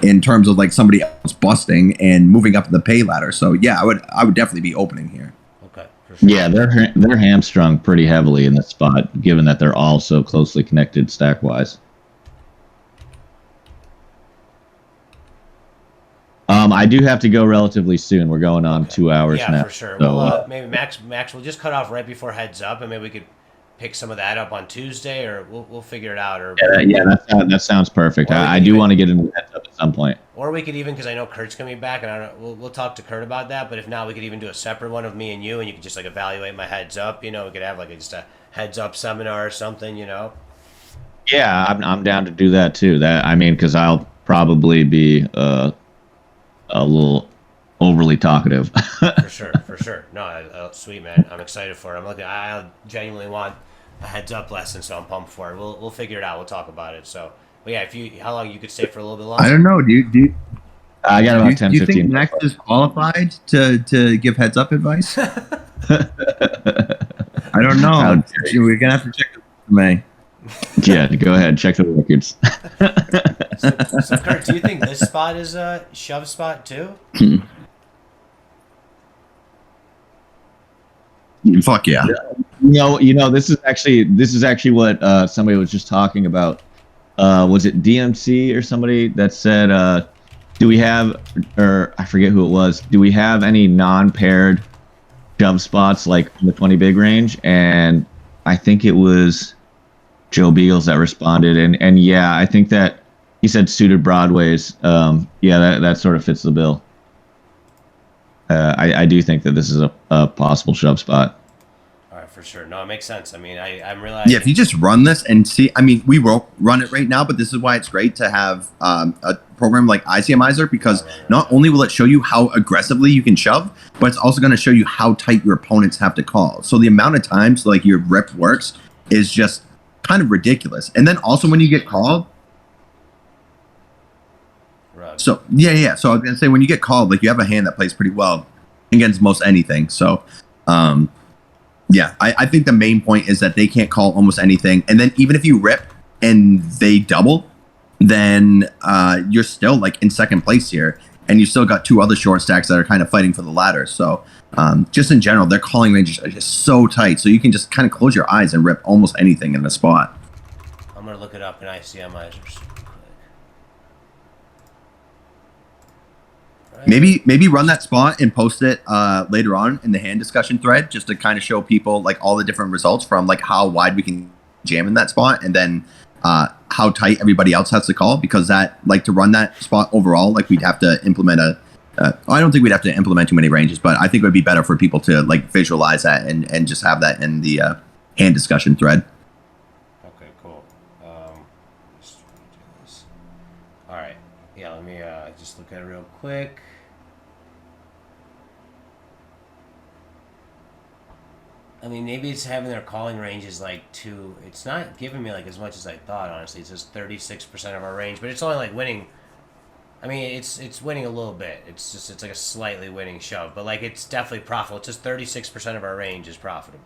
in terms of like somebody else busting and moving up the pay ladder. So yeah, I would definitely be opening here. Okay. For sure. Yeah, they're hamstrung pretty heavily in this spot, given that they're all so closely connected stack wise. I do have to go relatively soon. We're going on 2 hours now. Yeah, for sure. So, well, maybe Max, we'll just cut off right before heads up, and maybe we could pick some of that up on Tuesday, or we'll figure it out. Or that sounds perfect. I do want to get into heads up at some point. Or we could even, because I know Kurt's coming back, and I don't know, we'll talk to Kurt about that. But if not, we could even do a separate one of me and you, and you could just like evaluate my heads up. We could have like just a heads up seminar or something. Yeah, I'm down to do that too. Because I'll probably be a little overly talkative. For sure. No, sweet, man. I'm excited for it. I genuinely want a heads up lesson, so I'm pumped for it. We'll figure it out. We'll talk about it. So, but yeah, how long you could stay for a little bit longer? I don't know. I got about 10, do you 15 think Max is qualified to give heads up advice? I don't know. We're gonna have to check the May. Yeah, go ahead. Check the records. So, Kurt, do you think this spot is a shove spot too? Fuck yeah. This is actually what somebody was just talking about. Was it DMC or somebody that said, do we have, or I forget who it was, do we have any non-paired shove spots like in the 20 big range? And I think it was Joe Beagles that responded, and yeah, I think that he said suited broadways. Yeah, that sort of fits the bill. I do think that this is a possible shove spot. All right, for sure. No, it makes sense. I mean, I'm realizing. Yeah, if you just run this and see, I mean, we won't run it right now, but this is why it's great to have a program like ICMizer, because not only will it show you how aggressively you can shove, but it's also going to show you how tight your opponents have to call. So the amount of times like your rip works is just kind of ridiculous. And then also when you get called, so yeah. So I was gonna say, when you get called, like, you have a hand that plays pretty well against most anything. So yeah, I think the main point is that they can't call almost anything. And then even if you rip and they double, then you're still like in second place here, and you still got two other short stacks that are kind of fighting for the ladder. So just in general, their calling ranges are just so tight, so you can just kind of close your eyes and rip almost anything in the spot. I'm gonna look it up in ICMizers. Maybe run that spot and post it later on in the hand discussion thread, just to kind of show people like all the different results from like how wide we can jam in that spot, and then how tight everybody else has to call, because that, like, to run that spot overall, like, we'd have to implement I don't think we'd have to implement too many ranges, but I think it would be better for people to like visualize that and just have that in the hand discussion thread. Okay, Let's do this. All right. Yeah, let me just look at it real quick. I mean, maybe it's having their calling ranges like too. It's not giving me like as much as I thought. Honestly, it says 36% of our range, but it's only like winning. I mean, it's winning a little bit. It's like a slightly winning shove, but like it's definitely profitable. It says 36% of our range is profitable,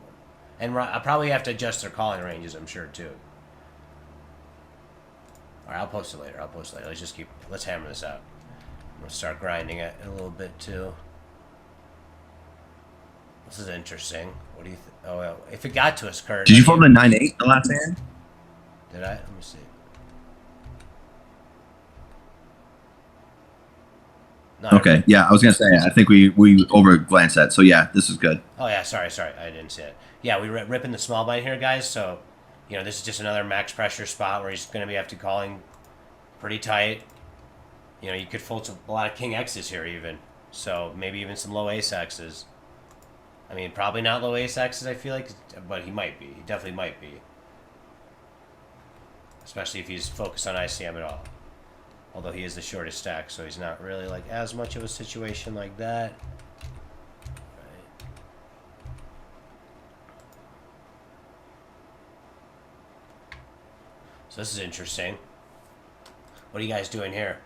and I probably have to adjust their calling ranges. I'm sure too. All right, I'll post it later. Let's hammer this out. I'm gonna start grinding it a little bit too. This is interesting. What do you think? Oh, well, if it got to us, Kurt. Did you fold a 9-8 the last hand? Did I? Let me see. No. Okay, yeah, I was gonna say, I think we over glanced that. So yeah, this is good. Oh yeah, sorry, I didn't see it. Yeah, we ripping the small blind here, guys. So, this is just another max pressure spot where he's gonna be after calling pretty tight. You could fold a lot of king X's here even. So maybe even some low ace X's. I mean, probably not low ace X's, I feel like, but he might be. He definitely might be. Especially if he's focused on ICM at all. Although he is the shortest stack, so he's not really like as much of a situation like that. Right. So this is interesting. What are you guys doing here?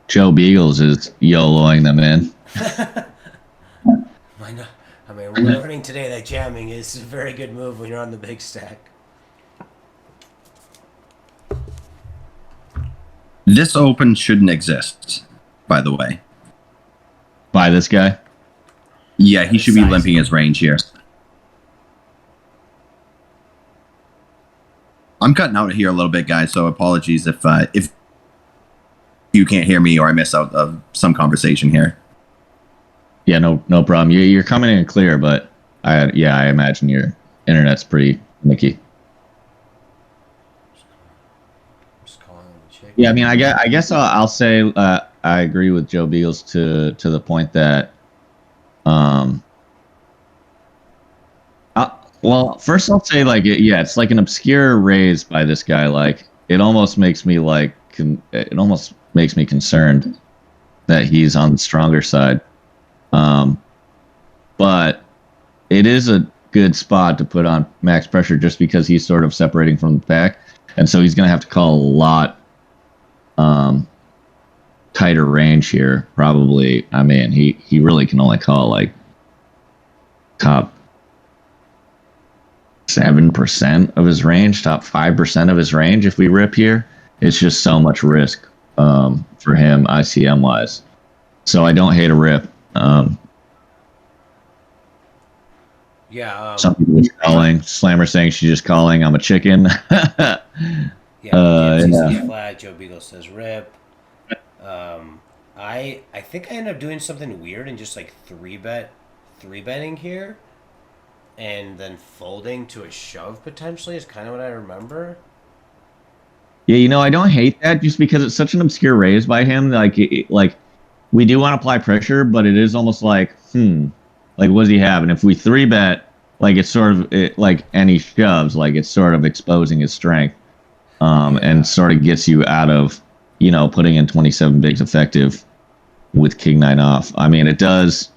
Joe Beagles is YOLOing them in. I mean, we're learning today that jamming is a very good move when you're on the big stack. This open shouldn't exist, by the way. By this guy? Yeah, he should be limping his range here. I'm cutting out here a little bit, guys, so apologies if you can't hear me or I miss out of some conversation here. Yeah, no problem. You're coming in clear, but I imagine your internet's pretty nicky. Yeah, I mean, I guess I'll say I agree with Joe Beagles to the point that, well, first I'll say it's like an obscure raise by this guy. Like it almost makes me concerned that he's on the stronger side. But it is a good spot to put on max pressure just because he's sort of separating from the pack, and so he's going to have to call a lot tighter range here. Probably, I mean, he really can only call like top 7% of his range, top 5% of his range. If we rip here, it's just so much risk for him ICM wise. So I don't hate a rip. Some people are calling. Slammer saying she's just calling. I'm a chicken. Flat. Joe Beagle says rip. I think I ended up doing something weird and just like three betting here, and then folding to a shove potentially is kind of what I remember. Yeah, I don't hate that just because it's such an obscure raise by him. Like we do want to apply pressure, but it is almost like like what does he have? And if we 3-bet, like it's sort of like any shoves, like it's sort of exposing his strength, and sort of gets you out of putting in 27 bigs effective with King 9 off. I mean, it does.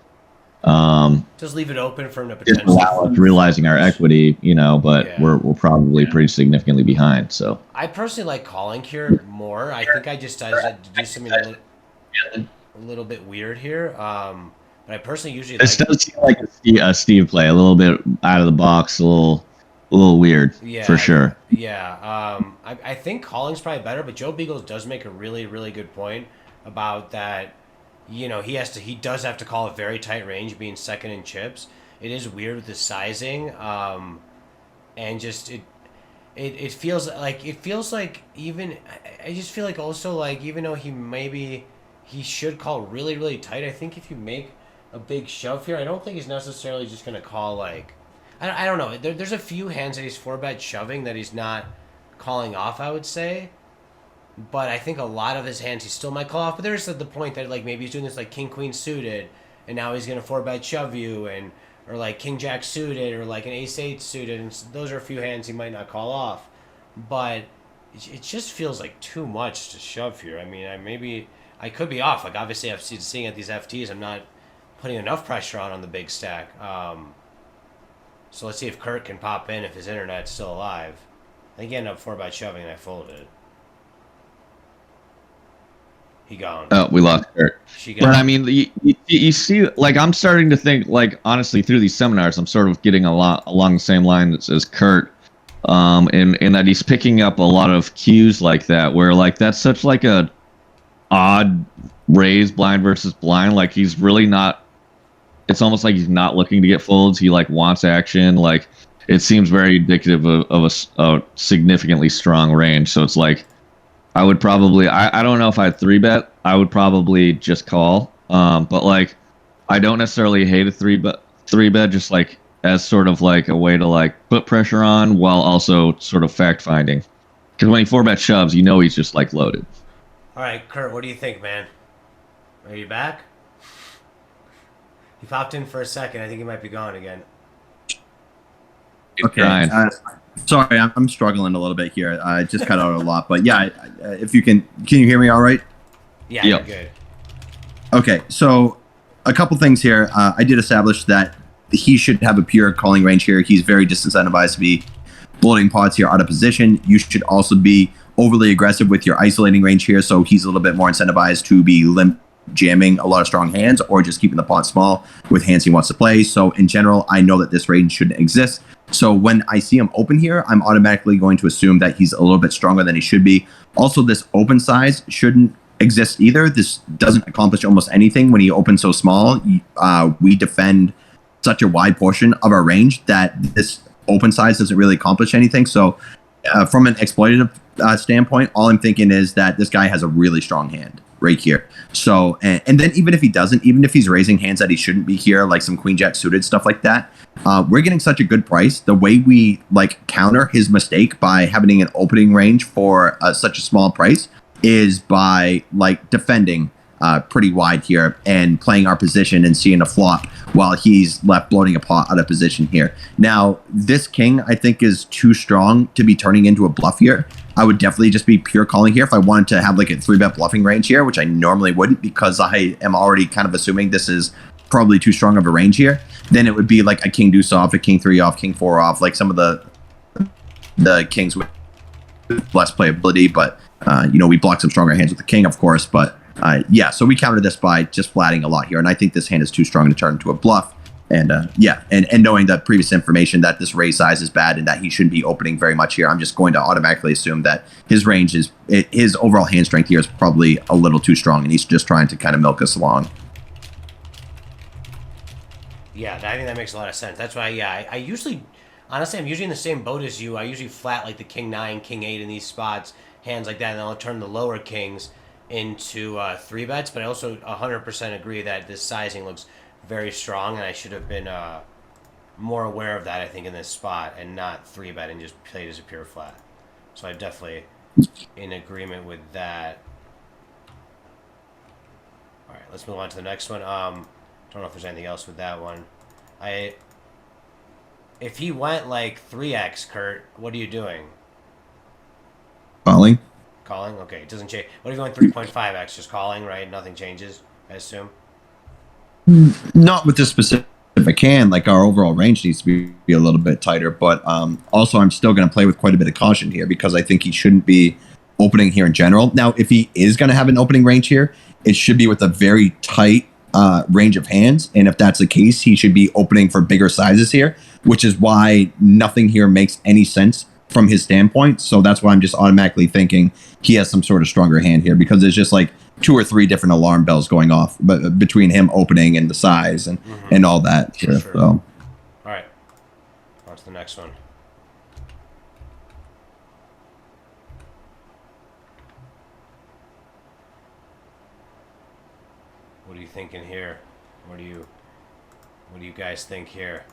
Just leave it open for him to potentially allow us realizing our equity, but we're probably pretty significantly behind. So I personally like calling here more. I think I just decided to do something a little bit weird here. But I personally usually this does seem like a Steve play, a little bit out of the box, a little weird, for sure. Yeah, I think calling's probably better, but Joe Beagles does make a really, really good point about that. He does have to call a very tight range, being second in chips. It is weird with the sizing, and just it feels like even I just feel like also like even though he should call really, really tight. I think if you make a big shove here, I don't think he's necessarily just gonna call like I don't know. There's a few hands that he's 4-bet shoving that he's not calling off, I would say. but I think a lot of his hands he still might call off. But there's the point that like maybe he's doing this like king queen suited, and now he's gonna 4-bet shove you, and or like king jack suited, or like an ace 8 suited, and those are a few hands he might not call off. But it just feels like too much to shove here. I mean, maybe I could be off. Like obviously, I've seeing at these FTs, I'm not putting enough pressure on the big stack. So let's see if Kurt can pop in if his internet's still alive. I think he ended up 4-bet shoving and I folded. He gone. Oh, we lost Kurt. She gone. But I mean, you see, like I'm starting to think, like honestly, through these seminars, I'm sort of getting a lot along the same line as Kurt, and that he's picking up a lot of cues like that, where like that's such like a odd raise blind versus blind. Like he's really not. It's almost like he's not looking to get folds. He like wants action. Like it seems very indicative of a significantly strong range. So it's like I would probably I don't know if I'd 3-bet. I would probably just call. But like I don't necessarily hate a 3-bet just like as sort of like a way to like put pressure on while also sort of fact finding. Because when he 4-bet shoves, you know he's just like loaded. All right, Kurt, what do you think, man? Are you back? He popped in for a second. I think he might be gone again. Okay. Sorry, I'm struggling a little bit here. I just cut out a lot, but yeah, if you can you hear me all right? Yeah, Yep. you're good. Okay, so a couple things here. I did establish that he should have a pure calling range here. He's very disincentivized to be bloating pots here out of position. You should also be overly aggressive with your isolating range here, so he's a little bit more incentivized to be limp jamming a lot of strong hands or just keeping the pot small with hands he wants to play. So in general, I know that this range shouldn't exist. So when I see him open here, I'm automatically going to assume that he's a little bit stronger than he should be. Also, this open size shouldn't exist either. This doesn't accomplish almost anything when he opens so small. We defend such a wide portion of our range that this open size doesn't really accomplish anything. So from an exploitative standpoint, all I'm thinking is that this guy has a really strong hand right here. So, and then even if he doesn't, even if he's raising hands that he shouldn't be here, like some queen jack suited stuff like that, we're getting such a good price. The way we like counter his mistake by having an opening range for such a small price is by like defending pretty wide here and playing our position and seeing a flop while he's left bloating a pot out of position here. Now, this king, I think, is too strong to be turning into a bluff here. I would definitely just be pure calling here if I wanted to have like a 3-bet bluffing range here, which I normally wouldn't because I am already kind of assuming this is probably too strong of a range here. Then it would be like a king deuce off, a king 3 off, king 4 off, like some of the kings with less playability. But, we block some stronger hands with the king, of course. But yeah, so we countered this by just flatting a lot here. And I think this hand is too strong to turn into a bluff. And and knowing the previous information that this raise size is bad and that he shouldn't be opening very much here, I'm just going to automatically assume that his range his overall hand strength here is probably a little too strong, and he's just trying to kind of milk us along. Yeah, I think that makes a lot of sense. That's why, yeah, I usually, honestly, I'm usually in the same boat as you. I usually flat like the king 9, king 8 in these spots, hands like that, and then I'll turn the lower kings into 3-bets. But I also 100% agree that this sizing looks very strong, and I should have been more aware of that, I think, in this spot and not 3-bet and just played as a pure flat. So I'm definitely in agreement with that. All right, let's move on to the next one. Don't know if there's anything else with that one. If he went like 3x, Kurt, what are you doing? Calling? Calling? Okay, it doesn't change. What if you went 3.5x? Just calling, right? Nothing changes, I assume? Not with this specific hand. Like our overall range needs to be a little bit tighter, but also I'm still going to play with quite a bit of caution here because I think he shouldn't be opening here in general. Now, if he is going to have an opening range here, it should be with a very tight range of hands, and if that's the case, he should be opening for bigger sizes here, which is why nothing here makes any sense from his standpoint. So that's why I'm just automatically thinking he has some sort of stronger hand here because there's just like 2 or 3 different alarm bells going off between him opening and the size and all that. Here. Sure. So. All right, on to the next one. What are you thinking here? What do you guys think here?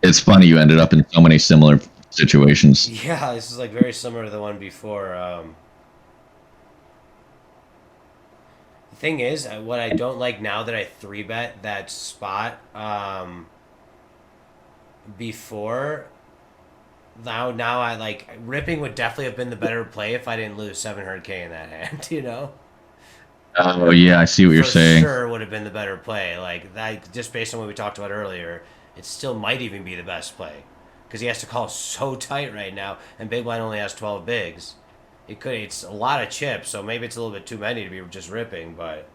It's funny you ended up in so many similar situations. Yeah, this is like very similar to the one before. The thing is, what I don't like now that I 3-bet that spot before, now I like ripping would definitely have been the better play if I didn't lose 700K in that hand, you know? Oh yeah, I see what you're For saying. sure would have been the better play. Like that, just based on what we talked about earlier, it still might even be the best play because he has to call so tight right now, and big blind only has 12 bigs. It's a lot of chips, so maybe it's a little bit too many to be just ripping. But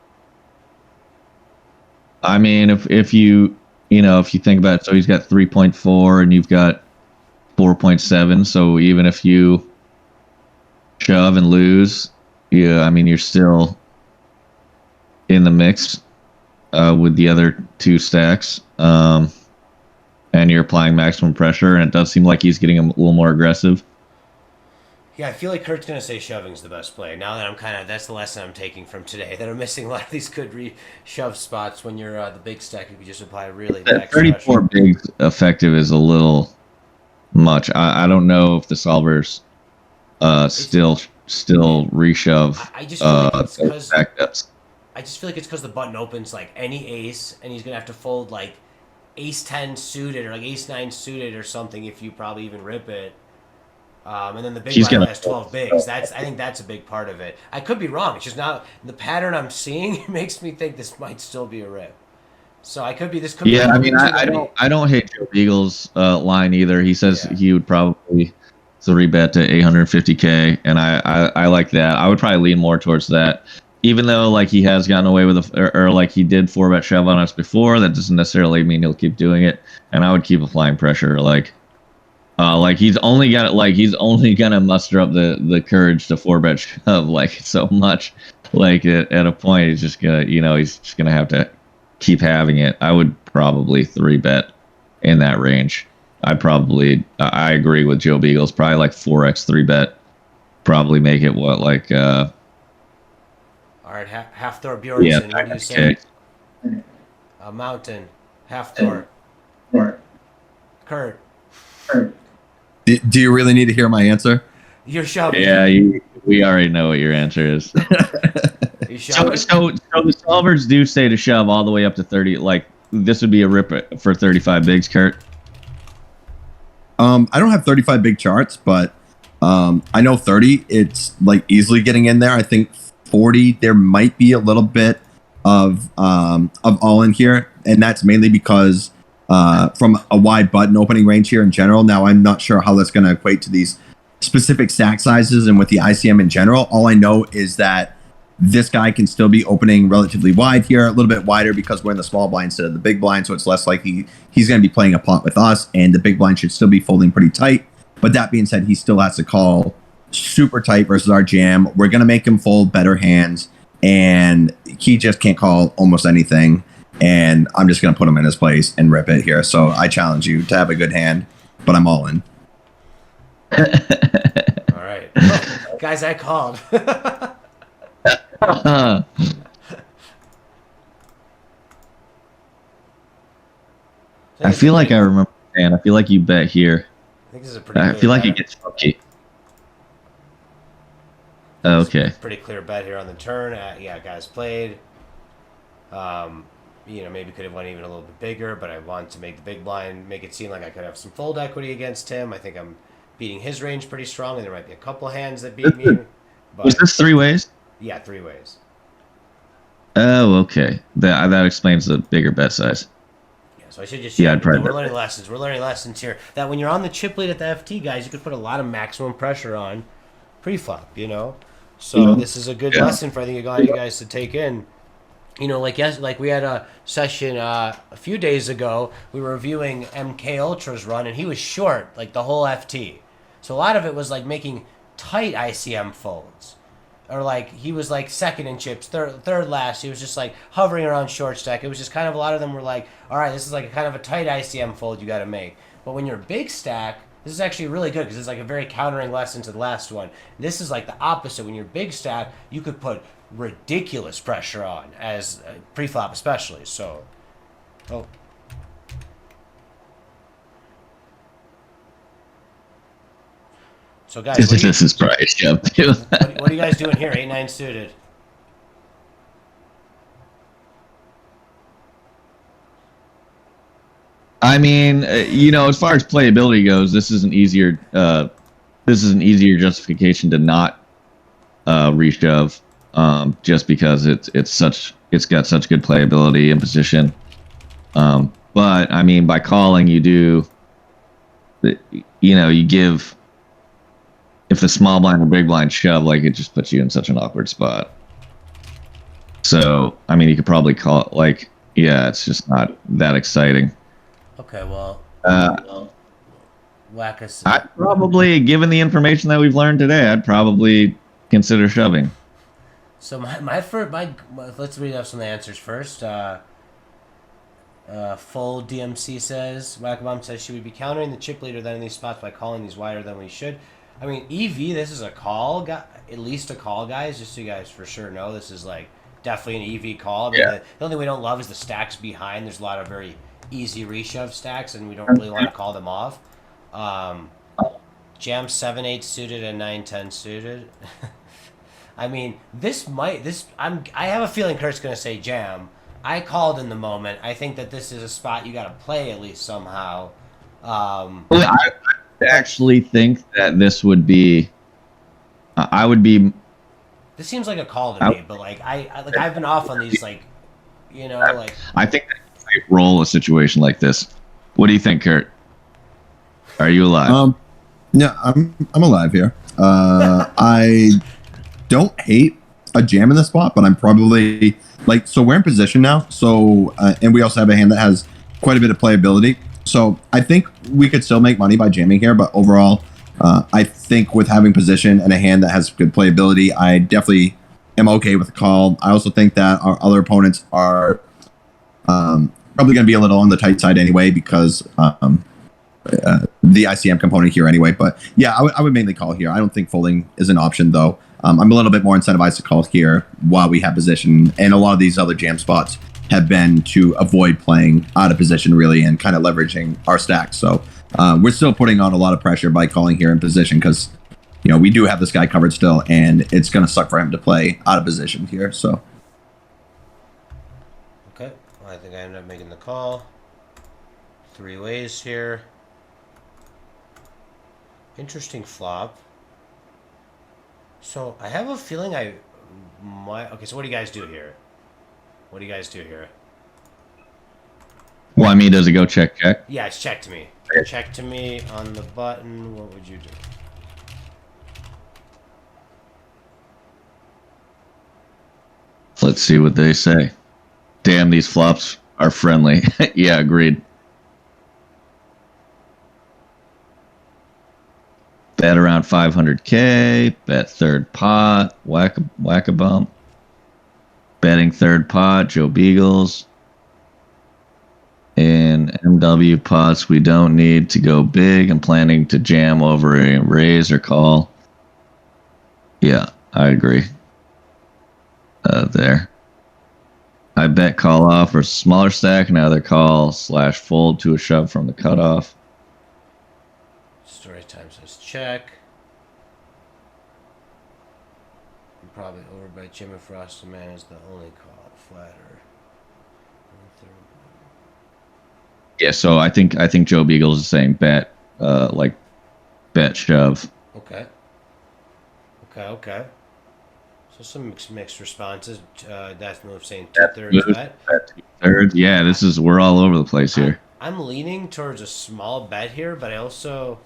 I mean, if you if you think about it, so he's got 3.4 and you've got 4.7. So even if you shove and lose, yeah, I mean you're still in the mix with the other two stacks, and you're applying maximum pressure, and it does seem like he's getting a little more aggressive. yeah, I feel like Kurt's gonna say shoving's the best play. Now that that's the lesson I'm taking from today. That I'm missing a lot of these good shove spots when you're the big stack. You can just apply really That max 34 pressure. bigs effective is a little much. I don't know if the solvers still reshove I just feel like it's those because stack depths. I just feel like it's because the button opens like any ace, and he's gonna have to fold like ace 10 suited or like ace 9 suited or something if you probably even rip it. And then the big He's blind gonna has 12 bigs. I think that's a big part of it. I could be wrong. It's just not the pattern I'm seeing makes me think this might still be a rip. So this could be Yeah, a I little mean, bit too I many. don't hate Joe Beagle's line either. He says Yeah. he would probably 3-bet to 850K, and I like that. I would probably lean more towards that, even though like he has gotten away with or like he did 4-bet shove on us before. That doesn't necessarily mean he'll keep doing it, and I would keep applying pressure. Like he's only gonna muster up the courage to 4-bet shove like so much. Like at a point, he's just gonna he's just gonna have to keep having it. I would probably 3-bet in that range. I agree with Joe Beagles. Probably like 4x 3-bet. Probably make it what like All right, half Thor Bjornsson. yeah. What do you say? Okay. Mountain, half Thor. Kurt, Do you really need to hear my answer? you're shoving. Yeah, we already know what your answer is. You So shoving? the solvers do say to shove all the way up to 30. Like this would be a rip for 35 bigs, Kurt. I don't have 35 big charts, but I know 30. It's like easily getting in there. I think 40. There might be a little bit of all in here, and that's mainly because from a wide button opening range here in general. Now I'm not sure how that's going to equate to these specific stack sizes and with the ICM in general. All I know is that this guy can still be opening relatively wide here, a little bit wider because we're in the small blind instead of the big blind, so it's less likely he's going to be playing a pot with us, and the big blind should still be folding pretty tight. But that being said, he still has to call super tight versus our jam. We're going to make him fold better hands, and he just can't call almost anything, and I'm just going to put him in his place and rip it here. So I challenge you to have a good hand, but I'm all in. All right. Oh, guys, I called. I feel like I remember, man. I feel like you bet here. I think this is a pretty I clear feel like bet. it gets funky. Okay. Pretty clear bet here on the turn. Yeah, guys played. Maybe could have went even a little bit bigger, but I want to make the big blind, make it seem like I could have some fold equity against him. I think I'm beating his range pretty strongly. There might be a couple hands that beat me. Was But this 3 ways? yeah, 3 ways. Oh, okay. That explains the bigger bet size. Yeah, so I should just Yeah, I'd probably we're bet learning lessons. We're learning lessons here. That when you're on the chip lead at the FT, guys, you could put a lot of maximum pressure on pre-flop, So this is a good lesson for I think you guys to take in. Like we had a session a few days ago. We were reviewing MK Ultra's run, and he was short like the whole FT. So a lot of it was like making tight ICM folds, or like he was like second in chips, third last. He was just like hovering around short stack. It was just kind of a lot of them were like, all right, this is like kind of a tight ICM fold you got to make. But when you're big stack, this is actually really good because it's like a very countering lesson to the last one. This is like the opposite. When you're big stack, you could put ridiculous pressure on as pre-flop especially. So, So guys, This is probably a shove too. what are you guys doing here? 8-9 suited. I mean, as far as playability goes, this is an easier justification to not reshove, just because it's got such good playability in position. But I mean, by calling, you give, if the small blind or big blind shove, like, it just puts you in such an awkward spot. So I mean, you could probably call it, like, yeah, it's just not that exciting. Okay, well, whack us. I'd probably, given the information that we've learned today, I'd probably consider shoving. So let's read off some of the answers first. Full DMC says, Whack-a-Bomb says, should we be countering the chip leader then in these spots by calling these wider than we should? I mean, EV, this is a call, at least a call, guys, just so you guys for sure know. This is like definitely an EV call. I mean, the only thing we don't love is the stacks behind. There's a lot of very easy reshove stacks, and we don't really want to call them off. Jam 7-8 suited and 9-10 suited. I mean, I have a feeling Kurt's gonna say jam. I called in the moment. I think that this is a spot you got to play at least somehow. I actually think that this would be. This seems like a call to me, but I've been off on these, like. I think that might roll a situation like this. What do you think, Kurt? Are you alive? Yeah, I'm alive here. I don't hate a jam in this spot, but I'm probably so we're in position now. So and we also have a hand that has quite a bit of playability. So I think we could still make money by jamming here, but overall, I think with having position and a hand that has good playability, I definitely am okay with the call. I also think that our other opponents are probably going to be a little on the tight side anyway because the ICM component here anyway. But yeah, I would mainly call here. I don't think folding is an option though. I'm a little bit more incentivized to call here while we have position, and a lot of these other jam spots have been to avoid playing out of position really and kind of leveraging our stacks. So we're still putting on a lot of pressure by calling here in position because we do have this guy covered still, and it's going to suck for him to play out of position here. So okay, well, I think I ended up making the call. 3 ways here. Interesting flop. So I have a feeling I might. Okay, so what do you guys do here? What do you guys do here? Well, I mean, does it go check? Yeah, it's check to me. Check to me on the button. What would you do? Let's see what they say. Damn, these flops are friendly. Yeah, agreed. Bet around 500K. Bet third pot. Whack-a-bump. Betting third pot. Joe Beagles. In MW pots, we don't need to go big. I'm planning to jam over a raise or call. Yeah, I agree. There. I bet call off or smaller stack. Now they're call / fold to a shove from the cutoff. Story time says check. I'm probably over by Jimmy Frost. The man is the only call. Flatter. Yeah, so I think Joe Beagles is saying bet, bet shove. Okay. So some mixed responses. That's move saying 2/3 bet. 2/3. Yeah, we're all over the place here. I'm leaning towards a small bet here, but I also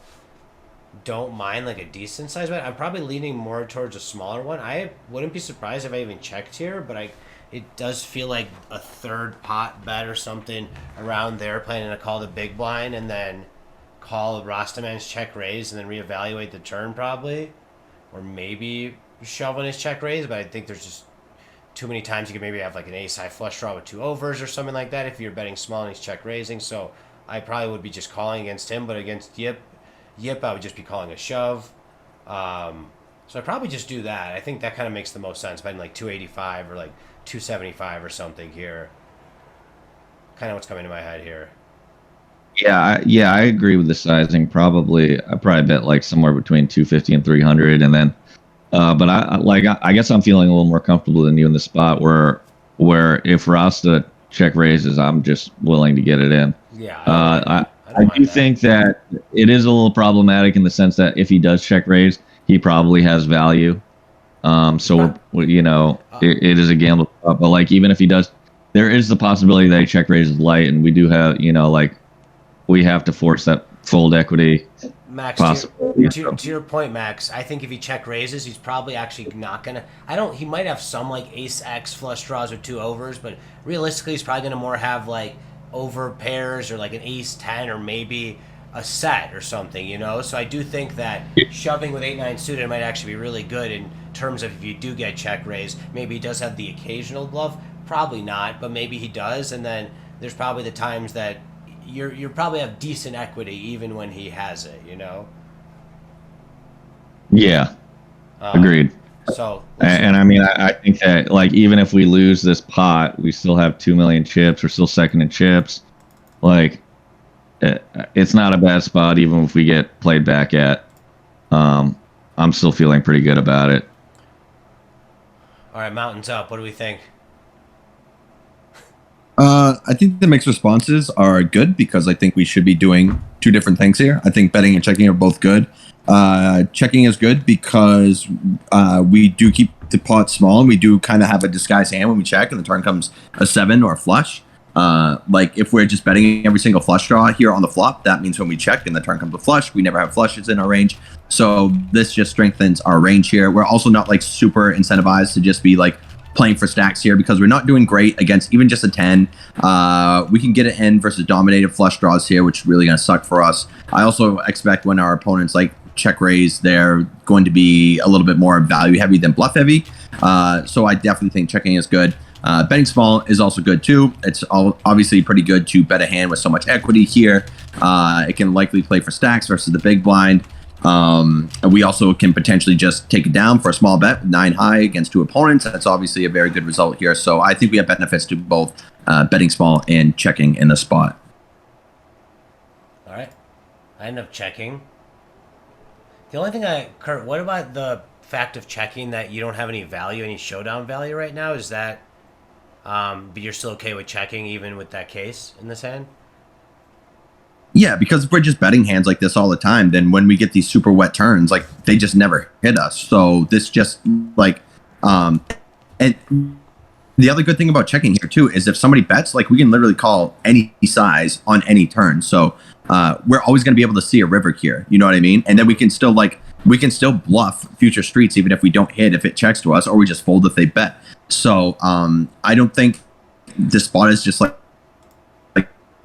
don't mind like a decent size bet. I'm probably leaning more towards a smaller one. I wouldn't be surprised if I even checked here, but it does feel like a third pot bet or something around there, planning to call the big blind and then call Rastaman's check raise and then reevaluate the turn probably, or maybe shove on his check raise. But I think there's just too many times you could maybe have like an ace high flush draw with 2 overs or something like that if you're betting small and he's check raising. So I probably would be just calling against him, but against Yip I would just be calling a shove. So I'd probably just do that. I think that kind of makes the most sense, betting like 285 or like 275 or something here. Kind of what's coming to my head here. Yeah, I agree with the sizing. I probably bet like somewhere between 250 and 300, and then, but I guess I'm feeling a little more comfortable than you in the spot where if Rasta check raises, I'm just willing to get it in. Yeah. I do think that it is a little problematic in the sense that if he does check raise, he probably has value. It is a gamble. But like even if he does, there is the possibility that he check raises light, and we do have we have to force that fold equity. Max, Possibly. to your point, Max, I think if he check raises, he's probably actually not gonna. He might have some like ace X flush draws or two overs, but realistically, he's probably gonna more have like over pairs or like an ace 10 or maybe a set or something, So I do think that shoving with 8-9 suited might actually be really good in terms of if you do get check raise. Maybe he does have the occasional bluff, probably not, but maybe he does, and then there's probably the times that you probably have decent equity even when he has it, Yeah, agreed. So, and I mean, I think that like even if we lose this pot, we still have 2 million chips. We're still second in chips. Like, it's not a bad spot even if we get played back at. I'm still feeling pretty good about it. All right, mountains up. What do we think? I think the mixed responses are good because I think we should be doing two different things here. I think betting and checking are both good. Checking is good because we do keep the pot small and we do kind of have a disguised hand when we check and the turn comes a 7 or a flush. Like if we're just betting every single flush draw here on the flop, that means when we check and the turn comes a flush, we never have flushes in our range. So this just strengthens our range here. We're also not like super incentivized to just be like playing for stacks here because we're not doing great against even just a 10. We can get it in versus dominated flush draws here, which is really going to suck for us. I also expect when our opponents like check raise, they're going to be a little bit more value heavy than bluff heavy. So I definitely think checking is good. Betting small is also good too. It's obviously pretty good to bet a hand with so much equity here. It can likely play for stacks versus the big blind. We also can potentially just take it down for a small bet, 9 high against two opponents. That's obviously a very good result here. So I think we have benefits to both betting small and checking in the spot. All right. I end up checking. The only thing Kurt, what about the fact of checking that you don't have any value, any showdown value right now? Is that, but you're still okay with checking even with that case in this hand? Yeah, because if we're just betting hands like this all the time, then when we get these super wet turns, like they just never hit us. So this just like, and the other good thing about checking here too is if somebody bets, like we can literally call any size on any turn. So we're always going to be able to see a river here. You know what I mean? And then we can still bluff future streets even if we don't hit if it checks to us, or we just fold if they bet. So I don't think this spot is just like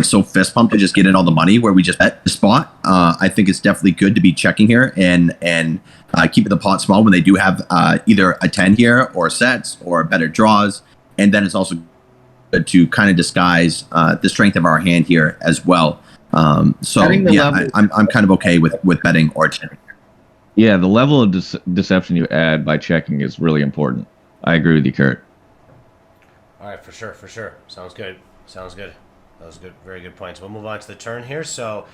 so fist pump to just get in all the money where we just bet the spot. I think it's definitely good to be checking here and keeping the pot small when they do have either a 10 here or sets or better draws. And then it's also good to kind of disguise the strength of our hand here as well. So yeah, I'm kind of okay with betting or checking. Yeah, the level of deception you add by checking is really important. I agree with you, Kurt. All right, for sure. Sounds good. That was good, very good points. We'll move on to the turn here. So,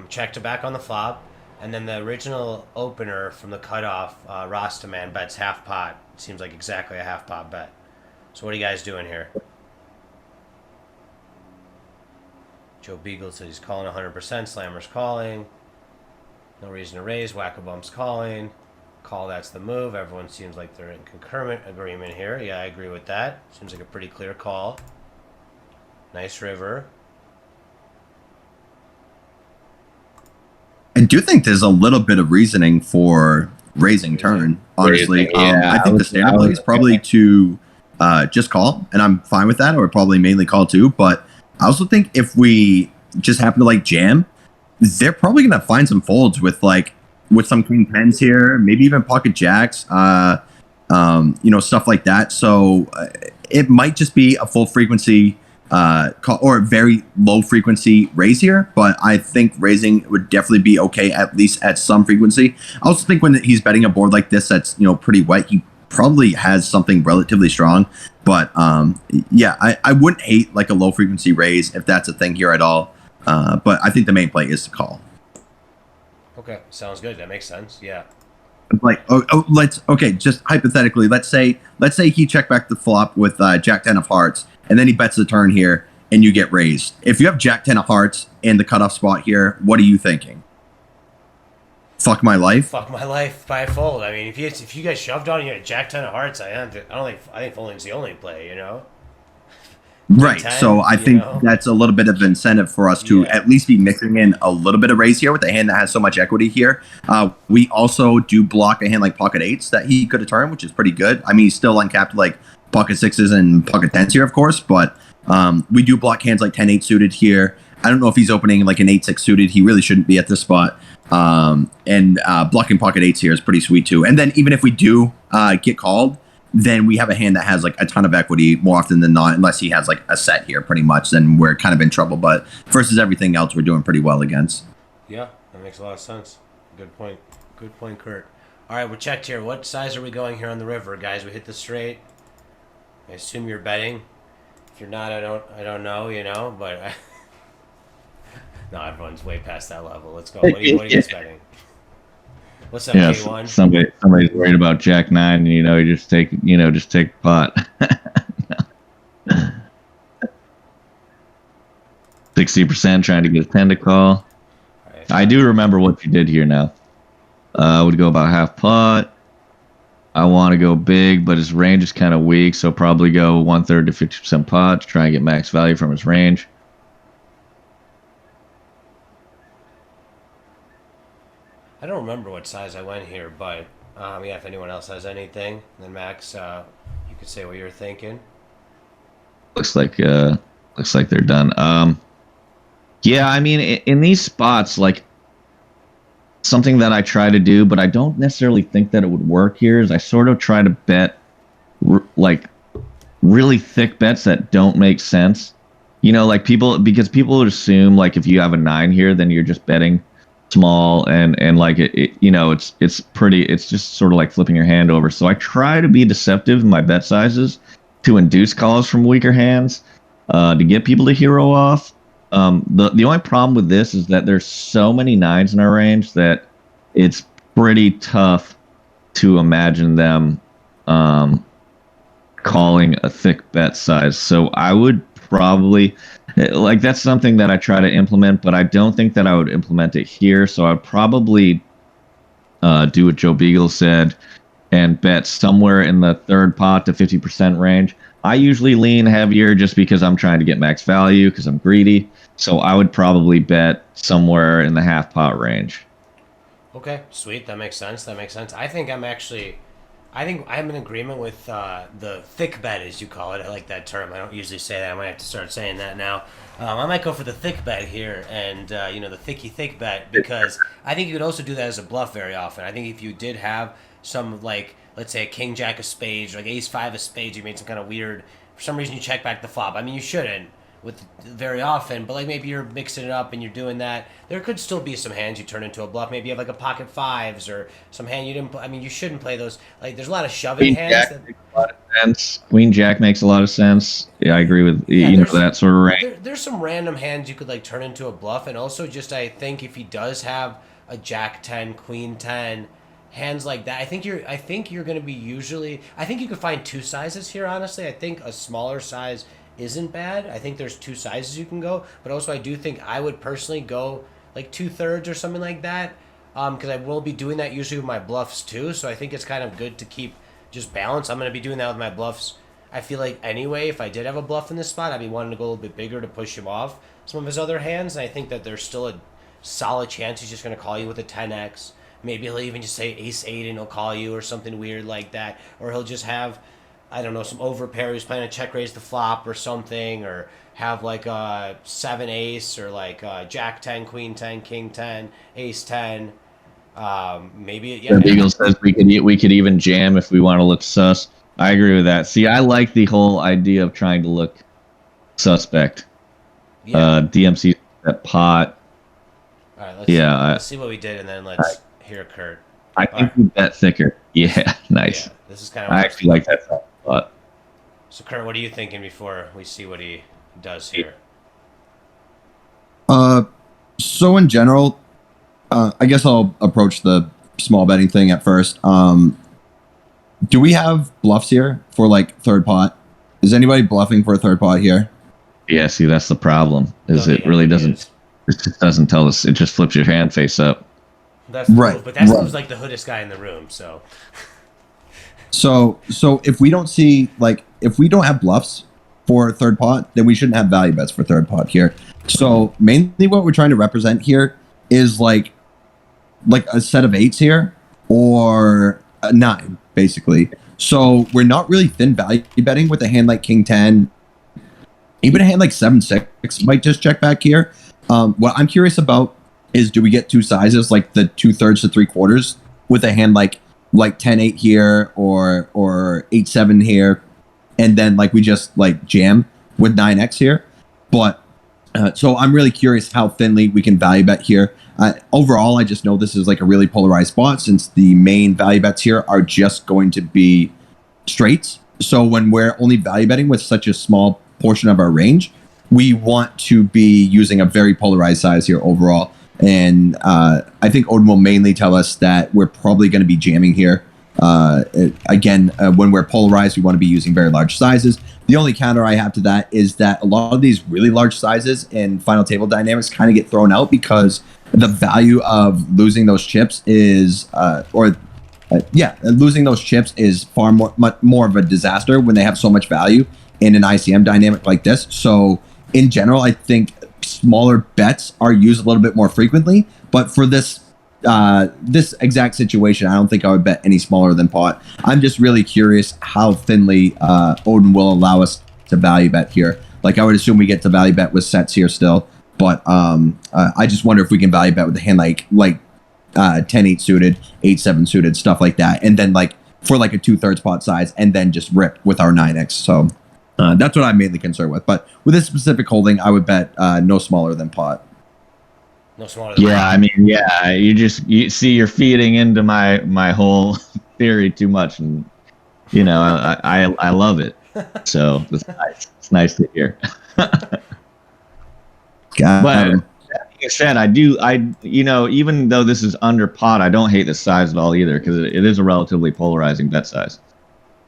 check to back on the flop, and then the original opener from the cutoff, Rastaman bets half pot. Seems like exactly a half pot bet. So what are you guys doing here? Joe Beagle says he's calling 100%. Slammer's calling. No reason to raise. Whack-a-bump's calling. Call, that's the move. Everyone seems like they're in concurrent agreement here. Yeah, I agree with that. Seems like a pretty clear call. Nice river. I do think there's a little bit of reasoning for raising turn, honestly. I think the standard play is probably to just call, and I'm fine with that, or probably mainly call too. But I also think if we just happen to like jam, they're probably going to find some folds with some king tens here, maybe even pocket jacks, stuff like that. So it might just be a full frequency call or a very low frequency raise here, but I think raising would definitely be okay, at least at some frequency. I also think when he's betting a board like this that's pretty wet, he probably has something relatively strong. But I wouldn't hate like a low frequency raise if that's a thing here at all. But I think the main play is to call. Okay, sounds good. That makes sense. Yeah. Like, just hypothetically, let's say he checked back the flop with Jack 10 of hearts, and then he bets the turn here, and you get raised. If you have Jack 10 of hearts in the cutoff spot here, what are you thinking? Fuck my life. Fuck my life by a fold. I mean, if you guys shoved on you at Jack 10 of hearts, I think folding's the only play. You know. Right. 10, So I think that's a little bit of incentive for us to at least be mixing in a little bit of raise here with a hand that has so much equity here. We also do block a hand like pocket eights that he could have turned, which is pretty good. I mean, he's still uncapped like pocket sixes and pocket tens here, of course, but we do block hands like 10-8 suited here. I don't know if he's opening like an 8-6 suited. He really shouldn't be at this spot. And blocking pocket eights here is pretty sweet too. And then even if we do get called, then we have a hand that has like a ton of equity more often than not, unless he has like a set here pretty much, then we're kind of in trouble. But versus everything else, we're doing pretty well against. Yeah, that makes a lot of sense. Good point. Good point, Kurt. All right, we're checked here. What size are we going here on the river, guys? We hit the straight. I assume you're betting. If you're not, I don't know, you know, but no, everyone's way past that level. Let's go. What are you guys betting? What's up, K1? Somebody's worried about Jack 9, and you just take the pot. 60% trying to get a 10 to call. Right. I do remember what you did here now. I would go about half pot. I want to go big, but his range is kind of weak, so probably go 1/3 to 50% pot to try and get max value from his range. I don't remember what size I went here, but yeah, if anyone else has anything, then Max, you could say what you're thinking. Looks like they're done. Yeah, I mean, in these spots, like something that I try to do, but I don't necessarily think that it would work here, is I sort of try to bet like really thick bets that don't make sense. Like because people would assume like if you have a 9 here, then you're just betting small and like it's just sort of like flipping your hand over. So I try to be deceptive in my bet sizes to induce calls from weaker hands, to get people to hero off. The only problem with this is that there's so many 9s in our range that it's pretty tough to imagine them calling a thick bet size. So I would probably, like, that's something that I try to implement, but I don't think that I would implement it here. So I'd probably do what Joe Beagle said and bet somewhere in the third pot to 50% range. I usually lean heavier just because I'm trying to get max value because I'm greedy. So I would probably bet somewhere in the half pot range. Okay, sweet. That makes sense. I think I'm in agreement with the thick bet, as you call it. I like that term. I don't usually say that. I might have to start saying that now. I might go for the thick bet here and, the thick bet, because I think you could also do that as a bluff very often. I think if you did have some, like, let's say a king jack of spades, or like ace 5 of spades, you made some kind of weird, for some reason you check back the flop. I mean, you shouldn't with very often, but like maybe you're mixing it up and you're doing that. There could still be some hands you turn into a bluff. Maybe you have like a pocket 5s or some hand you didn't. I mean, you shouldn't play those. Like, there's a lot of shoving hands. Jack makes a lot of sense. Queen Jack makes a lot of sense. Yeah, I agree with that sort of range. There's some random hands you could like turn into a bluff, and also just I think if he does have a Jack 10, Queen 10. Hands like that, I think you're going to be usually. I think you could find two sizes here. Honestly, I think a smaller size isn't bad. I think there's two sizes you can go, but also I do think I would personally go like 2/3 or something like that, because I will be doing that usually with my bluffs too. So I think it's kind of good to keep just balance. I'm going to be doing that with my bluffs. I feel like anyway, if I did have a bluff in this spot, I'd be wanting to go a little bit bigger to push him off some of his other hands. And I think that there's still a solid chance he's just going to call you with a 10x. Maybe he'll even just say ace 8 and he'll call you or something weird like that. Or he'll just have, I don't know, some overpair. He's planning to check raise the flop or something. Or have like a 7 ace or like Jack 10, Queen 10, King 10, Ace 10. Maybe, yeah. Beagle says we could even jam if we want to look sus. I agree with that. See, I like the whole idea of trying to look suspect. Yeah. DMC that pot. All right, let's see what we did and then let's hear Kurt. I think we bet thicker. Yeah, nice. Yeah, this is kind of. I actually like that a lot. So Kurt, what are you thinking before we see what he does here? So in general, I guess I'll approach the small betting thing at first. Do we have bluffs here for like third pot? Is anybody bluffing for a third pot here? Yeah, see, that's the problem. Is No, it yeah, really it doesn't? is. It just doesn't tell us. It just flips your hand face up. That's the Right, move, but that right. moves like the hoodest guy in the room. So So if we don't see if we don't have bluffs for third pot, then we shouldn't have value bets for third pot here. So mainly what we're trying to represent here is like a set of eights here or a nine, basically. So we're not really thin value betting with a hand like King 10. Even a hand like 7-6 might just check back here. What I'm curious about is, do we get two sizes, like the 2/3 to 3/4 with a hand like 10-8 here or 8-7 here, and then like we just like jam with 9x here. But so I'm really curious how thinly we can value bet here. Overall, I just know this is like a really polarized spot, since the main value bets here are just going to be straights. So when we're only value betting with such a small portion of our range, we want to be using a very polarized size here overall. And I think Odin will mainly tell us that we're probably going to be jamming here. Again, when we're polarized, we want to be using very large sizes. The only counter I have to that is that a lot of these really large sizes in final table dynamics kind of get thrown out, because the value of losing those chips is, losing those chips is far much more of a disaster when they have so much value in an ICM dynamic like this. So in general, I think smaller bets are used a little bit more frequently, but for this exact situation, I don't think I would bet any smaller than pot. I'm just really curious how thinly Odin will allow us to value bet here. Like, I would assume we get to value bet with sets here still, but I just wonder if we can value bet with a hand like 10-8 suited, 8-7 suited, stuff like that, and then like for like a 2/3 pot size, and then just rip with our 9x. So that's what I'm mainly concerned with. But with this specific holding, I would bet no smaller than pot. no smaller than Yeah, I mean, yeah, you see, you're feeding into my whole theory too much, and you know, I love it. So it's nice. It's nice to hear. But like I said, even though this is under pot, I don't hate the size at all either, because it is a relatively polarizing bet size.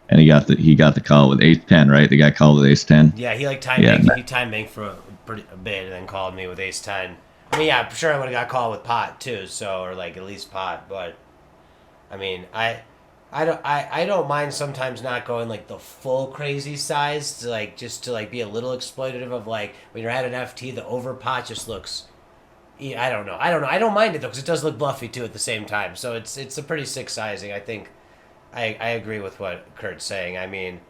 And he got the call with ace-10, right? The guy called with ace-10. Yeah, he like time banked for a bit and then called me with ace-10. I mean, yeah, I'm sure I would have got called with pot too, so, or like at least pot. But I mean, I don't mind sometimes not going like the full crazy size to like just to like be a little exploitative of like when you're at an FT, the over pot just looks. I don't know. I don't mind it though, because it does look bluffy too at the same time. So it's a pretty sick sizing. I think I agree with what Kurt's saying. I mean,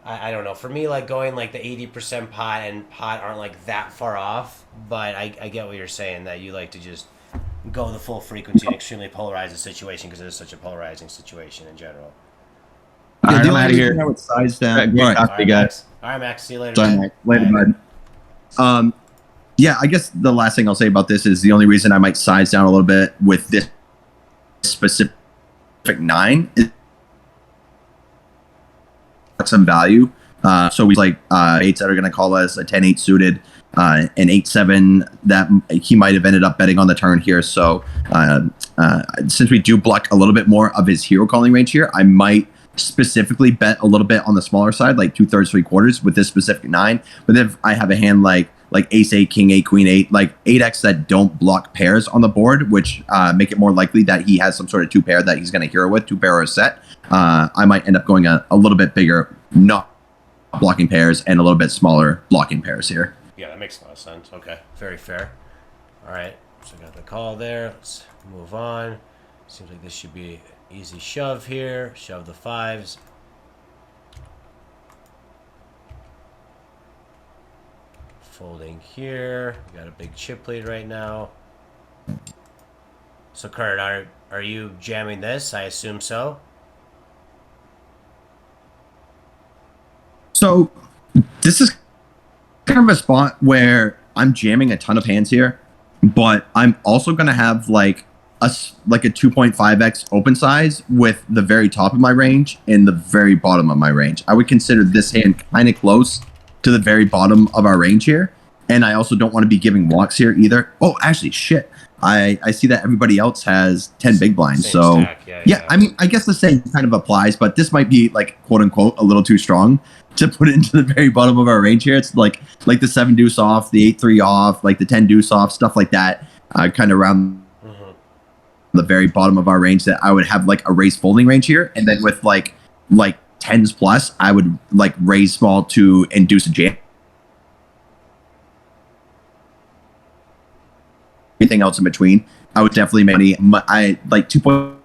I don't know. For me, like going like the 80% pot and pot aren't like that far off, but I get what you're saying, that you like to just go the full frequency and extremely polarize the situation, because it is such a polarizing situation in general. All right, the I'm only out of reason here. I would size down. Great All right. talk to you guys. All right, Max. See you later. Sorry, man. Mike. Later, bud. Yeah, I guess the last thing I'll say about this is the only reason I might size down a little bit with this specific 9 is some value. So we like eights that are going to call us a 10-8 suited, an 8-7 that he might have ended up betting on the turn here. So since we do block a little bit more of his hero calling range here, I might specifically bet a little bit on the smaller side, like 2/3, 3/4 with this specific 9. But if I have a hand like ace 8, king 8, queen 8, like 8x that don't block pairs on the board, which make it more likely that he has some sort of 2 pair that he's going to hero with, 2 pair or a set, I might end up going a little bit bigger, not blocking pairs, and a little bit smaller blocking pairs here. Yeah, that makes a lot of sense. Okay, very fair. All right, so I got the call there. Let's move on. Seems like this should be easy shove here. Shove the 5s. Folding here. We got a big chip lead right now. So Kurt, are you jamming this? I assume so. So this is kind of a spot where I'm jamming a ton of hands here, but I'm also going to have like a 2.5x open size with the very top of my range and the very bottom of my range. I would consider this hand kind of close to the very bottom of our range here. And I also don't want to be giving walks here either. Oh, actually, shit. I see that everybody else has 10 big blinds. Same So, stack, yeah, I mean, I guess the same kind of applies, but this might be like, quote unquote, a little too strong to put it into the very bottom of our range here. It's like the 7 deuce off, the 8-3 off, like the 10 deuce off, stuff like that, kind of around the very bottom of our range that I would have like a raise folding range here. And then with like tens plus, I would like raise small to induce a jam. Anything else in between, I would definitely make money. I like 2 point.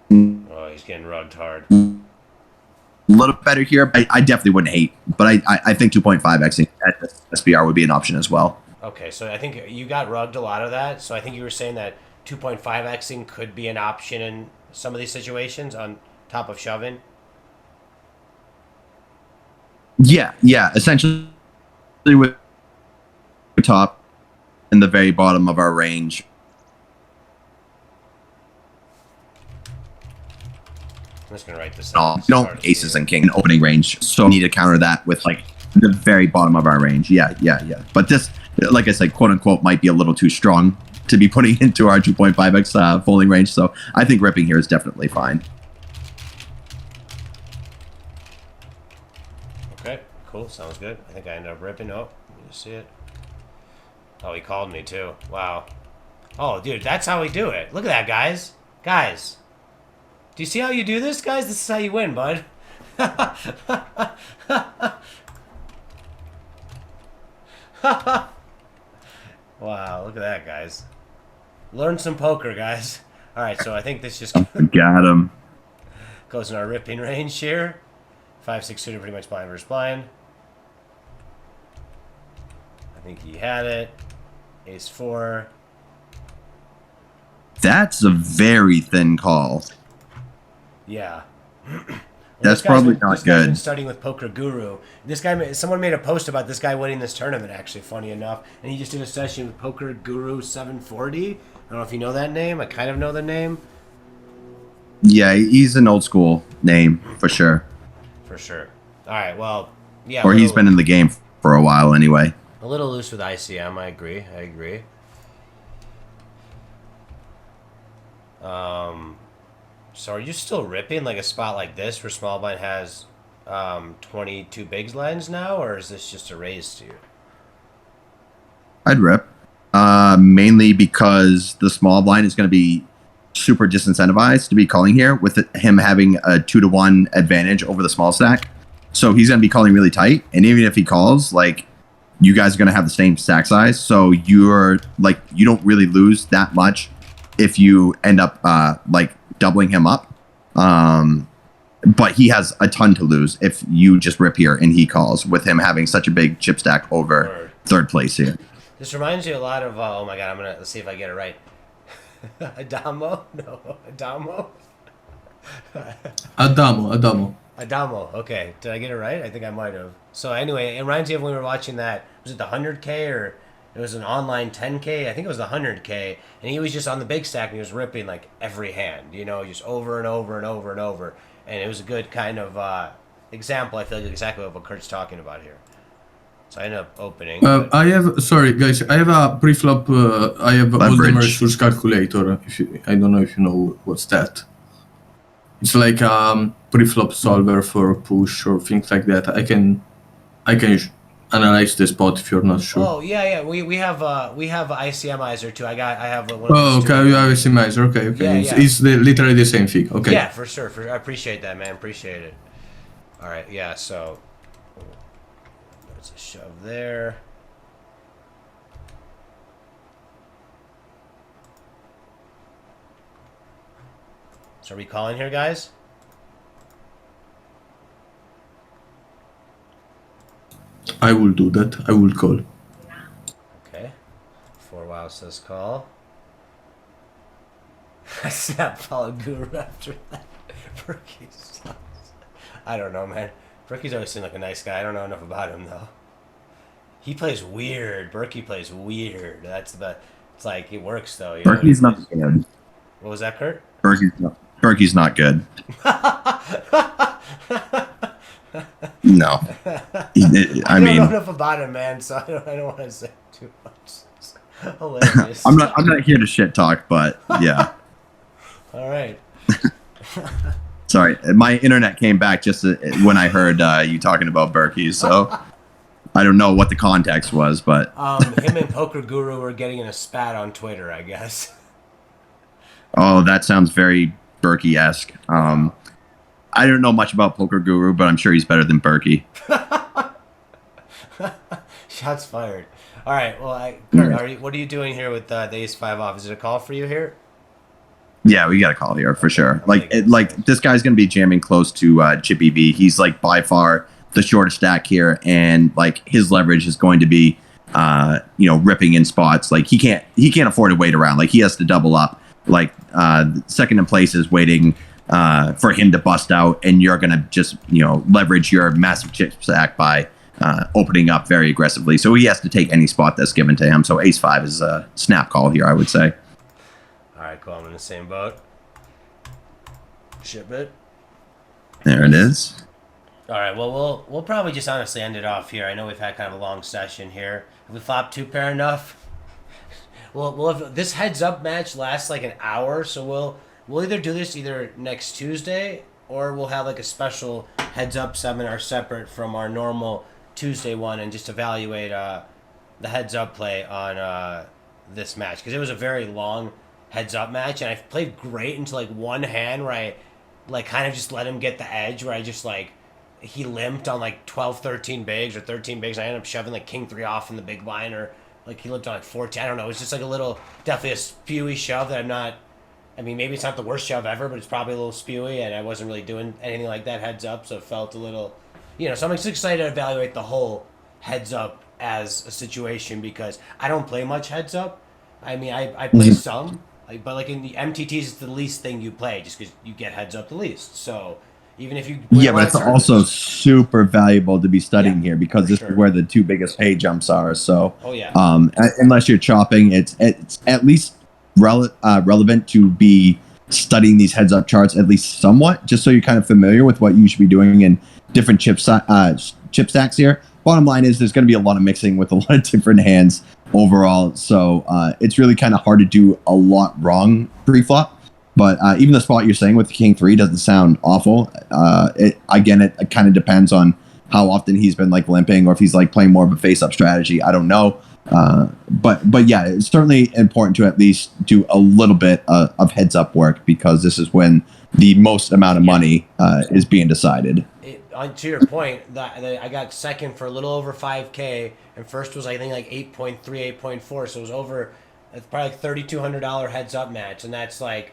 Oh, he's getting rugged hard. A little better here, but I definitely wouldn't hate. But I think 2.5xing at SPR would be an option as well. Okay, so I think you got rugged a lot of that. So I think you were saying that 2.5xing could be an option in some of these situations on top of shoving. Yeah. Essentially, with top in the very bottom of our range. I'm just gonna write this No, down. aces and king in opening range. So we need to counter that with like the very bottom of our range. Yeah. But this, like I said, quote unquote, might be a little too strong to be putting into our 2.5x folding range. So I think ripping here is definitely fine. Okay, cool. Sounds good. I think I ended up ripping. Oh, you see it? Oh, he called me too. Wow. Oh, dude, that's how we do it. Look at that, guys. Guys. Do you see how you do this, guys? This is how you win, bud. Wow, look at that, guys. Learn some poker, guys. All right, so I think this just Got him. goes in our ripping range here. 5-6 suited, pretty much blind versus blind. I think he had it. Ace-4. That's a very thin call. Yeah. That's probably not this guy's been good. studying with Poker Guru. This guy, someone made a post about this guy winning this tournament. Actually, funny enough, and he just did a session with Poker Guru 740. I don't know if you know that name. I kind of know the name. Yeah, he's an old school name for sure. For sure. All right. Well, yeah. Or he's been in the game for a while anyway. a little loose with ICM. I agree. So are you still ripping like a spot like this where small blind has 22 bigs lens now, or is this just a raise to you? I'd rip. Mainly because the small blind is going to be super disincentivized to be calling here with him having a 2-to-1 advantage over the small stack. So he's going to be calling really tight. And even if he calls, like, you guys are going to have the same stack size. So you're like, you don't really lose that much if you end up like doubling him up. But he has a ton to lose if you just rip here and he calls with him having such a big chip stack over third place here. This reminds you a lot of, oh my god, let's see if I get it right. Adamo? No, Adamo? Adamo, okay. Did I get it right? I think I might have. So anyway, it reminds you of when we were watching that, was it the 100K or it was an online 10K? I think it was the 100K. And he was just on the big stack and he was ripping like every hand, you know, just over and over and over and over. And it was a good kind of example, I feel like, exactly what Kurt's talking about here. So I ended up opening. Sorry guys, I have a pre-flop, I have all the mergers calculator. I don't know if you know what's that. It's like a pre-flop solver for push or things like that. I can analyze the spot if you're not sure. Oh yeah. We have ICMizer too. I have one. Oh, okay, you have a ICMizer. Okay. Yeah. It's literally the same thing. Okay. Yeah, for sure. I appreciate that, man. Appreciate it. All right. Yeah. So there's a shove there. So are we calling here, guys? I will do that. I will call. Okay. 4 says call. Snap follow Guru after that. Berkey sucks. I don't know, man. Berkey's always seemed like a nice guy. I don't know enough about him, though. He plays weird. Berkey plays weird. It's like, it works, though. You Berkey's not good. What was that, Kurt? Berkey's not good. No. I don't know enough about him, man, so I don't want to say too much. It's hilarious. I'm not here to shit talk, but yeah. All right. Sorry, my internet came back just when I heard you talking about Berkey, so I don't know what the context was, but him and Poker Guru were getting in a spat on Twitter, I guess. Oh, that sounds very Berkey-esque. I don't know much about Poker Guru, but I'm sure he's better than Berkey. Shots fired. All right, well, Kurt, what are you doing here with the ace-5 off? Is it a call for you here? Yeah, we got a call here for sure. Like this guy's gonna be jamming close to Chippy V. He's like by far the shortest stack here, and like his leverage is going to be ripping in spots. Like he can't afford to wait around. Like he has to double up. Like second in place is waiting for him to bust out, and you're gonna just leverage your massive chip stack by opening up very aggressively. So he has to take any spot that's given to him. So ace-5 is a snap call here, I would say. All right, cool. I'm in the same boat. Ship it. There it is. All right. Well, we'll probably just honestly end it off here. I know we've had kind of a long session here. Have we flopped 2-pair enough? Well, if this heads up match lasts like an hour, so we'll either do this either next Tuesday or we'll have like a special heads up seminar separate from our normal Tuesday one and just evaluate the heads up play on this match, because it was a very long heads up match, and I played great until like one hand where I like kind of just let him get the edge, where I just like he limped on like 12-13 bigs or 13 bigs. I ended up shoving like king 3 off in the big blind, or like he limped on like 14. I don't know. It was just like a little, definitely a spewy shove that maybe it's not the worst shove ever, but it's probably a little spewy, and I wasn't really doing anything like that heads up, so it felt a little, so I'm just excited to evaluate the whole heads up as a situation, because I don't play much heads up. I mean, I play some, but like in the MTTs, it's the least thing you play, just because you get heads up the least. So even if you but it's also super valuable to be studying here, because this is where the two biggest pay jumps are. So unless you're chopping, it's at least relevant to be studying these heads up charts at least somewhat, just so you're kind of familiar with what you should be doing in different chip stacks here. Bottom line is there's going to be a lot of mixing with a lot of different hands overall, so it's really kind of hard to do a lot wrong pre-flop. But even the spot you're saying with the king 3 doesn't sound awful. It kind of depends on how often he's been like limping, or if he's like playing more of a face-up strategy. I don't know. But yeah, it's certainly important to at least do a little bit of heads-up work, because this is when the most amount of money is being decided. To your point, I got second for a little over 5K, and first was I think like 8.3, 8.4, so it was over. It's probably like $3,200 heads up match, and that's like,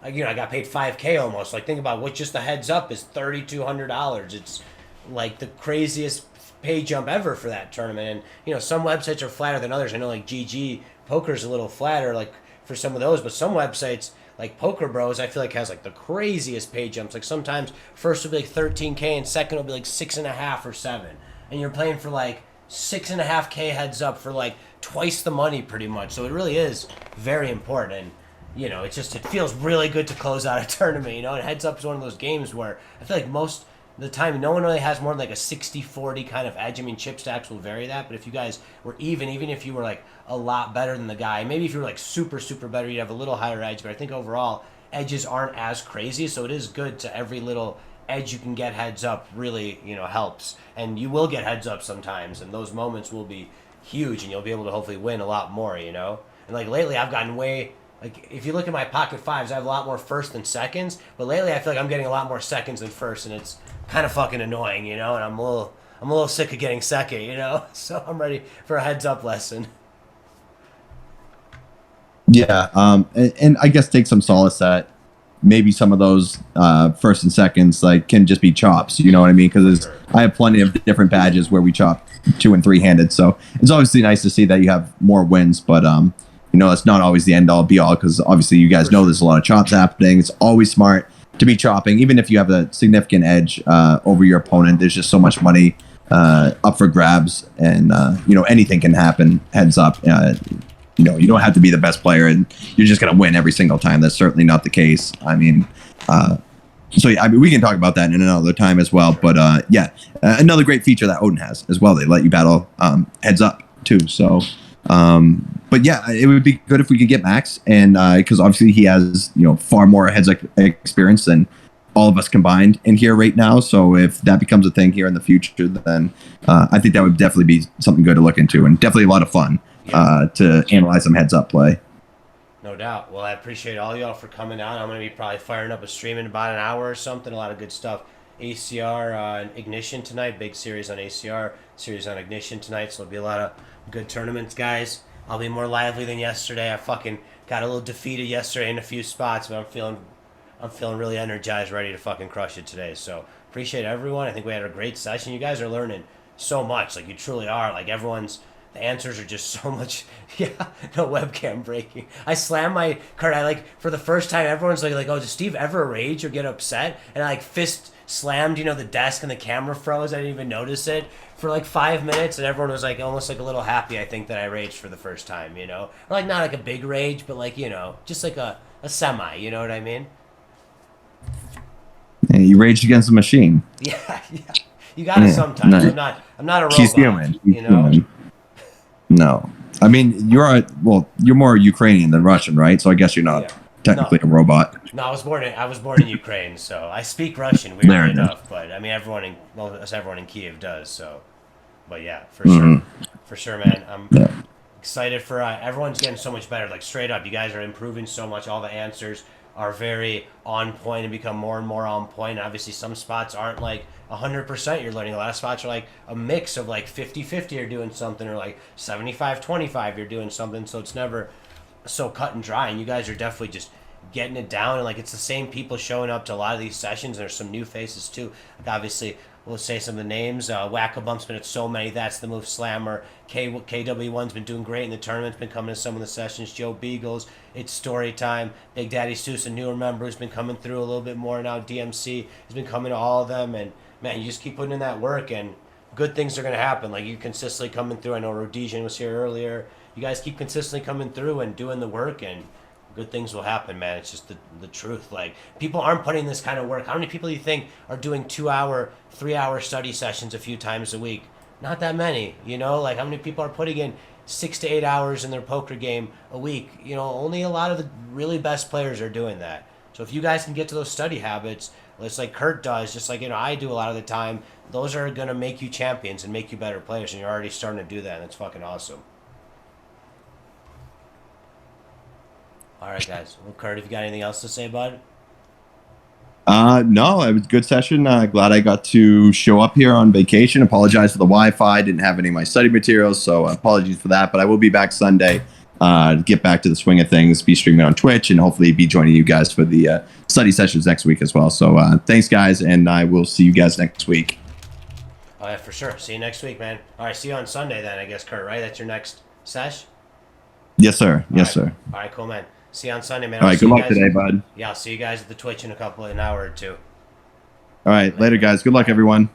I got paid 5K almost. Like think about what just the heads up is, $3,200. It's like the craziest pay jump ever for that tournament. And some websites are flatter than others. I know like GG Poker's a little flatter like for some of those, but some websites like Poker Bros, I feel like has like the craziest pay jumps. Like sometimes first will be like 13K and second will be like 6.5 or 7, and you're playing for like 6.5K heads up for like twice the money pretty much. So it really is very important, and it feels really good to close out a tournament. And heads up is one of those games where I feel like most of the time no one really has more than like a 60-40 kind of edge. I mean, chip stacks will vary that, but if you guys were even if you were like a lot better than the guy, maybe if you were like super better, you'd have a little higher edge. But I think overall edges aren't as crazy, so it is good to every little edge you can get heads up really helps. And you will get heads up sometimes, and those moments will be huge, and you'll be able to hopefully win a lot more. And like lately I've gotten way, like if you look at my pocket fives, I have a lot more first than seconds, but lately I feel like I'm getting a lot more seconds than first, and it's kind of fucking annoying, and I'm a little sick of getting second, so I'm ready for a heads up lesson. Yeah, and I guess take some solace that maybe some of those first and seconds like can just be chops. You know what I mean? Because I have plenty of different badges where we chop 2 and 3 handed. So it's obviously nice to see that you have more wins, but it's not always the end all be all, because obviously you guys know there's a lot of chops happening. It's always smart to be chopping, even if you have a significant edge over your opponent. There's just so much money up for grabs, and anything can happen heads up. You don't have to be the best player and you're just going to win every single time. That's certainly not the case. I mean, So yeah, I mean, we can talk about that in another time as well. But another great feature that Odin has as well. They let you battle heads up too. So, but yeah, it would be good if we could get Max, and because obviously he has far more heads up experience than all of us combined in here right now. So if that becomes a thing here in the future, then I think that would definitely be something good to look into, and definitely a lot of fun to analyze some heads up play. No doubt. Well, I appreciate all y'all for coming out. I'm going to be probably firing up a stream in about an hour or something. A lot of good stuff. ACR and Ignition tonight. Big series on ACR, series on Ignition tonight. So it'll be a lot of good tournaments, guys. I'll be more lively than yesterday. I fucking got a little defeated yesterday in a few spots, but I'm feeling really energized, ready to fucking crush it today. So appreciate everyone. I think we had a great session. You guys are learning so much. Like, you truly are. Like, the answers are just so much. Yeah, no webcam breaking. I slammed my card. For the first time, everyone's like, oh, does Steve ever rage or get upset? And I fist slammed, the desk, and the camera froze. I didn't even notice it for 5 minutes, and everyone was almost a little happy. I think that I raged for the first time, or not like a big rage, but just a semi. You know what I mean? Hey, you raged against the machine. Yeah. You gotta sometimes. Nice. I'm not a robot. She's human. Human. No, I mean you're more Ukrainian than Russian, right? So I guess you're not technically a robot. No, I was born in Ukraine, so I speak Russian. Weirdly enough, but I mean everyone in Kiev does. So, but yeah, for sure, man. I'm excited for everyone's getting so much better. Straight up, you guys are improving so much. All the answers are very on point and become more and more on point. Obviously, some spots aren't 100% you're learning. A lot of spots are a mix of 50-50 you're doing something, or 75-25 you're doing something. So it's never so cut and dry. And you guys are definitely just getting it down. And it's the same people showing up to a lot of these sessions. There's some new faces too. Obviously, we'll say some of the names. Wackabump's been at so many. That's the Move Slammer. KW1's been doing great in the tournaments. Been coming to some of the sessions. Joe Beagles. It's Story Time. Big Daddy Seuss, a newer member, who's been coming through a little bit more now. DMC has been coming to all of them. And man, you just keep putting in that work, and good things are going to happen. You consistently coming through. I know Rhodesian was here earlier. You guys keep consistently coming through and doing the work, and good things will happen, man. It's just the truth. People aren't putting this kind of work. How many people do you think are doing 2-hour, 3-hour study sessions a few times a week? Not that many, how many people are putting in 6 to 8 hours in their poker game a week? Only a lot of the really best players are doing that. So if you guys can get to those study habits, it's like Kurt does, just like I do a lot of the time, those are going to make you champions and make you better players, and you're already starting to do that, and it's fucking awesome. All right, guys. Well, Kurt, have you got anything else to say about it? No, it was a good session. Glad I got to show up here on vacation. Apologize for the Wi-Fi. Didn't have any of my study materials, so apologies for that. But I will be back Sunday to get back to the swing of things, be streaming on Twitch, and hopefully be joining you guys for the study sessions next week as well. So thanks, guys, and I will see you guys next week. Oh, yeah, for sure. See you next week, man. All right, see you on Sunday then, I guess, Kurt, right? That's your next sesh? Yes, sir. Yes, sir. All right, cool, man. See you on Sunday, man. All right, good luck today, bud. Yeah, I'll see you guys at the Twitch in an hour or two. All right, later, guys. Good luck, everyone.